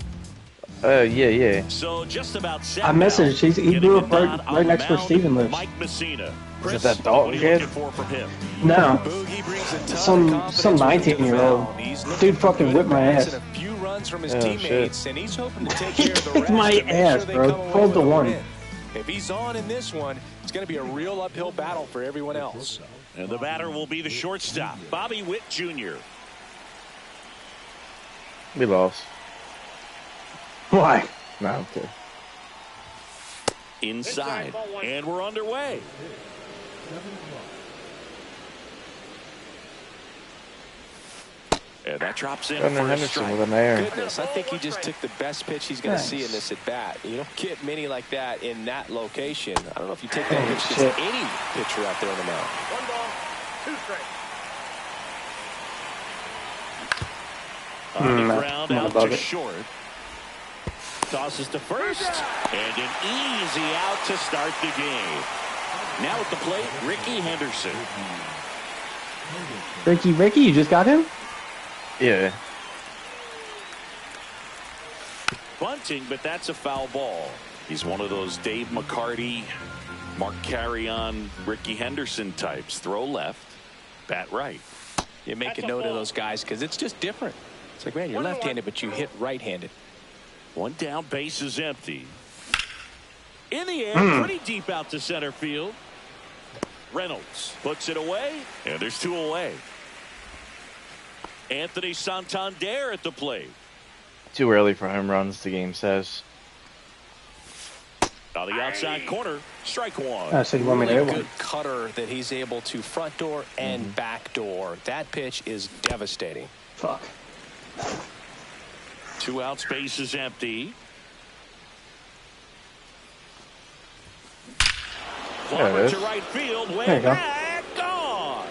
Yeah. So just about I messaged. He grew up right next where Steven lives. Mike Messina. Is it that Dalton kid? From him? No. Some 19-year-old. Dude fucking whipped my ass. A few runs from his Oh, teammates, and he's hoping to take care of the Kicked rest my to make ass, sure they bro. come away 12 to with a 1. win. If he's on in this one, it's going to be a real uphill battle for everyone else. And the batter will be the shortstop, Bobby Witt Jr. We lost. Why? No, okay. Inside, and we're underway. And that drops in Gunnar for a Henderson strike. with an error. Goodness, I think he just took the best pitch he's going to see in this at bat. You don't get many like that in that location. I don't know if you take that pitch against any pitcher out there on the mound. 1 ball, 2 strikes. On the ground, I'm out above to it. short. Tosses to first, and an easy out to start the game. Now at the plate, Ricky Henderson. Ricky, you just got him? Yeah. Bunting, but that's a foul ball. He's one of those Dave McCarty, Mark Carrion, Ricky Henderson types. Throw left, bat right. You make a note of those guys because it's just different. It's like, man, you're left-handed, but you hit right-handed. One down, base is empty. In the air, pretty deep out to center field. Reynolds puts it away, and there's 2 away. Anthony Santander at the plate. Too early for home runs, the game says. On the outside corner, strike 1. I said you want me to hit Really one. good cutter that he's able to front door and back door. That pitch is devastating. Fuck. 2 outs, base is empty. There it Clobber is. to right field, way There you go. back, gone.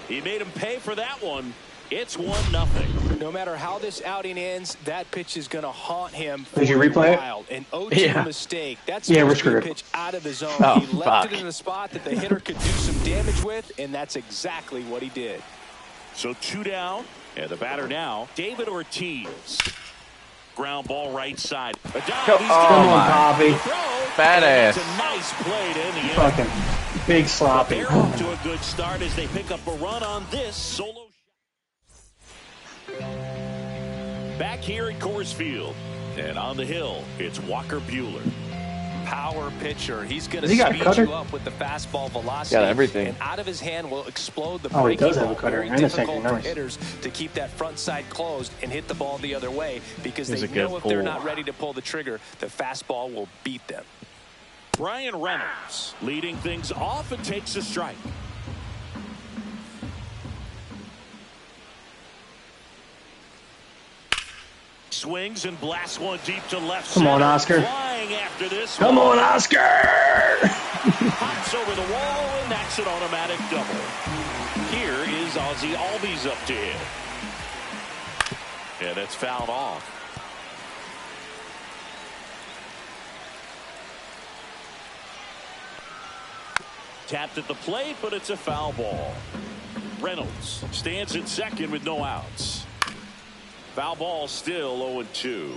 He made him pay for that one. It's 1-0. No matter how this outing ends, that pitch is going to haunt him for Did you a replay it? while. An 0-2 Yeah. mistake. That's Yeah, we're supposed to be a screwed. pitch out of the zone. Oh, He left fuck. it in a spot that the hitter could do some damage with, and that's exactly what he did. So 2 down, and the batter now, David Ortiz. Ground ball right side. Come Come on, Poppy. Badass. It's a nice play to end the inning. Fucking big sloppy. They're off to a good start as they pick up a run on this solo shot. Back here at Coors Field, and on the hill, it's Walker Bueller. Power pitcher. He's going to Has he got a speed cutter? you up with the fastball velocity. Got everything. And out of his hand will explode the Oh, he breaking does have a ball. cutter Very and a difficult sinker, for nice. hitters to keep that front side closed and hit the ball the other way because He's they a good know if they're pull. not ready to pull the trigger, the fastball will beat them. Brian Reynolds leading things off and takes a strike. Swings and blasts one deep to left Come on, center. Oscar. Flying after this. Come one. on, Oscar! Hops over the wall, and that's an automatic double. Here is Ozzie Albies up to hit. And it's fouled off. Tapped at the plate, but it's a foul ball. Reynolds stands at second with no outs. Foul ball still 0-2.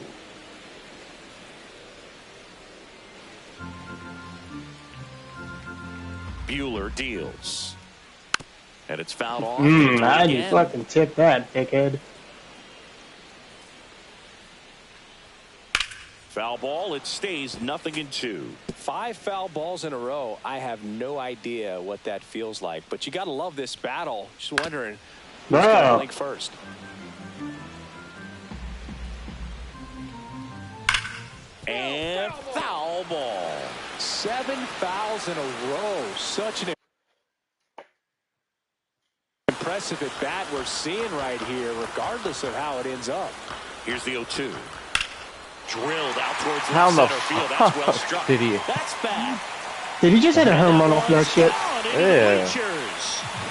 Bueller deals. And it's fouled off. How'd you fucking tip that, dickhead? Foul ball. It stays 0-2. 5 foul balls in a row. I have no idea what that feels like, but you got to love this battle. Just wondering who's going to blink first. And foul ball. 7 fouls in a row. Such an impressive at bat we're seeing right here, regardless of how it ends up. Here's the 0-2. Drilled out towards How left the center field. That's well struck. did he? That's bad. Did he just hit a home run off that shit? Yeah.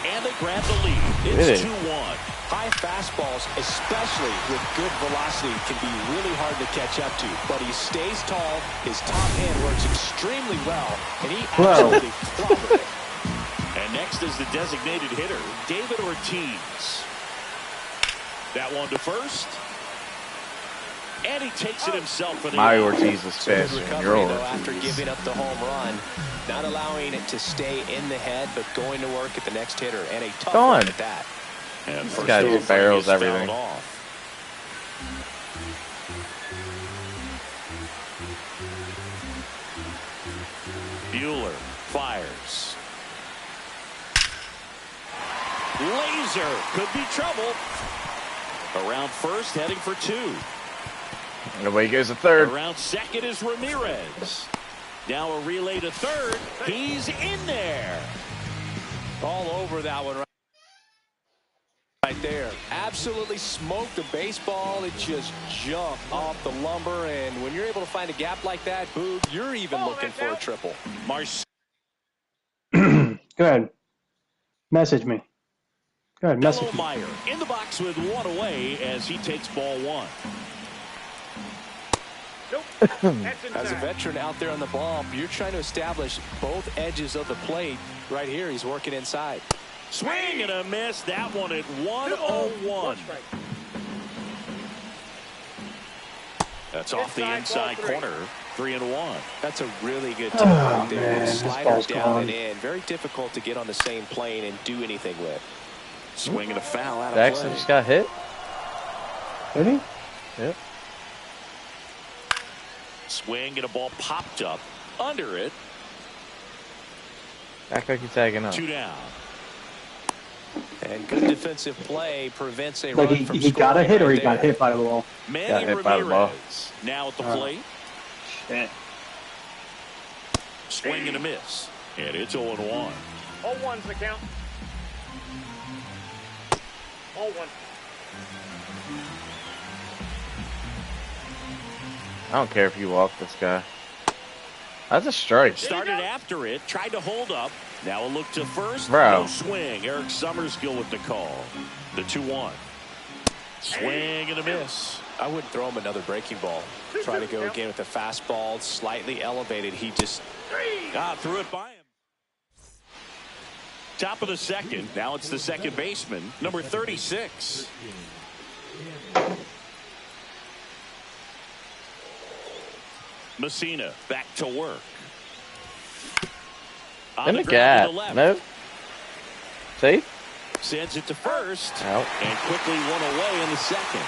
And they grab the lead. It's 2-1. High fastballs, especially with good velocity, can be really hard to catch up to. But he stays tall. His top hand works extremely well, and he absolutely clobbered it. And next is the designated hitter, David Ortiz. That one to first. And he takes it himself for the Mario Ortiz is Good faster than recovery, your though, after Ortiz. giving up the home run. Not allowing it to stay in the head, but going to work at the next hitter. And a tough Gone. one at that. And This guy just barrels everything. Bueller fires. Laser could be trouble. Around first, heading for 2. And away goes the third. Around second is Ramirez. Now a relay to third. He's in there. All over that one right there. Absolutely smoked the baseball. It just jumped off the lumber. And when you're able to find a gap like that, Boog, you're even looking for a triple. Go ahead. Message me. Go ahead, message me. Meyer in the box with 1 away as he takes ball 1. As a veteran out there on the ball, you're trying to establish both edges of the plate. Right here, he's working inside. Swing and a miss. That one at 1-0-1. That's off the inside corner. 3-1. That's a really good tip right there. Man, this Slider ball's down gone. and in. Very difficult to get on the same plane and do anything with. Swing and a foul out of Jackson play. just got hit. Did he? Yep. Swing and a ball popped up under it. Act like he's tagging up. 2 down. And good defensive play prevents a Like run from he got a scoring hit or right he got there. hit by the ball? Manny hit by the ball. Ramirez now at the plate. Shit. Swing and a miss. And it's 0-1. 0-1's the count. 0-1. I don't care if you walk this guy. That's a strike. Started after it, tried to hold up. Now a look to first. Bro. No swing. Eric Summerskill with the call. The 2-1. Swing and a miss. I wouldn't throw him another breaking ball. Try to go again with the fastball, slightly elevated. He just Threw it by him. Top of the second. Now it's the second baseman, number 36. Messina back to work. On In the ground gap. to the left. Nope. Safe? Sends it to first. Out. And quickly one away in the second.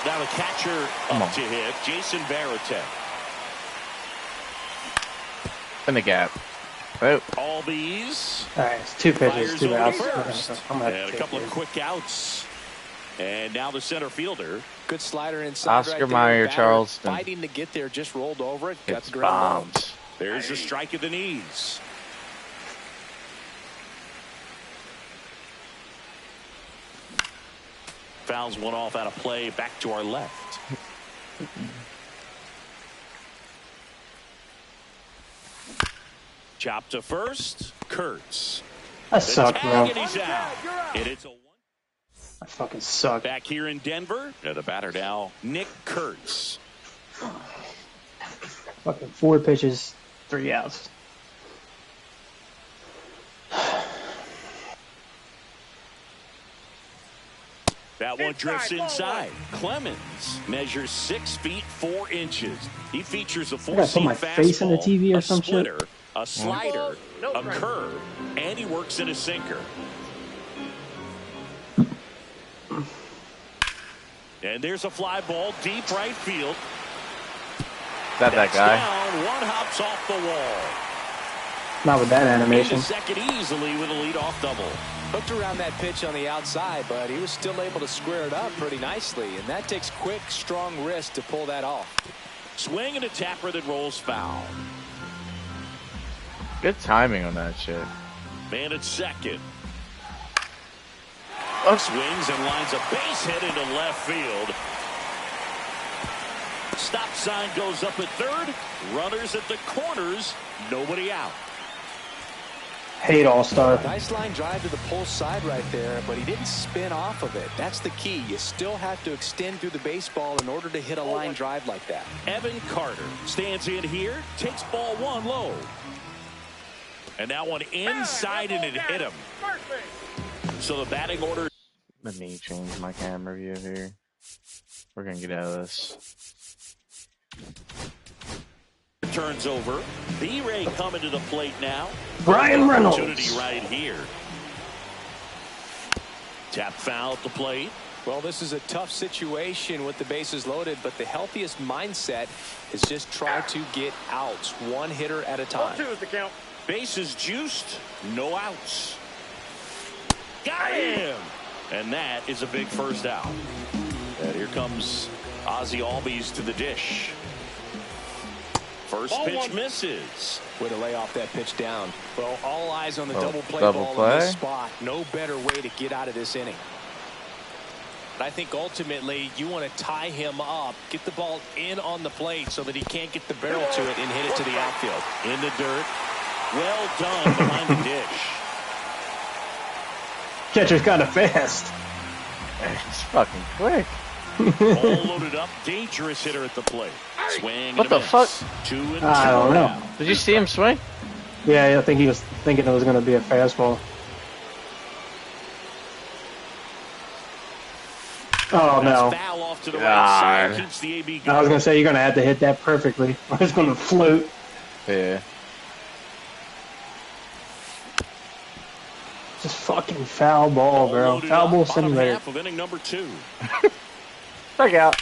Now the catcher up to hit, Jason Varitek. In the gap. Nope. All these. All right, it's 2 pitches, Fires 2 over outs. first. I'm gonna have And to a couple of take quick outs. And now the center fielder. good slider inside. Oscar right there. Mayer Batter Charleston. fighting to get there, just rolled over it. Got It's the ground ball. bombed. There's a strike at the knees. Fouls one off out of play. Back to our left. Chop to first. Kurtz. I suck, bro. And he's out. And it's a one. I fucking suck. Back here in Denver. And the batter now, Nick Kurtz. Fucking 4 pitches, 3 outs. That one drifts inside. Clemens measures 6 feet 4 inches. He features a I gotta put four-seam my face in the fastball, TV or a some shit. splitter, a slider, a curve, and he works in a sinker. And there's a fly ball deep right field. That guy. Down, one hops off the wall. Not with that animation. Into second easily with a leadoff double. Hooked around that pitch on the outside, but he was still able to square it up pretty nicely, and that takes quick, strong wrist to pull that off. Swing and a tapper that rolls foul. Good timing on that shit. Man at second. Swings and lines a base hit into left field. Stop sign goes up at third. Runners at the corners. Nobody out. Hate All-Star. Nice line drive to the pull side right there, but he didn't spin off of it. That's the key. You still have to extend through the baseball in order to hit a line drive like that. Evan Carter stands in here, takes ball one low. And that one inside and it hit him. So the batting order. Let me change my camera view here. We're going to get out of this. Turns over. B-Ray coming to the plate now. Brian Reynolds. Opportunity right here. Tap foul at the plate. Well, this is a tough situation with the bases loaded, but the healthiest mindset is just try to get outs, one hitter at a time. 2 is the count. Bases juiced, no outs. Got him! And that is a big first out. And here comes Ozzie Albies to the dish. First pitch misses. Way to lay off that pitch down. Well, all eyes on the double play double ball play? in this spot. No better way to get out of this inning. I think ultimately you want to tie him up, get the ball in on the plate so that he can't get the barrel to it and hit it to the outfield. In the dirt. Well done behind the dish. Catcher's kind of fast. It's fucking quick. All loaded up. Dangerous hitter at the plate. Swing. What the fuck? 2 and 2. I don't know. Now. Did you see him swing? Yeah, I think he was thinking it was going to be a fastball. Oh, no. Foul off to the right side. Keeps the AB going. I was going to say, you're going to have to hit that perfectly. It's going to float. Yeah. Just fucking foul ball, bro. Foul ball simulator. Half of inning number 2. Check out.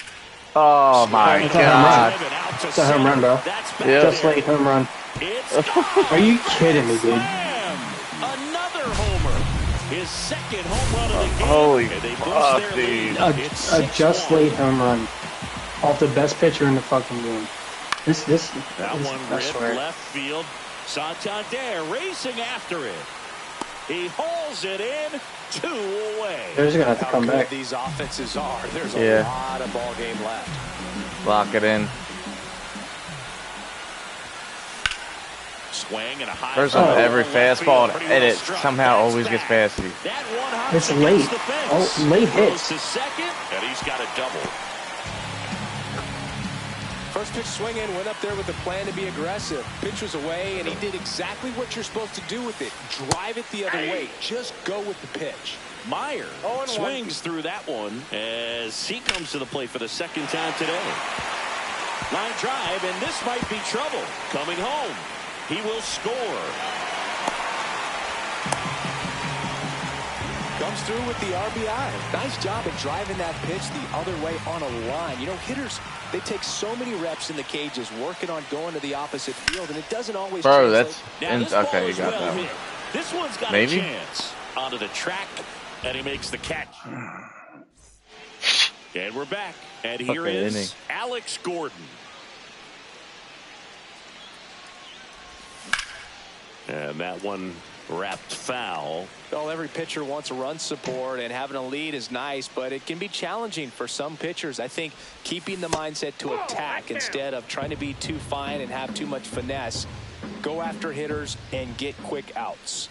Oh my god. It's a home run, bro. Yep. Just late home run. Are you kidding me, dude? Another homer. His second home run of the game. Holy And they fuck, boost their lead. A just late home run off the best pitcher in the fucking game. That one ripped left field. Santander racing after it. He hauls it in. 2 away. They're just gonna have to come How back. good these offenses are. There's a lot of ball game left. Lock it in. Swing and a high. First on every fastball, and it somehow always gets past you. It's late. Oh, late hits. To second, and he's got a double. First pitch swinging, went up there with a plan to be aggressive. Pitch was away, and he did exactly what you're supposed to do with it. Drive it the other way. Just go with the pitch. Meyer swings through that one as he comes to the plate for the second time today. Line drive, and this might be trouble. Coming home. He will score. Comes through with the RBI. Nice job of driving that pitch the other way on a line. You know, hitters, they take so many reps in the cages working on going to the opposite field, and it doesn't always Bro, translate. that's okay. You got that one. This one's got Maybe? a chance. Onto the track, and he makes the catch. And we're back. And here Okay, is inning. Alex Gordon. And that one wrapped foul. Well, every pitcher wants a run support, and having a lead is nice, but it can be challenging for some pitchers. I think keeping the mindset to attack instead of trying to be too fine and have too much finesse. Go after hitters and get quick outs.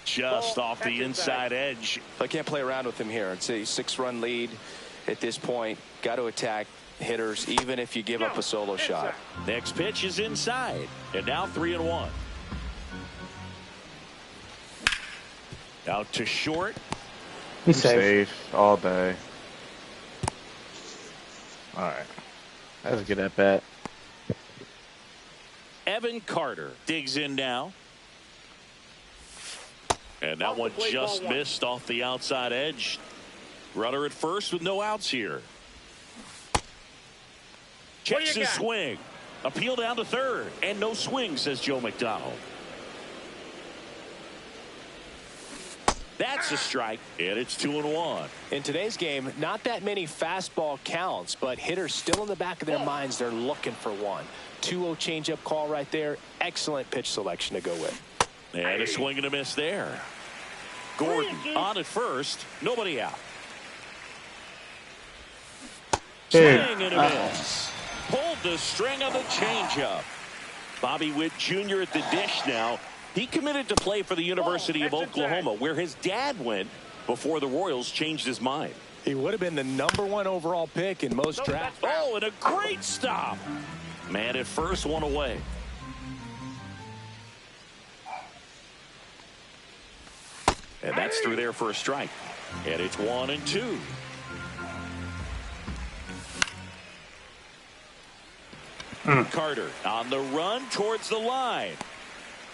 Just off the inside edge. I can't play around with him here. It's a 6-run lead at this point. Got to attack hitters even if you give up a solo shot. Next pitch is inside. And now 3-1. Out to short. He's safe. all day. All right. That was a good at bat. Evan Carter digs in now. And that one just missed off the outside edge. Runner at first with no outs here. Checks his swing. Appeal down to third. And no swing, says Joe McDonald. That's a strike, and it's 2-1. In today's game, not that many fastball counts, but hitters still in the back of their minds, they're looking for one. 2-0 changeup call right there. Excellent pitch selection to go with. And a swing and a miss there. Gordon on at first. Nobody out. Swing and a miss. Pulled the string of the changeup. Bobby Witt Jr. at the dish now. He committed to play for the University of Oklahoma, where his dad went before the Royals changed his mind. He would have been the #1 overall pick in most drafts. Oh, and a great stop. Man at first, one away. And that's through there for a strike. And it's 1-2. Carter on the run towards the line.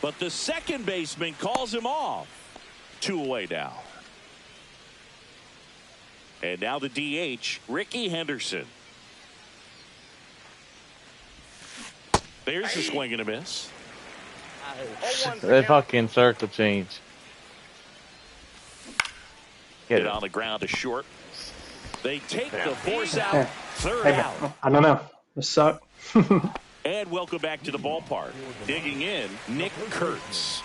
But the second baseman calls him off. 2 away now. And now the DH, Ricky Henderson. There's a swing and a miss. They fucking circle change. Get on the ground to short. They take the force out. Third out. I don't know. This sucked. And welcome back to the ballpark. Digging in, Nick Kurtz.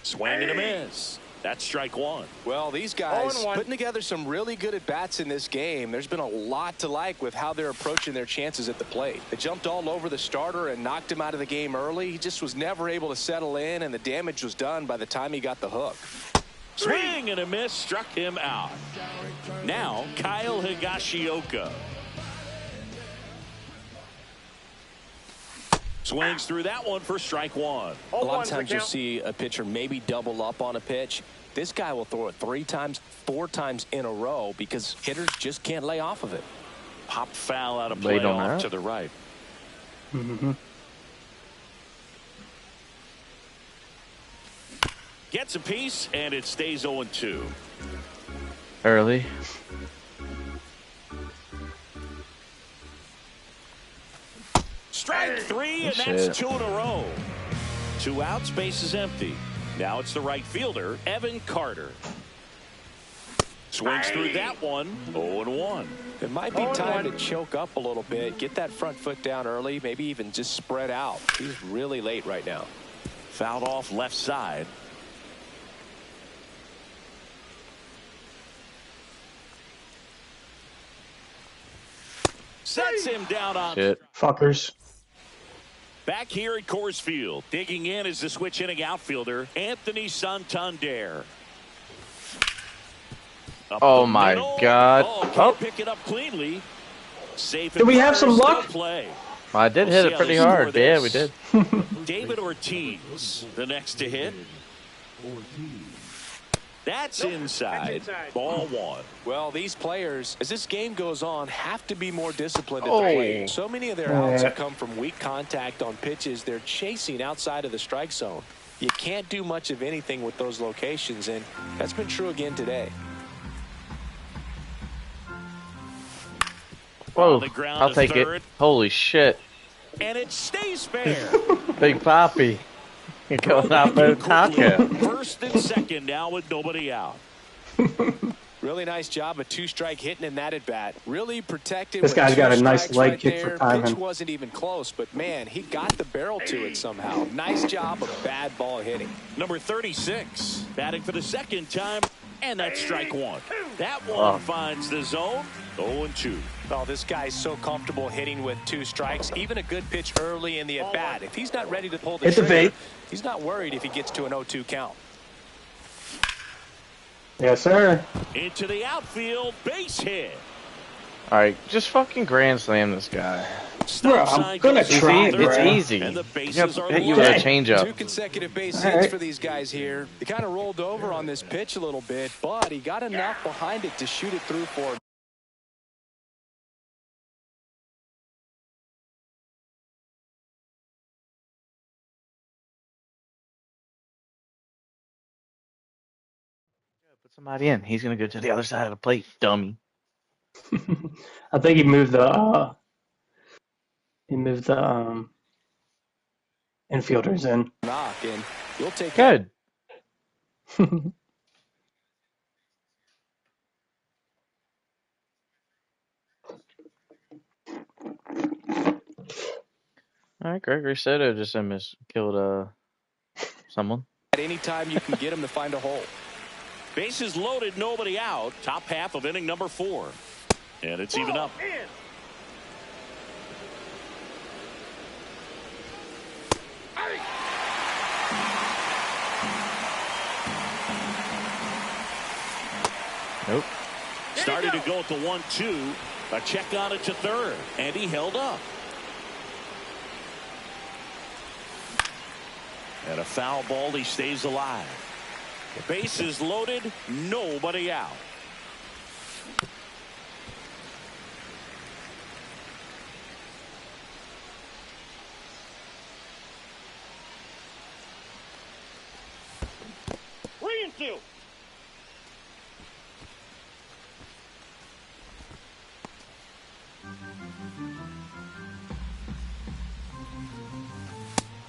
Swing and a miss. That's strike one. Well, these guys putting together some really good at-bats in this game. There's been a lot to like with how they're approaching their chances at the plate. They jumped all over the starter and knocked him out of the game early. He just was never able to settle in, and the damage was done by the time he got the hook. Swing and a miss, struck him out. Now, Kyle Higashioka. Swings through that one for strike one. A lot of times you'll see a pitcher maybe double up on a pitch. This guy will throw it 3 times, 4 times in a row because hitters just can't lay off of it. Pop foul out of play off to the right. Gets a piece, and it stays 0-2. Early. Strike 3, and that's 2 in a row. 2 outs, base is empty. Now it's the right fielder, Evan Carter. Swings through that one, 0-1. It might be time to choke up a little bit, get that front foot down early, maybe even just spread out. He's really late right now. Fouled off left side. Sets him down on fuckers. Back here at Coors Field, digging in is the switch inning outfielder, Anthony Santander. Oh my God. Can't pick it up cleanly. Safe. Did we have some luck? Play. I did hit it pretty hard. Yeah, we did. David Ortiz, the next to hit. That's inside. Ball one. Well, these players, as this game goes on, have to be more disciplined at the plate. So many of their outs have come from weak contact on pitches they're chasing outside of the strike zone. You can't do much of anything with those locations, and that's been true again today. Whoa, I'll take it. Holy shit. And it stays fair. Big Poppy. You're going out for the taco. First and second now with nobody out. Really nice job of 2-strike hitting in that at bat. Really protected. This guy's got a nice leg kick for timing. Pitch wasn't even close, but man, he got the barrel to it somehow. Nice job of bad ball hitting. Number 36, batting for the second time, and that's strike one. That one finds the zone. 0-2. Oh, this guy's so comfortable hitting with 2 strikes. Even a good pitch early in the at bat. If he's not ready to pull the trigger, he's not worried if he gets to an 0-2 count. Yes, sir. Into the outfield, base hit. All right, just fucking grand slam this guy. Bro, I'm gonna try. It's easy. And the bases are hit you with a changeup. 2 consecutive base hits for these guys here. He kind of rolled over on this pitch a little bit, but he got enough behind it to shoot it through for him. Put somebody in. He's gonna go to the other side of the plate, dummy. I think he moved the infielders in. Knock, and you'll take Good. All right, Gregory Soto just killed someone. At any time you can get him to find a hole. Bases loaded, nobody out. Top half of inning number 4. And it's even up. Nope. Started to go at the 1-2. A check on it to third. And he held up. And a foul ball, he stays alive. The bases loaded, nobody out. Reinfield.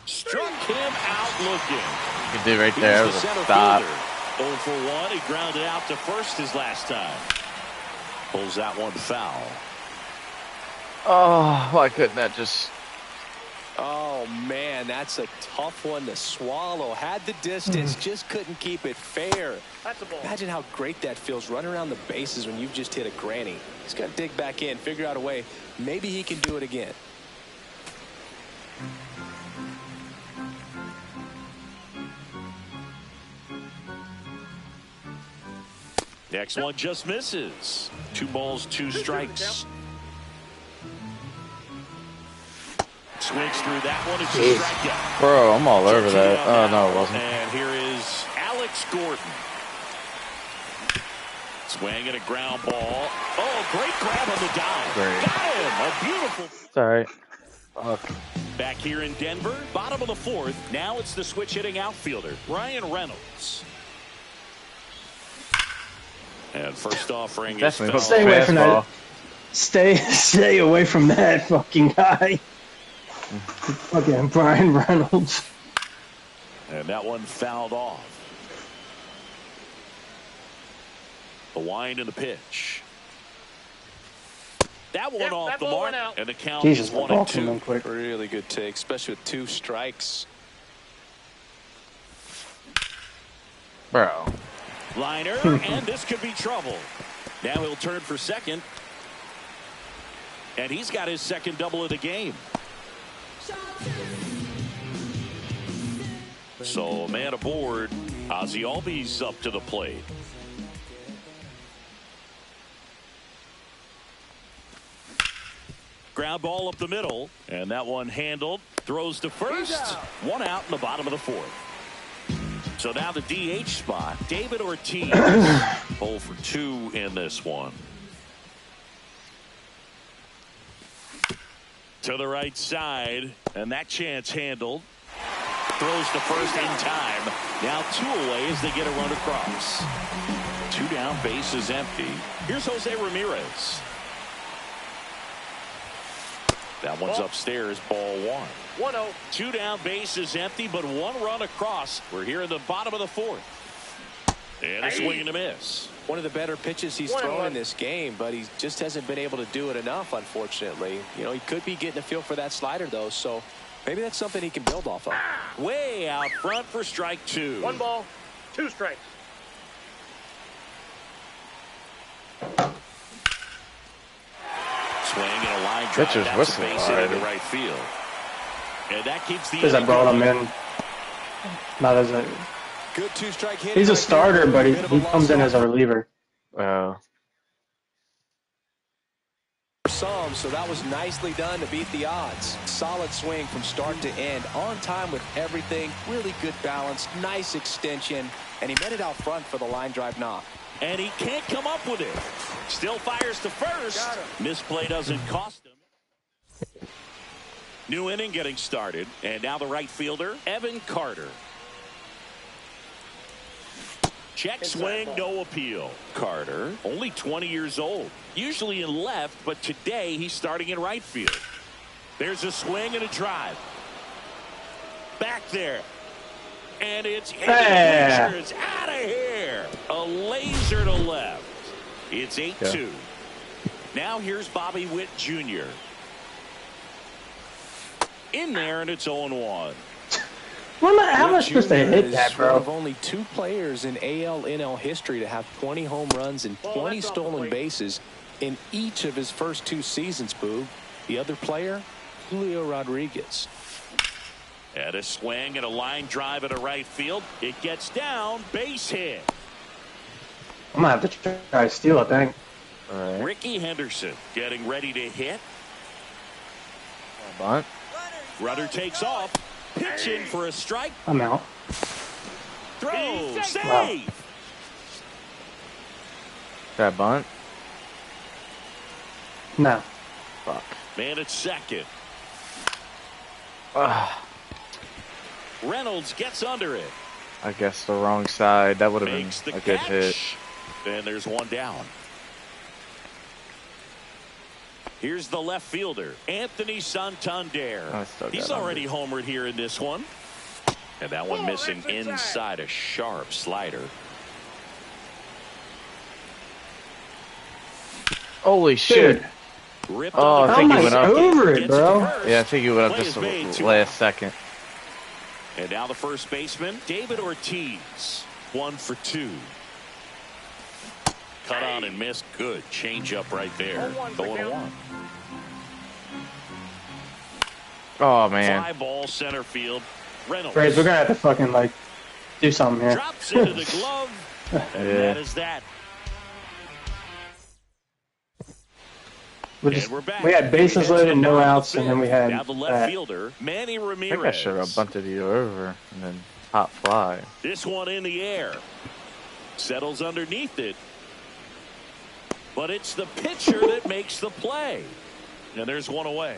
Struck him out looking. You can do right there. He's Was the a center stop. fielder. 0 for 1. He grounded out to first his last time. Pulls that one foul. Oh, why couldn't that just... Oh, man, that's a tough one to swallow. Had the distance, just couldn't keep it fair. That's a ball. Imagine how great that feels, running around the bases when you've just hit a granny. He's got to dig back in, figure out a way. Maybe he can do it again. Next one just misses. 2 balls, 2 strikes. Swings through that one. It's a strikeout. Bro, I'm all over that. Oh, no, it wasn't. And here is Alex Gordon. Swing and a ground ball. Oh, great grab on the dive. Great. Got him. A beautiful. It's all right. Fuck. Back here in Denver, bottom of the 4th. Now it's the switch hitting outfielder, Ryan Reynolds. And first offering is Definitely foul. Stay away from that. Stay away from that fucking guy. Fucking Brian Reynolds. And that one fouled off. The wind and the pitch. That one off the mark, and the count Jesus, is the 1 ball and came 2. in quick. Really good take, especially with 2 strikes. Bro. Liner, and this could be trouble. Now he'll turn for second. And he's got his second double of the game. So, man aboard. Ozzie Albies up to the plate. Ground ball up the middle, and that one handled. Throws to first. 1 out in the bottom of the 4th. So now the DH spot, David Ortiz. 0 for 2 in this one. To the right side, and that chance handled. Throws to first in time. Now 2 away as they get a run across. 2 down, base is empty. Here's Jose Ramirez. That one's upstairs, ball 1. 1-0. 2 down, base is empty, but 1 run across. We're here in the bottom of the 4th. And a swing and a miss. One of the better pitches he's thrown in this game, but he just hasn't been able to do it enough, unfortunately. You know, he could be getting a feel for that slider, though, so maybe that's something he can build off of. Way out front for strike 2. 1 ball, 2 strikes. Swing and a line drive. Pitcher's That's a whistling base hit into already. right field. And that keeps the Because I brought him in. Not as a. Good 2-strike hit. He's a starter, but he comes in as a reliever. Wow. Some, so that was nicely done to beat the odds. Solid swing from start to end, on time with everything, really good balance, nice extension, and he met it out front for the line drive knock. And he can't come up with it. Still fires to first. Misplay doesn't cost him. New inning getting started, and now the right fielder, Evan Carter. Check swing, no appeal. Carter, only 20 years old. Usually in left, but today he's starting in right field. There's a swing and a drive. Back there. And it's into the bleachers. Out of here. A laser to left. It's 8-2. Now here's Bobby Witt Jr. In there, and it's 0-1. How am I supposed to hit that, bro? One of only 2 players in AL/NL history to have 20 home runs and 20 stolen bases in each of his first 2 seasons, Boog. The other player, Julio Rodriguez. And a swing and a line drive at a right field. It gets down, base hit. I'm going to have to try to steal, I think. All right. Ricky Henderson getting ready to hit. Bunt. Rudder takes off. Pitch in for a strike. I'm out. Throw. Save. Wow. That bunt? No. Fuck. Man at second. Ah. Reynolds gets under it. I guess the wrong side. That would have been Makes the a good catch. hit. And there's one down. Here's the left fielder, Anthony Santander. He's already homered here in this one. And that one missing inside a sharp slider. Holy shit. Oh, I think he went up. Over it, bro. Yeah, I think he went up just the last second. And now the first baseman, David Ortiz. 1 for 2. Cut on and missed. Good change up right there. 0-1. Oh, man. Fly ball center field. Reynolds. Braves, we're going to have to fucking, like, do something here. Drops into the glove. And that is that. We had bases loaded, no outs, and then we had now the left fielder, Manny Ramirez. I think I should have bunted you over and then hot fly. This one in the air. Settles underneath it. But it's the pitcher that makes the play. And there's one away.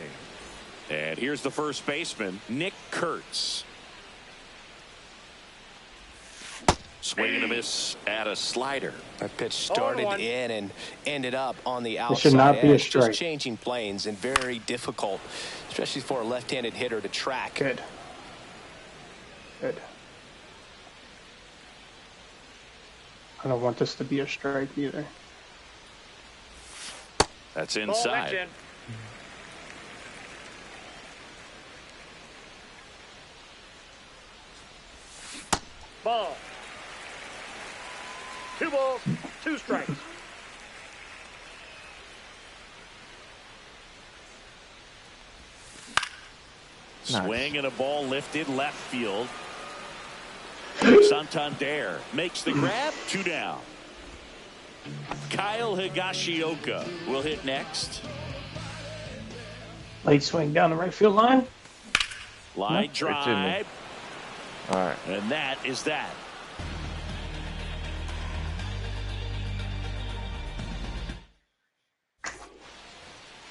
And here's the first baseman, Nick Kurtz. Swing and a miss at a slider. That pitch started in and ended up on the outside. It should not be a edge, strike. just changing planes and very difficult, especially for a left-handed hitter to track. Good. I don't want this to be a strike either. That's inside. Ball. 2 balls, 2 strikes. Swing and a ball lifted left field. Santander makes the grab. 2 down. Kyle Higashioka will hit next. Late swing down the right field line. Line drive. All right. And that is that.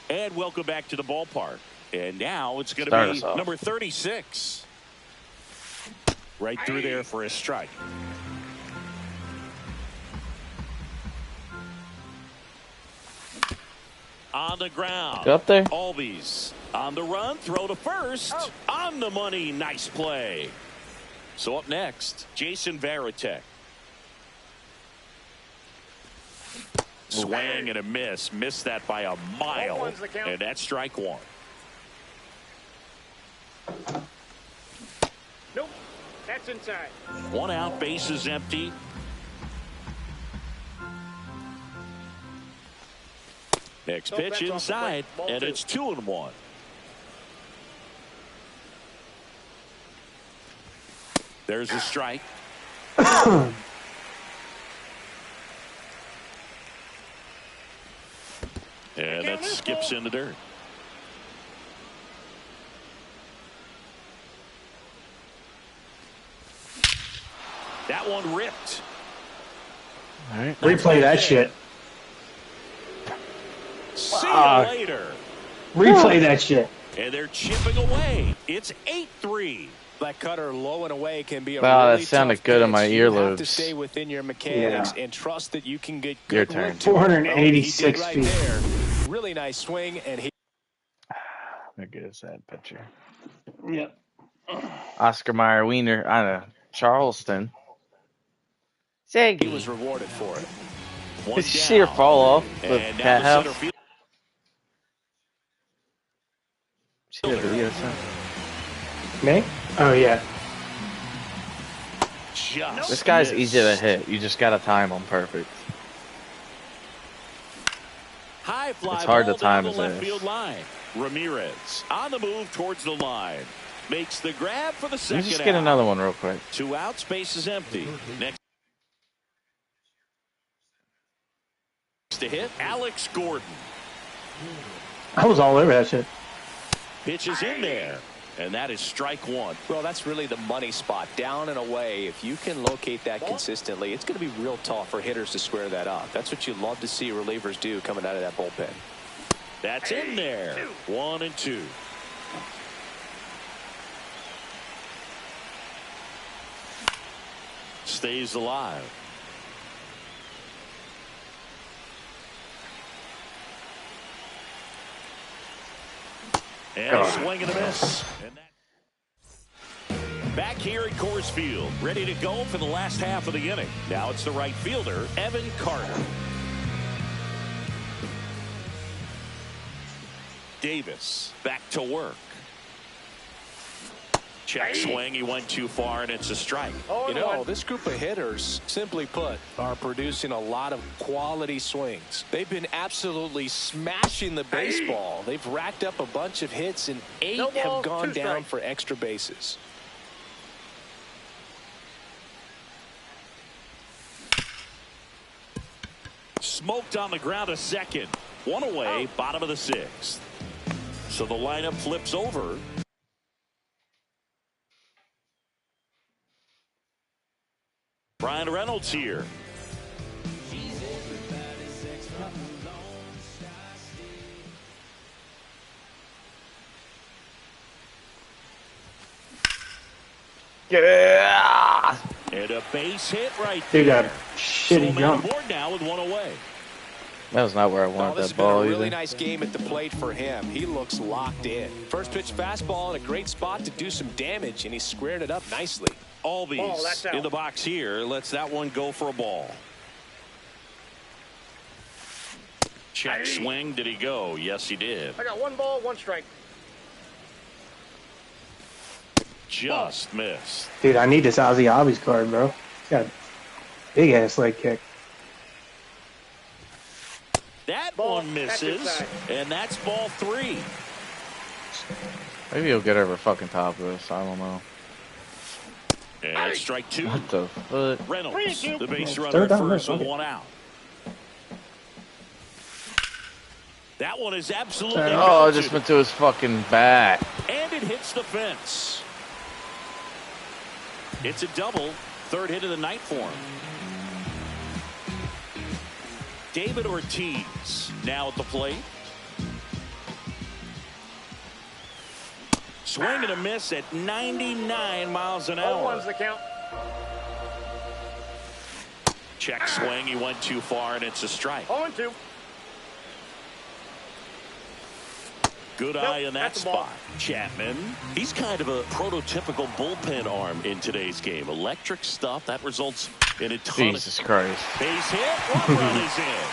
And welcome back to the ballpark. And now it's going to be number 36. Right through there for a strike. On the ground. Up there. Albies on the run. Throw to first. On the money. Nice play. So up next, Jason Varitek. Swing and a miss. Missed that by a mile. And that's strike 1. Nope. That's inside. 1 out. Base is empty. Next pitch inside. And it's 2-1. There's a strike. And that skips in the dirt. That one ripped. All right. Replay that shit. See you later. Replay that shit. And they're chipping away. It's 8-3. That cutter low and away can be a Wow, really that sounded tough good on pitch. my You have to earlobes. stay within your mechanics and trust that you can get Your good turn. work to it. 486 Well, he feet. did right there. Really nice swing, and he. How good is that picture? Yep. Oscar Mayer Wiener out of Charleston. He was rewarded for it. Did you see her fall off the And cat now the house? center field. See the video, son? Me? Oh, yeah. Just This guy's missed. easy to hit. You just gotta time him perfect. High fly It's hard ball to time down his the left ass. field line. Ramirez on the move towards the line. Makes the grab for the Let second me just get out. another one real quick. 2 out, space is empty. Next to hit, Alex Gordon. I was all over that shit. Pitches in there. And that is strike one. Well, that's really the money spot, down and away. If you can locate that consistently, it's going to be real tough for hitters to square that up. That's what you love to see relievers do coming out of that bullpen. That's in there. 1-2. Stays alive. And a swing and a miss. And that... Back here at Coors Field, ready to go for the last half of the inning. Now it's the right fielder, Evan Carter. Davis back to work. Check swing. He went too far, and it's a strike. You know, this group of hitters, simply put, are producing a lot of quality swings. They've been absolutely smashing the baseball. They've racked up a bunch of hits, and 8 have gone down for extra bases. Smoked on the ground a second. 1 away, bottom of the 6th. So the lineup flips over. Brian Reynolds here. Yeah! And a base hit right Dude there. got a shitty jump. Board now with 1 away. That was not where I wanted This has that been ball a really either. nice game at the plate for him. He looks locked in. First pitch fastball in a great spot to do some damage, and he squared it up nicely. Albies in the box here. Lets that one go for a ball. Check swing. Did he go? Yes, he did. I got 1 ball, 1 strike. Just missed. Dude, I need this Ozzy Albies card, bro. He's got a big ass leg kick. That one misses, and that's ball 3. Maybe he'll get over fucking top of this. I don't know. And strike 2. What the fuck? Reynolds, the base runner Third at down, first with okay. 1 out. That one is absolutely Oh, it belted. just went to his fucking back. And it hits the fence. It's a double. 3rd hit of the night for him. David Ortiz now at the plate. Swing and a miss at 99 miles an hour. 0-1's the count. Check swing. He went too far, and it's a strike. 0-2. Good eye in that spot. Chapman, he's kind of a prototypical bullpen arm in today's game. Electric stuff that results in a ton Jesus Christ. base hit. One run is in.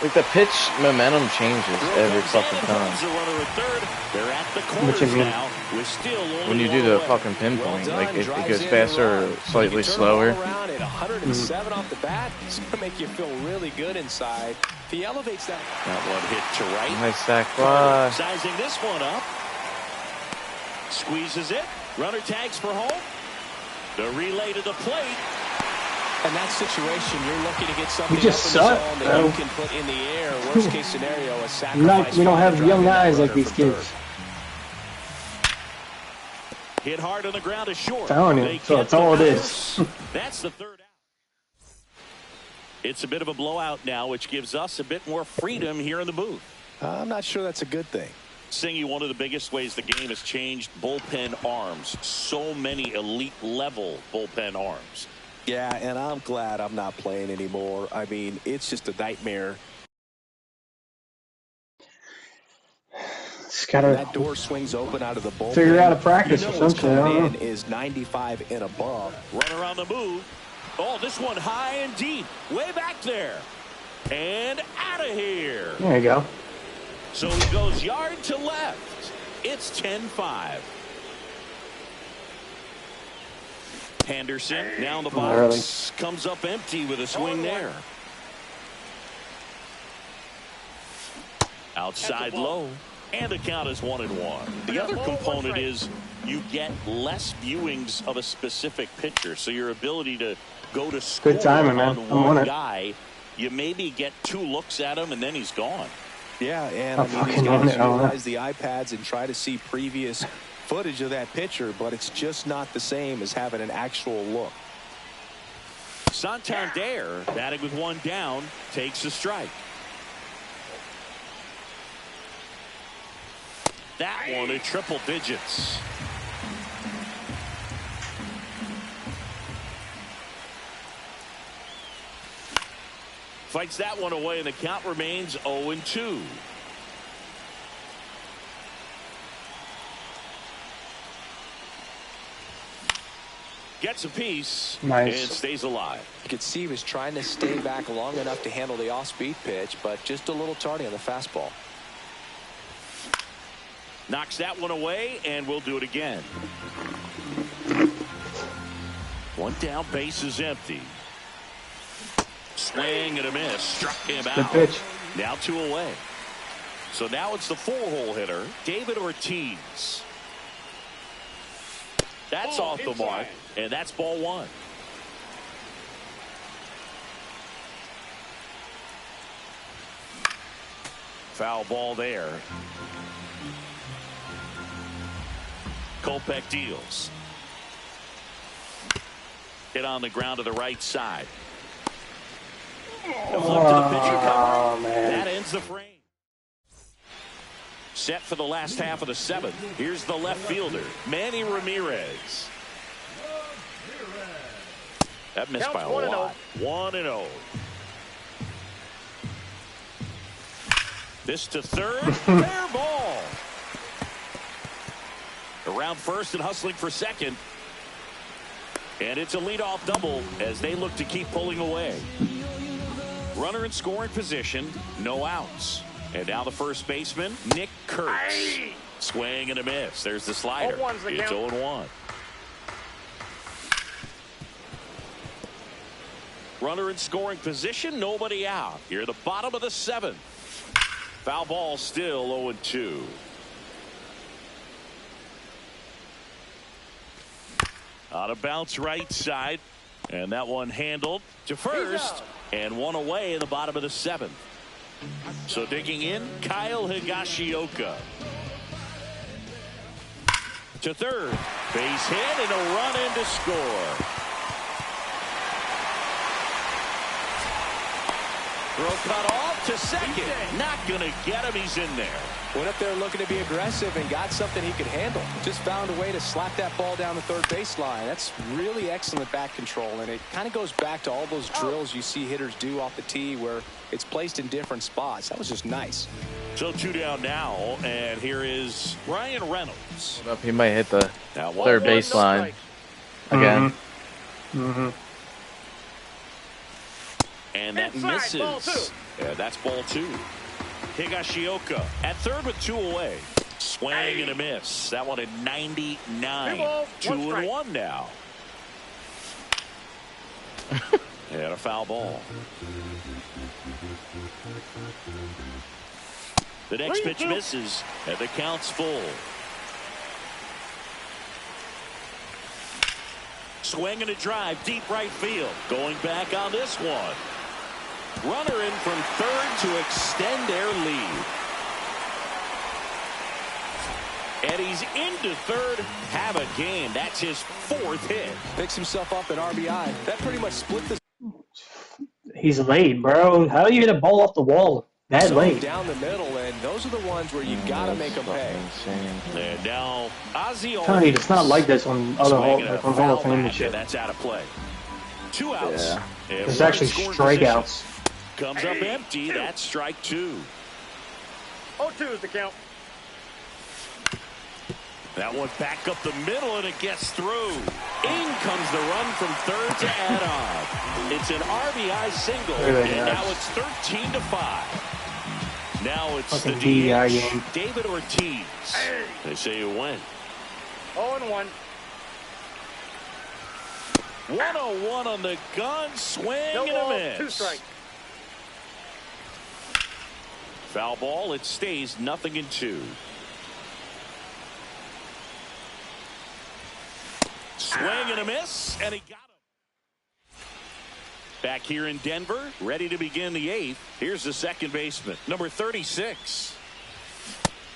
Like the pitch momentum changes every fucking A time. runner at 3rd. They're at the What you corners mean? now. With still only When you do 1 the away. fucking pinpoint, Well like done. it Drives goes in faster or run. slightly You turn it slower. all around at 107 off the bat. It's going to make you feel really good inside. If he elevates that. That one hit to right. Nice sack fly. Sizing this one up. Squeezes it. Runner tags for home. The relay to the plate. In that situation, you're looking to get something We just up in suck, the zone that bro. you can put in the air. Worst case scenario, a sacrifice. We don't fly have to drive young in that guys like runner these for kids. third. Hit hard on the ground is short. Telling you, They so get that's all the it bounce. is. That's the 3rd out. It's a bit of a blowout now, which gives us a bit more freedom here in the booth. I'm not sure that's a good thing. Singy, one of the biggest ways the game has changed, bullpen arms. So many elite level bullpen arms. Yeah, and I'm glad I'm not playing anymore. I mean, it's just a nightmare. That door swings open out of the bullpen. Figure out a practice or something. Coming in is 95 and above. Runner on the move. Oh, this one high and deep. Way back there. And out of here. There you go. So he goes yard to left. It's 10-5. Henderson now in the box. Comes up empty with a swing there. Outside low. And the count is 1-1. The other component is you get less viewings of a specific pitcher. So your ability to go to score on one guy, you maybe get 2 looks at him and then he's gone. Yeah, and I mean, these guys utilize the iPads and try to see previous footage of that pitcher, but it's just not the same as having an actual look. Santander, batting with 1 down, takes a strike. That one at triple digits. Fights that one away, and the count remains 0-2. Gets a piece. Nice. And stays alive. You could see he was trying to stay back long enough to handle the off-speed pitch, but just a little tardy on the fastball. Knocks that one away, and we'll do it again. 1 down, base is empty. Swing and a miss. Struck him out. Good pitch. Now 2 away. So now it's the 4-hole hitter, David Ortiz. That's off the mark, and that's ball 1. Foul ball there. Kopech deals. Hit on the ground to the right side. To the pitcher cover. That ends the frame. Set for the last half of the 7th. Here's the left fielder, Manny Ramirez. That missed by a lot. 1-0. This to third. Fair ball. Around first and hustling for second. And it's a leadoff double as they look to keep pulling away. Runner in scoring position, no outs. And now the first baseman, Nick Kurtz. Swing and a miss. There's the slider. It's 0-1. Runner in scoring position, nobody out. Here at the bottom of the 7th. Foul ball still 0-2. On a bounce right side. And that one handled to first. And 1 away in the bottom of the 7th. So digging in, Kyle Higashioka. To third. Base hit and a run in to score. Throw cut off to second. Not going to get him. He's in there. Went up there looking to be aggressive and got something he could handle. Just found a way to slap that ball down the third baseline. That's really excellent bat control, and it kind of goes back to all those drills you see hitters do off the tee where it's placed in different spots. That was just nice. So 2 down now, and here is Ryan Reynolds. He might hit the third baseline again. And that misses. Yeah, that's ball 2. Higashioka at third with 2 away. Swing and a miss. That one at 99. 2-1 now. And a foul ball. The next pitch misses, and the count's full. Swing and a drive, deep right field. Going back on this one. Runner in from third to extend their lead. And he's into third. Have a game. That's his 4th hit. Picks himself up an RBI. That pretty much split the... He's late, bro. How do you hit a ball off the wall that late? Down the middle, and and those are the ones where you got to make them pay. And now Ozzie Tony, it's not like this on other Hall of Fame and shit. That's out of play. 2 outs. Yeah. There's actually strikeouts. Comes up empty. That's strike 2. 0-2 is the count. That one back up the middle, and it gets through. In comes the run from third to add on. It's an RBI single, and now it's 13-5. Now it's fucking the DEI DH, game. David Ortiz. They say you win. 0-1. 101 on the gun, swing No and ball, a miss. 2 strikes. Foul ball, it stays 0-2. Swing and a miss, and he got him. Back here in Denver, ready to begin the 8th. Here's the second baseman, number 36.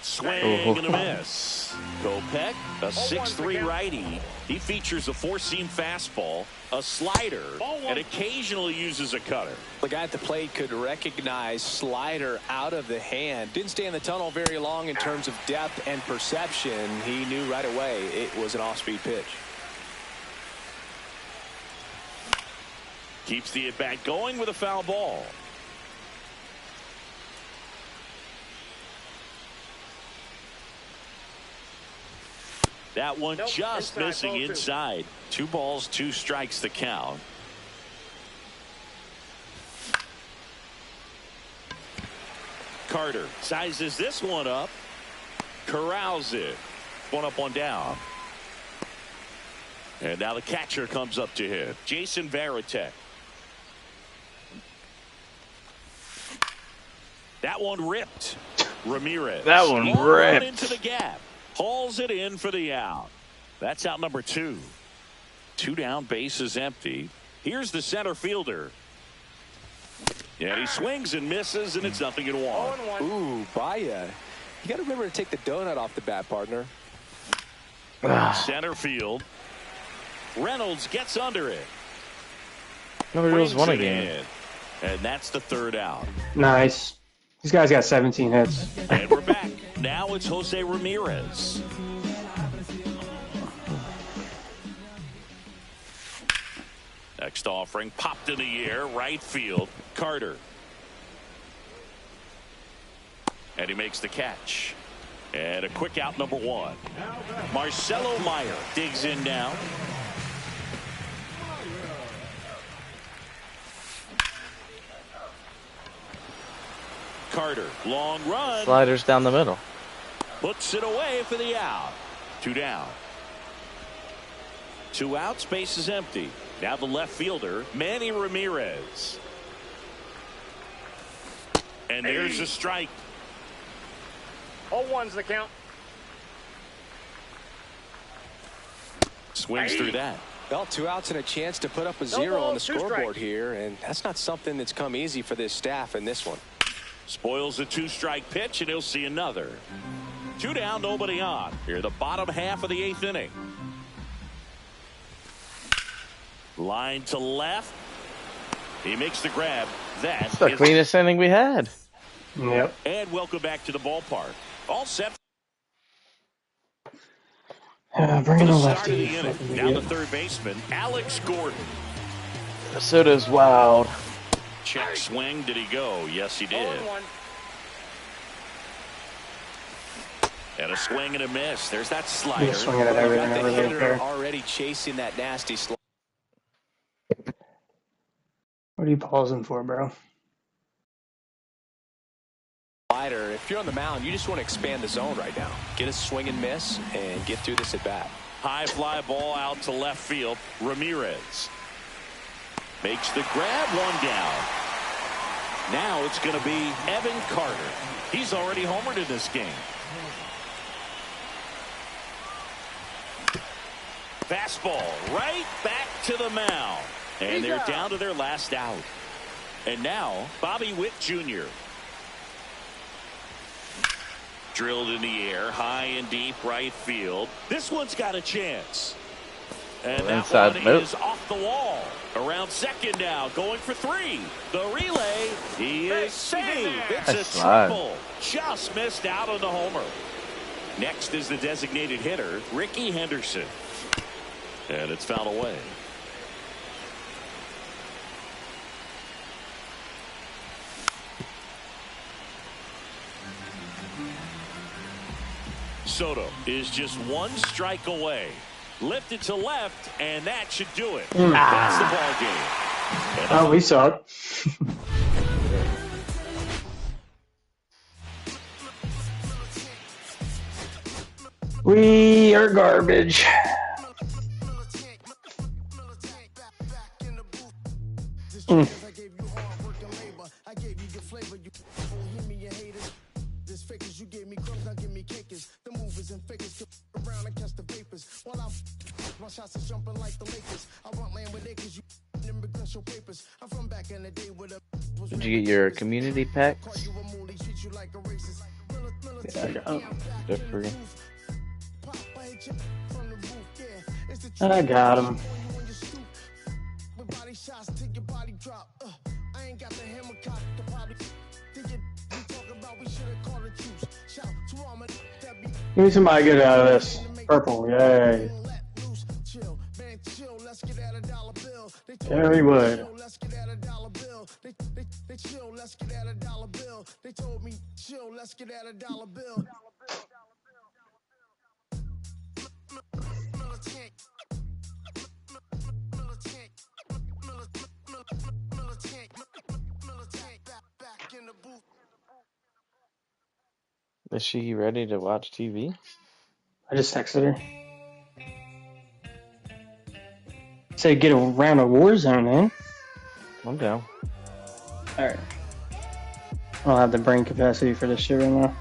Swing and a miss. Kopech, a 6'3" righty. He features a 4-seam fastball, a slider, and occasionally uses a cutter. The guy at the plate could recognize slider out of the hand. Didn't stay in the tunnel very long in terms of depth and perception. He knew right away it was an off-speed pitch. Keeps the at-bat going with a foul ball. That one just missing inside. 2 balls, 2 strikes the count. Carter sizes this one up. Corrals it. 1 up, 1 down. And now the catcher comes up to him. Jason Varitek. That one ripped. Ramirez. That one ripped. Into the gap. Hauls it in for the out. That's out number 2. 2 down, base is empty. Here's the center fielder. And he swings and misses, and it's 0-1. Ooh, Baya. You got to remember to take the donut off the bat, partner. Center field. Reynolds gets under it. Nobody else won a Brings it game. in. And that's the 3rd out. Nice. These guys got 17 hits. And we're back. Now it's Jose Ramirez. Next offering popped in the air, right field. Carter. And he makes the catch. And a quick out, number 1. Marcelo Meyer digs in now. Carter, long run. Sliders down the middle. Puts it away for the out. 2 down. 2 outs, base is empty. Now the left fielder, Manny Ramirez. And there's a strike. 0-1's the count. Swings through that. Well, 2 outs and a chance to put up a 0 on the scoreboard here, and that's not something that's come easy for this staff in this one. Spoils a 2-strike pitch, and he'll see another. 2 down, nobody on. Here, the bottom half of the 8th inning. Line to left. He makes the grab. That's the cleanest inning we had. Yep. And welcome back to the ballpark. All set. Bring in the Start of lefty. the inning. Now the 3rd baseman, Alex Gordon. Soda's wild. Check swing. Did he go? Yes, he did. 0-1. And a swing and a miss. There's that slider. Yeah, swinging at everything. Got the Everything hitter there. already chasing that nasty slider. What are you pausing for, bro? If you're on the mound, you just want to expand the zone right now. Get a swing and miss and get through this at bat. High fly ball out to left field. Ramirez makes the grab, 1 down. Now it's going to be Evan Carter. He's already homered in this game. Fastball right back to the mound. And they're down to their last out. And now Bobby Witt Jr. Drilled in the air, high and deep right field. This one's got a chance. And that one is off the wall. Around second now, going for three. The relay, he is saved. It's a triple. Just missed out on the homer. Next is the designated hitter, Ricky Henderson. And it's fouled away. Soto is just one strike away. Lifted to left, and that should do it. That's the ball game. Oh, we suck. We are garbage. Did you get your community packs? Yeah, I got them. They're free. I got them. Give me somebody good out of this. Purple, yay. Gary Wood. Is she ready to watch TV? I just texted her. Say get around a Warzone, man. I'm down. Alright. I don't have the brain capacity for this shit right now.